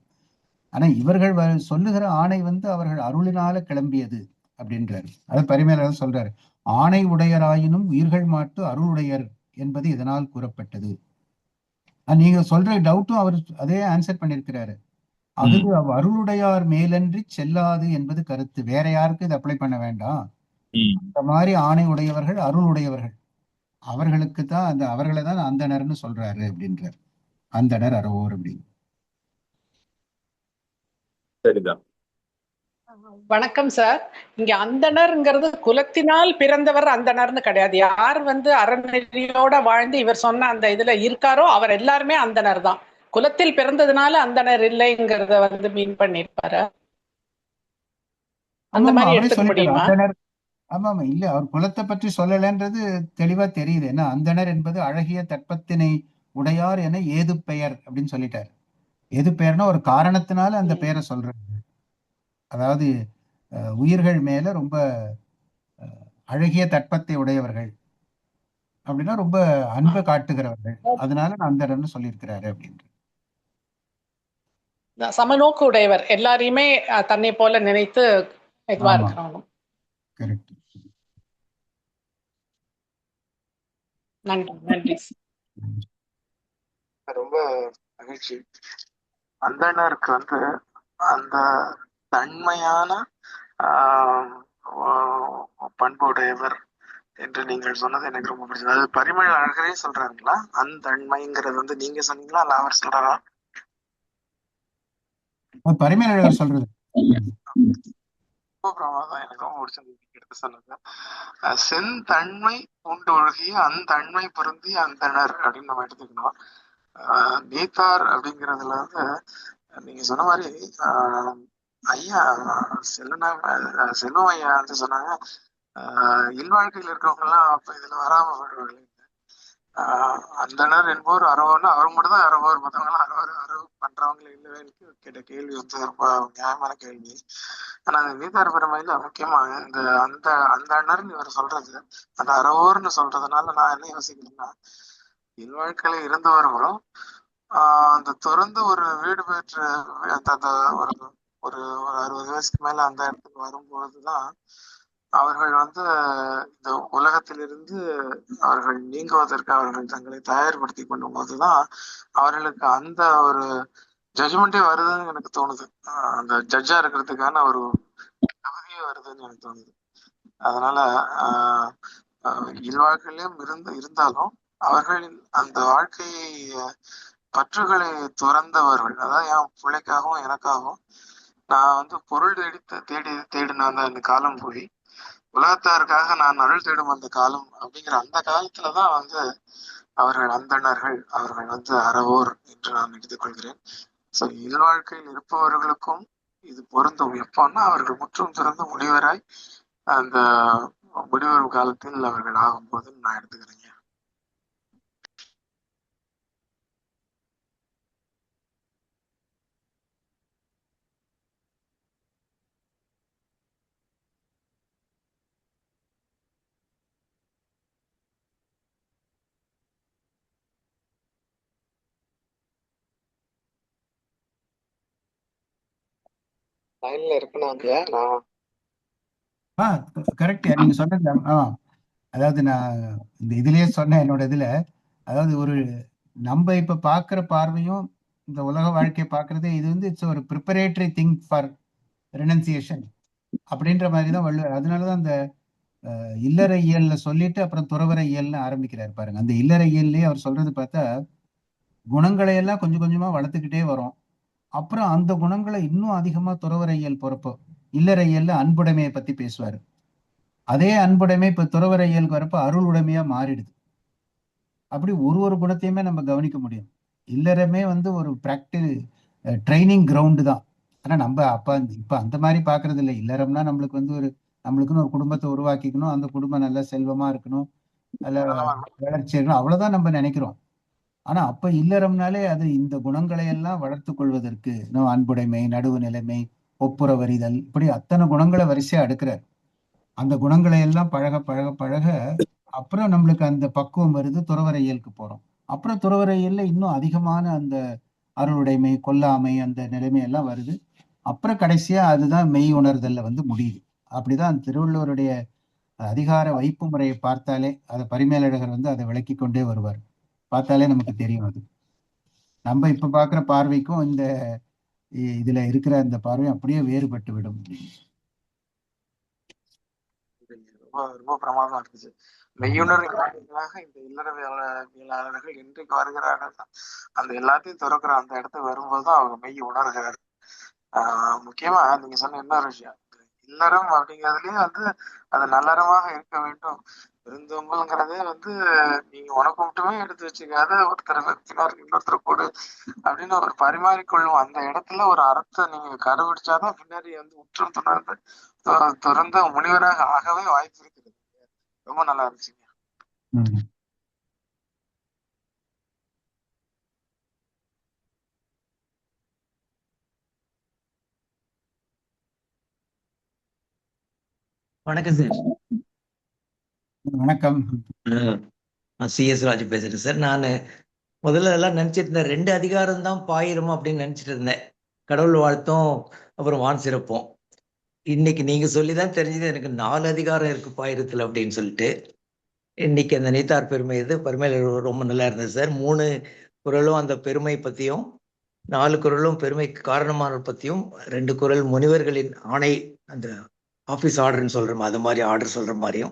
C: ஆனா இவர்கள் சொல்லுகிற ஆணை வந்து அவர்கள் அருளினால கிளம்பியது அப்படின்றாரு. அது பரிமேலழகர் சொல்றாரு, ஆணை உடையராயினும் உயிர்கள் மாட்டு அருளுடையர் என்பது இதனால் கூறப்பட்டது. நீங்க சொல்ற டவுட்டும் அவர் அதே ஆன்சர் பண்ணிருக்கிறாரு. அது அருளுடையார் மேலன்றி செல்லாது என்பது கருத்து. வேற யாருக்கும் இது அப்ளை பண்ண வேண்டாம். இந்த மாதிரி ஆணை உடையவர்கள் அருள் உடையவர்கள், அவர்களுக்கு தான் அவர்களை தான் அந்தணர்னு சொல்றாரு அப்படின்றார். அந்தணர் அறவோர் அப்படின்னு.
A: சரிதான்.
E: வணக்கம் சார். இங்க அந்தணர்ங்கிறது குலத்தினால் பிறந்தவர் அந்தணர்னு கிடையாது. யார் வந்து அறநெறியோட வாழ்ந்து இவர் சொன்ன அந்த இதுல இருக்காரோ அவர் எல்லாருமே அந்தணர் தான். குலத்தில் பிறந்ததுனால அந்தணர் இல்லைங்கிறத வந்து மீன் பண்ணிருப்பாரு. அந்த மாதிரி எடுத்துக்க முடியுமா?
C: ஆமா இல்ல, அவர் குலத்தை பற்றி சொல்லலன்றது தெளிவா தெரியுது. ஏன்னா அந்தணர் என்பது அழகிய தட்பத்தினை உடையார் என ஏது பெயர் அப்படின்னு சொல்லிட்டாரு. ஏது பெயர்னா ஒரு காரணத்தினால அந்த பெயரை சொல்றது. அதாவது உயிர்கள் மேல ரொம்ப அழகிய தட்பத்தை உடையவர்கள் அப்படின்னா ரொம்ப அன்பை காட்டுகிறவர்கள், அதனால நான் அந்தணர்னு சொல்லியிருக்கிறாரு அப்படின்ற.
E: சமநோக்கு உடையவர், எல்லாரையுமே தன்னை போல நினைத்து இதுவா இருக்கிறாங்க.
C: கரெக்ட்.
E: நன்றி நன்றி.
F: ரொம்ப மகிழ்ச்சி. அந்தணருக்கு வந்து அந்த தன்மையான பண்புடையவர் என்று நீங்கள் சொன்னது எனக்கு ரொம்ப பிடிச்சது. அது பரிமேலழகரே சொல்றாருங்களா? அந்த தன்மைங்கிறது வந்து நீங்க சொன்னீங்களா இல்ல அவர் சொல்றாரா?
C: பரிமேலழகர் சொல்றது.
F: எனக்கு ரொம்ப பிடிச்சது எடுத்து சொன்னது. செந்தன்மை பூண்டு ஒழுகிய அந்தன்மை பொருந்தி அந்தணர் அப்படின்னு நம்ம எடுத்துக்கணும். நீத்தார் அப்படிங்கிறதுல வந்து நீங்க சொன்ன மாதிரி ஐயா செல்வம் ஐயா வந்து சொன்னாங்க, இல்வாழ்க்கையில் இருக்கவங்க எல்லாம் அப்ப இதுல வராம போயிடுவாங்க. அந்தனர் என்போர் அறவோர்னா அவர் மட்டும் தான் அறவோர், மற்றவங்க எல்லாம் அறவு பண்றவங்களே இல்லவே கேட்ட கேள்வி வந்து ரொம்ப நியாயமான கேள்வி. ஆனா அந்த நீத்தார் பெருமையில முக்கியமா இந்த அந்த அண்ணர்னு இவர் சொல்றது, அந்த அறவோர்னு சொல்றதுனால நான் என்ன யோசிக்கிறேன்னா, இல்வாழ்க்கையில இருந்தவர்களும் அந்த தொடர்ந்து ஒரு வீடு பெற்று அந்த ஒரு ஒரு 60 வயசுக்கு மேல அந்த இடத்துக்கு வரும்பொழுதுதான் அவர்கள் வந்து இந்த உலகத்திலிருந்து அவர்கள் நீங்குவதற்கு அவர்கள் தங்களை தயார்படுத்தி கொள்ளும் போதுதான் அவர்களுக்கு அந்த ஒரு ஜட்ஜ்மெண்டே வருதுன்னு எனக்கு தோணுது. அந்த ஜட்ஜா இருக்கிறதுக்கான ஒரு தகுதியே வருதுன்னு எனக்கு தோணுது. அதனால இல்வாழ்க்கையிலும் இருந்தாலும் அவர்களின் அந்த வாழ்க்கையை பற்றுகளை துறந்தவர்கள், அதாவது என் பிள்ளைக்காகவும் எனக்காகவும் நான் வந்து பொருள் தேடின அந்த காலம் போய் உலகத்தாருக்காக நான் அருள் தேடும் அந்த காலம் அப்படிங்கிற அந்த காலத்துலதான் வந்து அவர்கள் அந்தணர்கள், அவர்கள் வந்து அறவோர் என்று நான் எடுத்துக்கொள்கிறேன். ஸோ இல்வாழ்க்கையில் இருப்பவர்களுக்கும் இது பொருந்தும். எப்போன்னா அவர்கள் முற்றும் துறந்த முனிவராய் அந்த முடிவரும் காலத்தில் அவர்கள் ஆகும்போது நான் எடுத்துக்கிறேங்க. லைன்ல இருக்கனாங்க நான்
C: கரெக்ட். நீங்க சொன்னது அதாவது நான் இந்த இதுலயே சொன்னேன் என்னோட இதுல, அதாவது ஒரு நம்ம இப்ப பாக்குற பார்வையும் இந்த உலக வாழ்க்கையை பாக்குறதே இது வந்து இட்ஸ் ஒரு ப்ரிப்பரேட்டரி திங் ஃபார் ரெனன்சியேஷன் அப்படின்ற மாதிரி தான் வள்ளுவர். அதனாலதான் அந்த இல்லற இயல்ல சொல்லிட்டு அப்புறம் துறவற இயல்னு ஆரம்பிக்கிறார் பாருங்க. அந்த இல்லற இயல்லே அவர் சொல்றது பார்த்தா குணங்களை எல்லாம் கொஞ்சம் கொஞ்சமா வளர்த்துக்கிட்டே வரும். அப்புறம் அந்த குணங்களை இன்னும் அதிகமா துறவற இயல் போறப்போ இல்லற இயல்ல அன்புடைமையை பத்தி பேசுவாரு. அதே அன்புடைமை இப்ப துறவற இயலுக்கு வரப்ப அருள் உடைமையா மாறிடுது. அப்படி ஒரு குணத்தையுமே நம்ம கவனிக்க முடியும். இல்லறமே வந்து ஒரு ட்ரைனிங் கிரவுண்டு தான். ஆனா நம்ம இப்ப அந்த மாதிரி பாக்குறது இல்லை. இல்லறம்னா நம்மளுக்கு வந்து நம்மளுக்குன்னு ஒரு குடும்பத்தை உருவாக்கிக்கணும், அந்த குடும்பம் நல்ல செல்வமா இருக்கணும், நல்ல வளர்ச்சி இருக்கணும், அவ்வளவுதான் நம்ம நினைக்கிறோம். ஆனா அப்ப இல்லறம்னாலே அது இந்த குணங்களை எல்லாம் வளர்த்து கொள்வதற்கு அன்புடைமை, நடுவு நிலைமை, ஒப்புரவறிதல், இப்படி அத்தனை குணங்களை வரிசையா அடுக்கிறார். அந்த குணங்களை எல்லாம் பழக பழக பழக அப்புறம் நம்மளுக்கு அந்த பக்குவம் வருது. துறவற இயலுக்கு போறோம். அப்புறம் துறவற இயல்ல இன்னும் அதிகமான அந்த அருளுடைமை, கொல்லாமை, அந்த நிலைமை எல்லாம் வருது. அப்புறம் கடைசியா அதுதான் மெய் உணர்தல்ல வந்து முடியுது. அப்படிதான் திருவள்ளுவருடைய அதிகார வைப்பு முறையை பார்த்தாலே அதை பரிமேலழகர் வந்து அதை விளக்கி கொண்டே வருவார். பார்த்தாலே நமக்கு தெரியும். அது நம்ம இப்ப பாக்குற பார்வைக்கும் இந்த இதுல இருக்கிற அந்த பார்வை அப்படியே வேறுபட்டு விடும்.
F: ரொம்ப பிரமாதமா இருந்துச்சு. மெய்யுணர்வாக இந்த இல்லறவியலாளர்கள் இன்றைக்கு வருகிறார்கள். அந்த எல்லாத்தையும் திறக்கிற அந்த இடத்துக்கு வரும்போதுதான் அவங்க மெய் உணர்கிறார். முக்கியமா நீங்க சொன்ன இன்னொரு விஷயம், இல்லறம் அப்படிங்கிறதுலயே வந்து அது நல்லறமாக இருக்க வேண்டும். விருந்தோம்பல்ங்கிறதே வந்து நீங்க உனக்கு மட்டுமே எடுத்து வச்சுக்காத, இன்னொருத்தர் கூடு அப்படின்னு ஒரு பரிமாறிக்கொள்ளும் அந்த இடத்துல ஒரு அறத்தை நீங்க கடைபிடிச்சாதான் பின்னாடி வந்து உற்றம் துறந்த முனிவராக ஆகவே வாய்ப்பு இருக்குது. ரொம்ப நல்லா இருந்துச்சுங்க.
G: வணக்கம் சார்.
C: வணக்கம்.
G: CS ராஜு பேசுறேன் சார். நான் முதல்ல எல்லாம் நினைச்சிட்டு இருந்தேன் 2 அதிகாரம் தான் பாயிரும் அப்படின்னு நினைச்சிட்டு இருந்தேன். கடவுள் வாழ்த்தும் அப்புறம் வான் சிறப்போம். இன்னைக்கு நீங்க சொல்லிதான் தெரிஞ்சது எனக்கு 4 அதிகாரம் இருக்கு பாயிரத்துல அப்படின்னு சொல்லிட்டு. இன்னைக்கு அந்த நீத்தார் பெருமை இது பருமையில ரொம்ப நல்லா இருந்தது சார். 3 குறளும் அந்த பெருமை பத்தியும், 4 குறளும் பெருமைக்கு காரணமான பத்தியும், 2 குறள் முனிவர்களின் ஆணை, அந்த ஆபீஸ் ஆர்டர்ன்னு சொல்றோம் அது மாதிரி ஆர்டர் சொல்ற மாதிரியும்,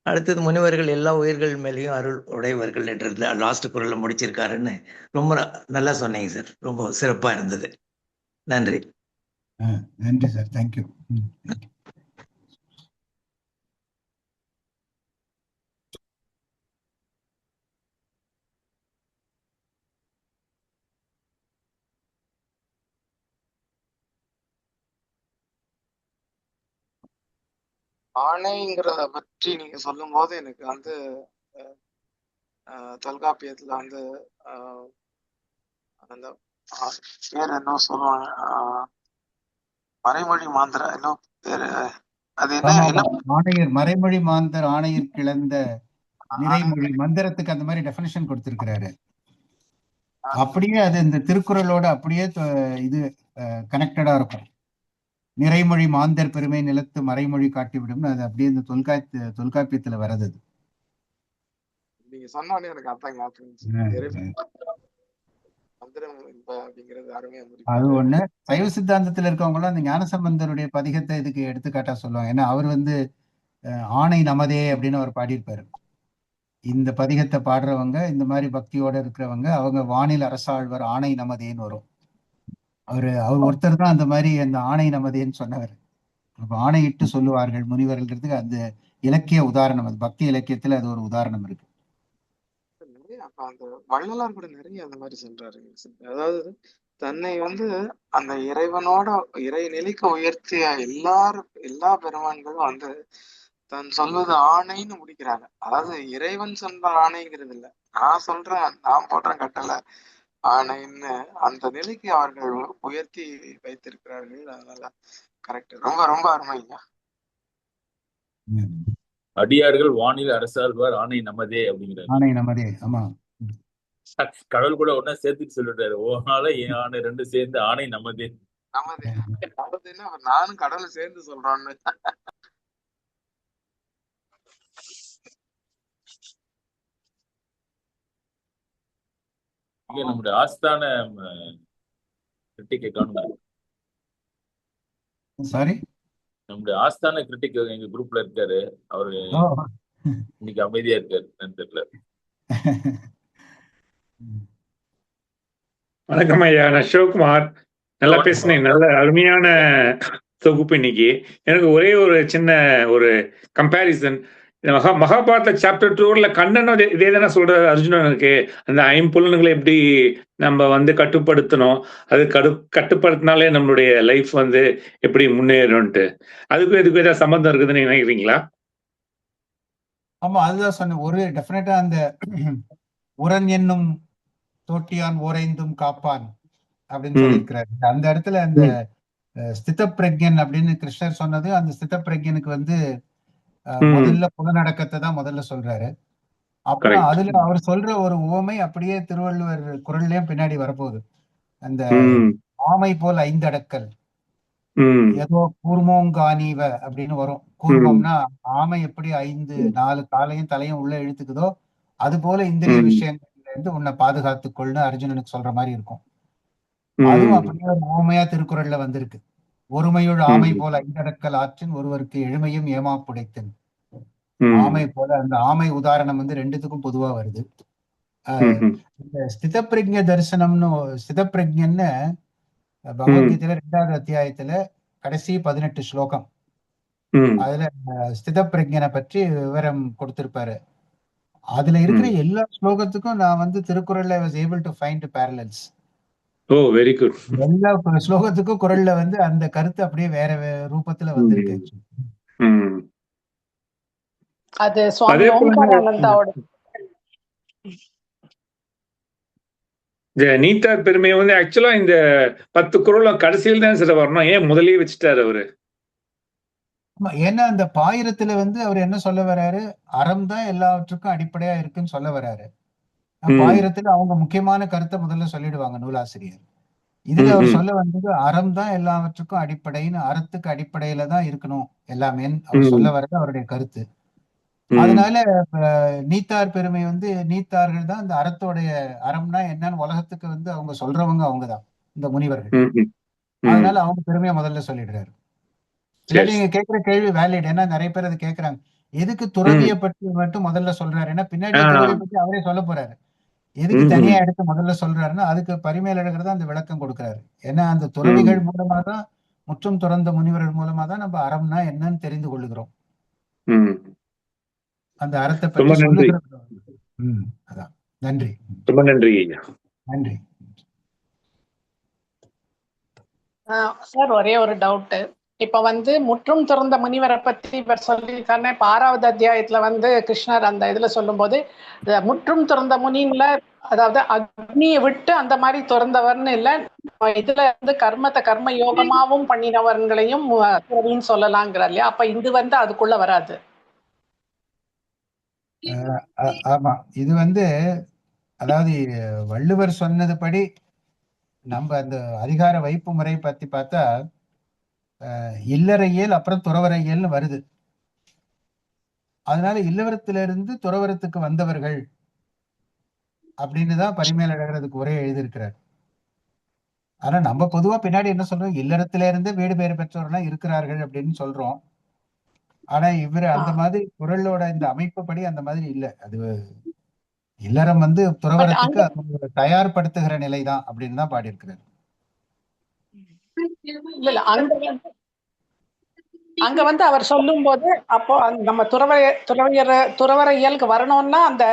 G: அடுத்தது முனிவர்கள் எல்லா உயிர்கள் மேலேயும் அருள் உடையவர்கள் என்ற லாஸ்ட் குறளை முடிச்சிருக்காருன்னு ரொம்ப நல்லா சொன்னீங்க சார். ரொம்ப சிறப்பா இருந்தது. நன்றி.
C: நன்றி சார். தேங்க்யூ.
F: ஆணைங்கிறத பற்றி நீங்க சொல்லும் போது எனக்கு வந்து தொல்காப்பியத்துல வந்து அந்த பேர் என்ன சொல்லுவாங்க, மறைமொழி மாந்திர இன்னும் பேரு அது என்ன
C: ஆணையர், மறைமொழி மாந்தர் ஆணையர் கிளந்த நிறைமொழி மந்திரத்துக்கு அந்த மாதிரி டெஃபினிஷன் கொடுத்திருக்கிறாரு. அப்படியே அது இந்த திருக்குறளோட அப்படியே இது கனெக்டடா இருக்கும். நிறைமொழி மாந்தர் பெருமை நிலத்து மறைமொழி காட்டிவிடும். அது அப்படியே இந்த தொல்காப்பியத்துல வர்றது.
F: நீங்க சொன்னோடனே எனக்கு அதான் ஞாபகம் மந்திரம் அப்படிங்கிறது அருமையா
C: அது ஒண்ணு. சைவ சித்தாந்தத்துல இருக்கவங்க எல்லாம் அந்த ஞானசம்பந்தருடைய பதிகத்தை இதுக்கு எடுத்துக்காட்டா சொல்லுவாங்க. ஏன்னா அவர் வந்து ஆணை நமதே அப்படின்னு அவர் பாடியிருப்பாரு. இந்த பதிகத்தை பாடுறவங்க, இந்த மாதிரி பக்தியோட இருக்கிறவங்க, அவங்க வானில் அரசாழ்வர் ஆணை நமதேன்னு வரும். அவர் ஒருத்தர் தான் அந்த மாதிரி அந்த ஆணை நமதேன்னு சொன்னவர். ஆணையிட்டு சொல்லுவார்கள் முனிவர்கள்ன்றதுக்கு அந்த இலக்கிய உதாரணம், அது பக்தி இலக்கியத்துல அது ஒரு உதாரணம் இருக்கு.
F: அப்ப அந்த வள்ளலார் கூட நிறைய அந்த மாதிரி சொல்றாரு. அதாவது தன்னை வந்து அந்த இறைவனோட இறை நிலைக்கு உயர்த்திய எல்லா பெருமான்களும் வந்து தன் சொல்வது ஆணைன்னு முடிக்கிறாங்க. அதாவது இறைவன் சொல்ற ஆணைங்கிறது இல்ல, நான் சொல்றேன், நான் போடுறேன் கட்டளை ஆணைன்னு அந்த நிலைக்கு அவர்கள் உயர்த்தி வைத்திருக்கிறார்கள். அதனால கரெக்ட், ரொம்ப ரொம்ப அருமைங்க.
A: அடியார்கள் வானில் அரசாழ்வார் ஆணை நமதே அப்படிங்கிறாரு.
C: ஆணை நமதே, ஆமா.
A: கடவுள் கூட ஒன்னா சேர்த்துட்டு சொல்லிட்டாரு, ஓனால என் ஆணை ரெண்டு சேர்ந்து ஆணை நமதே.
F: நமதேன்னா நானும் கடவுளை சேர்ந்து சொல்றோன்னு.
A: நம்முடைய ஆஸ்தான கிரிட்டிக்கை காணுங்க.
C: சாரி,
A: நம்முடைய ஆஸ்தான கிரிட்டிக் எங்க குரூப்ல இருக்காரு. அவரு இன்னைக்கு அமைதியா இருக்காரு, தெரியல.
H: வணக்கம் ஐயா, நான் சிவகுமார். நல்லா பேசுனேன், நல்ல அருமையான தொகுப்பு இன்னைக்கு. எனக்கு ஒரே ஒரு சின்ன ஒரு கம்பேரிசன். மகாபாரத சாப்டர் 2ல கண்ணன் இதே தானே சொல்றாரு அர்ஜுனனுக்கு, அந்த ஐம்புலன்களை எப்படி நம்ம வந்து கட்டுப்படுத்தணும், அது கட்டுப்படுத்தினாலே நம்மளுடைய லைஃப் வந்து எப்படி முன்னேறும்ட்டு. அதுக்கும் இதுக்கும் ஏதாவது சம்பந்தம் இருக்குதுன்னு நினைக்கிறீங்களா?
C: ஆமா, அதுதான் சொன்னேன். ஒரு டெஃபினட்டா அந்த உரன் என்னும் தோட்டியான் ஓரைந்தும் காப்பான் அப்படின்னு சொல்லியிருக்கிறாரு. அந்த இடத்துல அந்த ஸ்தித பிரக்ஞன் அப்படின்னு கிருஷ்ணர் சொன்னது, அந்த ஸ்தித பிரக்ஞனுக்கு வந்து முதல்ல புலநடக்கத்தை தான் முதல்ல சொல்றாரு. அப்புறம் அதுல அவர் சொல்ற ஒரு உவமை அப்படியே திருவள்ளுவர் குறள்லயும் பின்னாடி வரப்போகுது. அந்த ஆமை போல் ஐந்தடக்கல், ஏதோ கூர்மோங்கானீவ அப்படின்னு வரும். கூர்மம்னா ஆமை எப்படி 4 காலையும் தலையும் உள்ள இழுத்துக்குதோ அது போல இந்திரிய விஷயங்கள்ல இருந்து உன்னை பாதுகாத்துக்கொள்னு அர்ஜுனனுக்கு சொல்ற மாதிரி இருக்கும். அதுவும் அப்படியே ஒரு உவமையா திருக்குறள்ல வந்திருக்கு. ஒருமையுள் ஆமை போல ஐந்தடக்கல் ஆற்றின் ஒருவருக்கு எழுமையும் ஏமாப்புடைத்தன். ஆமை போல, அந்த ஆமை உதாரணம் வந்து ரெண்டுத்துக்கும் பொதுவா வருது. இந்த ஸ்தித பிரக்ஞ தரிசனம்னு, ஸ்தித பிரக்ஞன்னு பகவத்கீதையில 2வது அத்தியாயத்துல கடைசி 18 ஸ்லோகம், அதுல ஸ்தித பிரக்ஞனை பற்றி விவரம் கொடுத்திருப்பாரு. அதுல இருக்கிற எல்லா ஸ்லோகத்துக்கும் நான் வந்து திருக்குறள்ல was able to find parallels.
H: Oh, very good.
C: எல்லா ஸ்லோகத்துக்கும் குறள்ல வந்து அந்த கருத்து அப்படியே வேற ரூபத்துல வந்திருக்கு.
E: அது சுவாமி ஓம்காரானந்தாவோட
H: நீத்தார் பெருமையை வந்து ஆக்சுவலா இந்த 10 குறளும் கடைசியில் தான் சார் வரணும், ஏன் முதலே வச்சுட்டாரு அவரு?
C: ஏன்னா அந்த பாயிரத்துல வந்து அவர் என்ன சொல்ல வர்றாரு, அறம் தான் எல்லாவற்றுக்கும் அடிப்படையா இருக்குன்னு சொல்ல வர்றாரு. பாயிரத்துல அவங்க முக்கியமான கருத்தை முதல்ல சொல்லிடுவாங்க நூலாசிரியர். இதுல அவர் சொல்ல வந்தது அறம் தான் எல்லாவற்றுக்கும் அடிப்படைன்னு, அறத்துக்கு அடிப்படையில தான் இருக்கணும் எல்லாமே அவர் சொல்ல வர்றது அவருடைய கருத்து. அதனால நீத்தார் பெருமை வந்து நீத்தார்கள் தான் இந்த அறத்தோடைய, அறம்னா என்னன்னு உலகத்துக்கு வந்து அவங்க சொல்றவங்க அவங்கதான் இந்த முனிவர்கள். அதனால அவங்க பெருமையை முதல்ல சொல்லிடுறாரு. நீங்க கேட்கிற கேள்வி வேலிட், ஏன்னா நிறைய பேர் அதை கேட்கறாங்க. எதுக்கு துறவியை பற்றி மட்டும் முதல்ல சொல்றாரு, ஏன்னா பின்னாடி துறவியை பற்றி அவரே சொல்ல போறாரு. எதுக்கு தனியா எடுத்து முதல்ல சொல்றாருன்னா அதுக்கு பரிமேலழகர் தான் அந்த விளக்கம் கொடுக்கிறாரு. ஏன்னா அந்த துறவிகள் மூலமா தான், முற்றும் துறந்த முனிவர்கள் மூலமா தான் நம்ம அறம்னா என்னன்னு தெரிந்து கொள்ளுகிறோம். அந்த அறத்தை பற்றி சொல்லுகிறோம். அதான். நன்றி,
H: ரொம்ப நன்றி.
C: நன்றி
E: சார். ஒரே ஒரு டவுட். இப்ப வந்து முற்றும் துறந்த முனிவரை பத்தி இவர் சொல்லியிருக்காருன்னா, இப்ப 6வது அத்தியாயத்துல வந்து கிருஷ்ணர் அந்த இதுல சொல்லும் போது முற்றும் துறந்த முனின்ல, அதாவது அக்னியை விட்டு அந்த மாதிரி துறந்தவர்னு இல்ல, இதுல வந்து கர்ம யோகமாவும் பண்ணினவர்களையும் துறவின்னு சொல்லலாங்கிறார் இல்லையா? அப்ப இது வந்து அதுக்குள்ள வராது.
C: ஆமா, இது வந்து அதாவது வள்ளுவர் சொன்னது படி நம்ம அந்த அதிகார வைப்பு முறை பத்தி பார்த்தா, இல்லறையியல் அப்புறம் துறவரையியல்னு வருது. அதனால இல்லறத்திலிருந்து துறவரத்துக்கு வந்தவர்கள் அப்படின்னு தான் பரிமேலழகர் அதுக்கு உரை எழுதியிருக்கிறார். ஆனா நம்ம பொதுவா பின்னாடி என்ன சொல்றோம், இல்லறத்தில இருந்து வீடு பேறு பெற்றவர்கள் இருக்கிறார்கள் அப்படின்னு சொல்றோம். ஆனா இவர் அந்த மாதிரி குறளோட இந்த அமைப்புப்படி அந்த மாதிரி இல்லை. அது இல்லறம் வந்து துறவரத்துக்கு அது தயார்படுத்துகிற நிலைதான் அப்படின்னு தான் பாடியிருக்கிறார்.
E: இல்ல அங்க வந்து அவர் சொல்லும் போது அப்போ நம்ம துறவர இயலுக்கு வரணும்னா அந்த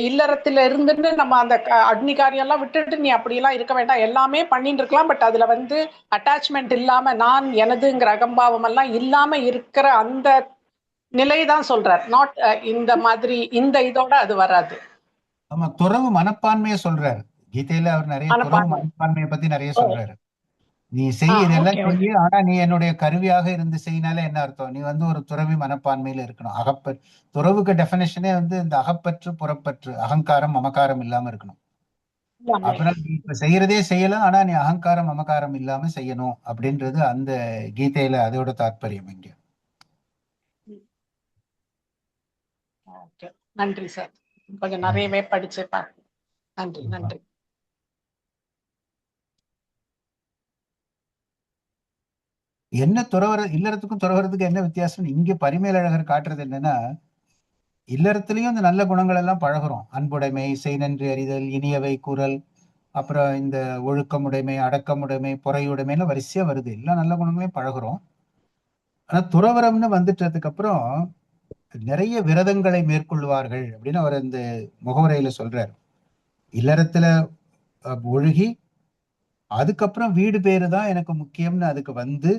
E: இல்லறத்துல இருந்துட்டு நம்ம அந்த அக்னி காரியம் எல்லாம் விட்டுட்டு நீ அப்படியெல்லாம் இருக்க வேண்டாம், எல்லாமே பண்ணிட்டு இருக்கலாம். பட் அதுல வந்து அட்டாச்மெண்ட் இல்லாம நான் எனதுங்கிற அகம்பாவம் எல்லாம் இல்லாம இருக்கிற அந்த நிலைதான் சொல்றார். நாட் இந்த மாதிரி இந்த இதோட அது வராது.
C: ஆமா, துறவு மனப்பான்மையை சொல்றாரு கீதையில. அவர் நிறைய துறவு மனப்பான்மையை பத்தி நிறைய சொல்றாரு. நீ செய், இதெல்லாம் செய்ய, ஆனா நீ என்னுடைய கருவியாக இருந்து செய்யினால என்ன அர்த்தம், நீ வந்து ஒரு துறவி மனப்பான்மையில இருக்கணும். துறவுக்கு டெபினேஷனே வந்து இந்த அகப்பற்று புறப்பற்று, அகங்காரம் மமகாரம் இல்லாம இருக்கணும். அப்புறம் நீ இப்ப செய்யறதே செய்யலாம், ஆனா நீ அகங்காரம் மமகாரம் இல்லாம செய்யணும் அப்படின்றது அந்த கீதையில அதோட தாற்பயம் இங்க.
E: நன்றி சார், கொஞ்சம் நிறையவே படிச்சுப்பா. நன்றி நன்றி.
C: என்ன இல்லறத்துக்கும் துறவரத்துக்கும் என்ன வித்தியாசம் இங்க பரிமேலழகர் காட்டுறது என்னன்னா, இல்லறத்திலையும் இந்த நல்ல குணங்கள் எல்லாம் பழகுறோம். அன்புடைமை, செய் நன்றி அறிதல், இனியவை கூறல், அப்புறம் இந்த ஒழுக்கமுடைமை, அடக்கமுடைமை, பொறையுடைமைன்னு வரிசையா வருது. எல்லா நல்ல குணங்களையும் பழகுறோம். ஆனா துறவரம்னு வந்துட்டதுக்கு அப்புறம் நிறைய விரதங்களை மேற்கொள்வார்கள் அப்படின்னு அவர் இந்த முகவுரையில சொல்றாரு. இல்லறத்துல ஒழுகி அதுக்கப்புறம் வீடு பேரு தான் எனக்கு முக்கியம்னு அதுக்கு வந்து,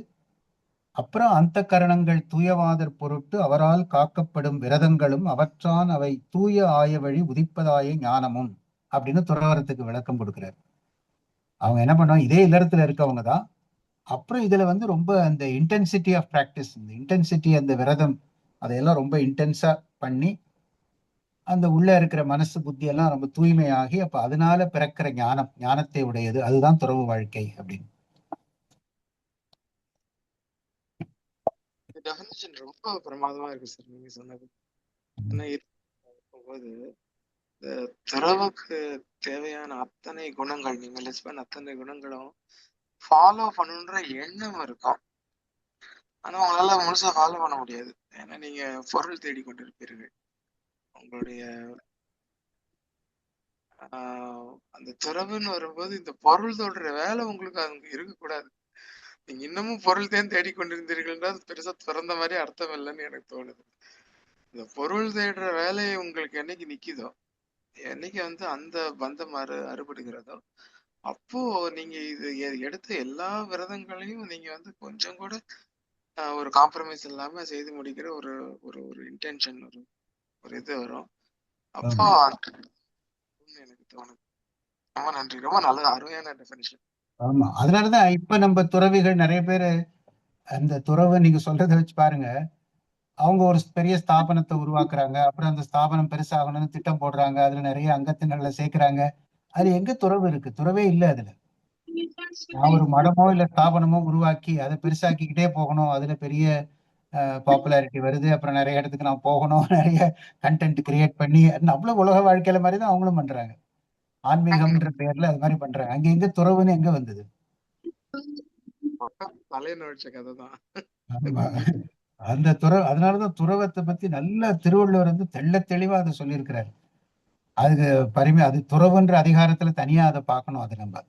C: அப்புறம் அந்த கரணங்கள் தூயவாதர் பொருட்டு அவரால் காக்கப்படும் விரதங்களும் அவற்றான் அவை தூய ஆய வழி உதிப்பதாய ஞானமும் அப்படின்னு துறவரத்துக்கு விளக்கம் கொடுக்கிறார். அவங்க என்ன பண்ணுவாங்க, இதே இல்லறத்துல இருக்கவங்க தான். அப்புறம் இதுல வந்து ரொம்ப அந்த இன்டென்சிட்டி ஆஃப் பிராக்டிஸ், இந்த இன்டென்சிட்டி, அந்த விரதம் அதையெல்லாம் ரொம்ப இன்டென்ஸா பண்ணி அந்த உள்ள இருக்கிற மனசு புத்தி எல்லாம் ரொம்ப தூய்மையாகி அப்ப அதனால பிறக்கிற ஞானத்தை உடையது, அதுதான் துறவு வாழ்க்கை அப்படின்னு.
F: டெஃபினிஷன் ரொம்ப பிரமாதமா இருக்கு சார் நீங்க சொன்னது. போது துறவுக்கு தேவையான அத்தனை குணங்கள், நீங்க லிஸ்ட் பண்ண அத்தனை குணங்களும் ஃபாலோ பண்ணுன்ற எண்ணம் இருக்கும். ஆனா உங்களால முழுசா ஃபாலோ பண்ண முடியாது. ஏன்னா நீங்க பொருள் தேடி கொண்டிருப்பீர்கள். உங்களுடைய அந்த துறவுன்னு வரும்போது இந்த பொருள் தொடுற வேலை உங்களுக்கு அங்க இருக்கக்கூடாது. நீங்க இன்னமும் பொருள் தான் தேடி கொண்டிருந்தீர்கள்ன்றது பெருசா திறந்த மாதிரி அர்த்தம் இல்லைன்னு எனக்கு தோணுது. இந்த பொருள் தேடுற வேலையை உங்களுக்கு என்னைக்கு நிக்குதோ, என்னைக்கு வந்து அந்த பந்தம் அறுபடுகிறதோ, அப்போ நீங்க இது எடுத்த எல்லா விரதங்களையும் நீங்க வந்து கொஞ்சம் கூட ஒரு காம்ப்ரமைஸ் இல்லாம செய்து முடிக்கிற ஒரு ஒரு ஒரு இன்டென்ஷன், ஒரு இது வரும். அப்போ எனக்கு தோணுது. ரொம்ப நன்றி, ரொம்ப நல்ல அருமையான டெஃபினிஷன்.
C: ஆமா, அதனாலதான் இப்ப நம்ம துறவிகள் நிறைய பேரு அந்த துறவை நீங்க சொல்றதை வச்சு பாருங்க, அவங்க ஒரு பெரிய ஸ்தாபனத்தை உருவாக்குறாங்க, அப்புறம் அந்த ஸ்தாபனம் பெருசாகணும்னு திட்டம் போடுறாங்க, அதுல நிறைய அங்கத்தினர்களை சேர்க்கிறாங்க. அது எங்க துறவு இருக்கு? துறவே இல்லை அதுல. நான் ஒரு மடமோ இல்ல ஸ்தாபனமோ உருவாக்கி அதை பெருசாக்கிக்கிட்டே போகணும், அதுல பெரிய பாப்புலாரிட்டி வருது, அப்புறம் நிறைய இடத்துக்கு நான் போகணும், நிறைய கண்டென்ட் கிரியேட் பண்ணி, அவ்வளவு உலக வாழ்க்கையில மாதிரி தான் அவங்களும் பண்றாங்க. ஆன்மீகம்ன்ற பேர்ல அது மாதிரி பண்றாங்க. அங்க எங்க துறவுன்னு எங்க வந்தது? அந்த அதனாலதான் துறவத்தை பத்தி நல்ல திருவள்ளுவர் வந்து தெள்ள தெளிவா அதை சொல்லியிருக்கிறாரு. அதுக்கு அது துறவுன்ற அதிகாரத்துல தனியா அதை பார்க்கணும். அது நம்ம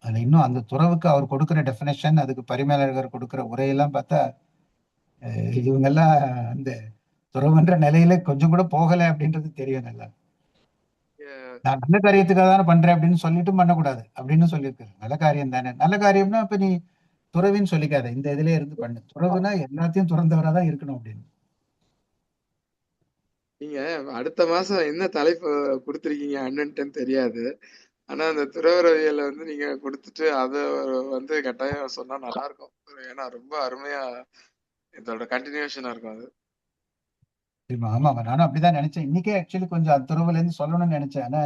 C: அதுல இன்னும் அந்த துறவுக்கு அவர் கொடுக்கிற டெபினேஷன், அதுக்கு பரிமேலழகர் கொடுக்கிற உரையெல்லாம் பார்த்தா இவங்கெல்லாம் அந்த துறவுன்ற நிலையில கொஞ்சம் கூட போகல அப்படின்றது தெரியும். நல்லா நான் நல்ல காரியத்துக்காக தானே பண்றேன் அப்படின்னு சொல்லிட்டு பண்ணக்கூடாது அப்படின்னு சொல்லியிருக்காரு. நல்ல காரியம் தானே, நல்ல காரியம்னா இப்ப நீ துறவின்னு சொல்லிக்காத, இந்த இதுல இருந்து பண்ணு. துறவுனா எல்லாத்தையும் துறந்தவரா தான் இருக்கணும் அப்படின்னு.
F: நீங்க அடுத்த மாசம் என்ன தலைப்பு கொடுத்திருக்கீங்க அண்ணன்ட்டு தெரியாது. ஆனா அந்த துறவரவியலை வந்து நீங்க கொடுத்துட்டு அதை வந்து கட்டாயம் சொன்னா நல்லா இருக்கும். ஏன்னா ரொம்ப அருமையா இதோட கண்டினியூஷனா இருக்கும் அது.
C: ஆமா, நானும் அப்படிதான் நினைச்சேன். இன்னைக்கே ஆக்சுவலி கொஞ்சம் துறவுல இருந்து சொல்லணும்னு நினைச்சேன், ஆனா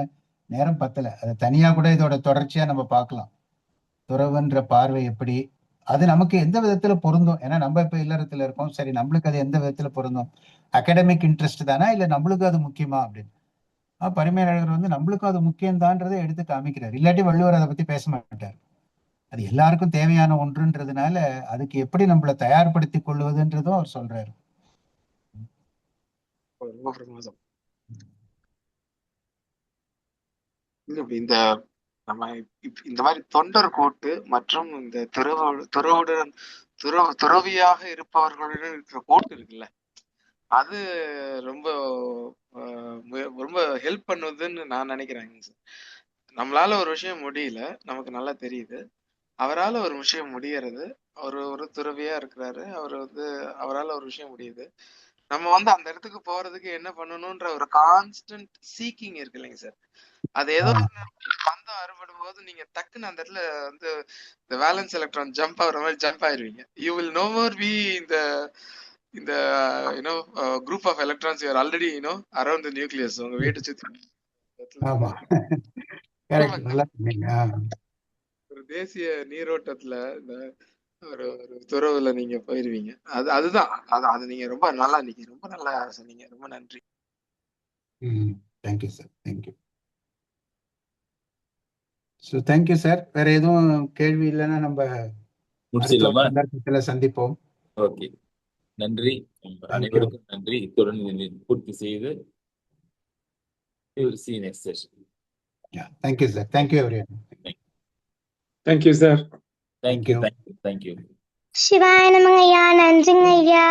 C: நேரம் பத்தல. அதை தனியா கூட இதோட தொடர்ச்சியா நம்ம பார்க்கலாம். துறவுன்ற பார்வை எப்படி, அது நமக்கு எந்த விதத்துல பொருந்தும்? ஏன்னா நம்ம இப்ப இல்லறத்துல இருக்கோம், சரி நம்மளுக்கு அது எந்த விதத்துல பொருந்தும்? அகாடமிக் இன்ட்ரெஸ்ட் தானா இல்ல நம்மளுக்கு அது முக்கியமா அப்படின்னு. பரிமேலழகர் வந்து நம்மளுக்கும் அது முக்கியம்தான்றதை எடுத்து காமிக்கிறார். இல்லாட்டி வள்ளுவர் அதை பத்தி பேச மாட்டார். அது எல்லாருக்கும் தேவையான ஒன்றுன்றதுனால அதுக்கு எப்படி நம்மள தயார்படுத்திக் கொள்வதுன்றதும் அவர் சொல்றாரு.
F: ரொம்ப பிரமாதம். இந்த நம்ம இந்த மாதிரி தொண்டர் கூட்டு மற்றும் இந்த துறவியாக இருப்பவர்களுடன் இருக்கிற கூட்டு இருக்குல்ல, அது ரொம்ப ரொம்ப ஹெல்ப் பண்ணுதுன்னு நான் நினைக்கிறேங்க சார். நம்மளால ஒரு விஷயம் முடியல, நமக்கு நல்லா தெரியுது. அவரால் ஒரு விஷயம் முடியறது, ஒரு துறவியா இருக்கிறாரு, அவரால் ஒரு விஷயம் முடியுது. நம்ம அந்த இடத்துக்கு போறதுக்கு என்ன பண்ணணும்ன்ற ஒரு கான்ஸ்டன்ட் சீக்கிங் இருக்கு இல்லைங்க சார். அது ஏதோ பந்தம் அறுபடும் போது நீங்க டக்குன்னு அந்த இடத்துல இந்த வேலன்ஸ் எலக்ட்ரான் ஜம்ப் ஆகுற மாதிரி ஜம்ப் ஆயிருவீங்க. You will no more be இந்த group of electrons you are already around the nucleus. உங்க வீட்டை சுத்தி ஒரு தேசிய நீரோட்டத்துல இந்த ஒரு துறவுல நீங்க போயிருவீங்க. அதுதான் அது நீங்க ரொம்ப நல்லா சொன்னீங்க. ரொம்ப நன்றி.
C: Thank you sir, thank you. So thank you sir. வேற எதுவும் கேள்வி இல்லைன்னா நம்ம
A: முடிச்சிடலாமா?
C: சந்தர்ப்பத்துல சந்திப்போம்.
A: ஓகே, நன்றி. அனைவருக்கும் நன்றி. இத்துடன் பூர்த்தி செய்து see you next session.
C: Yeah, thank you sir. Thank you everyone.
H: Thank you sir.
A: Thank you. Shivaya Namangaya, Nanjingaya.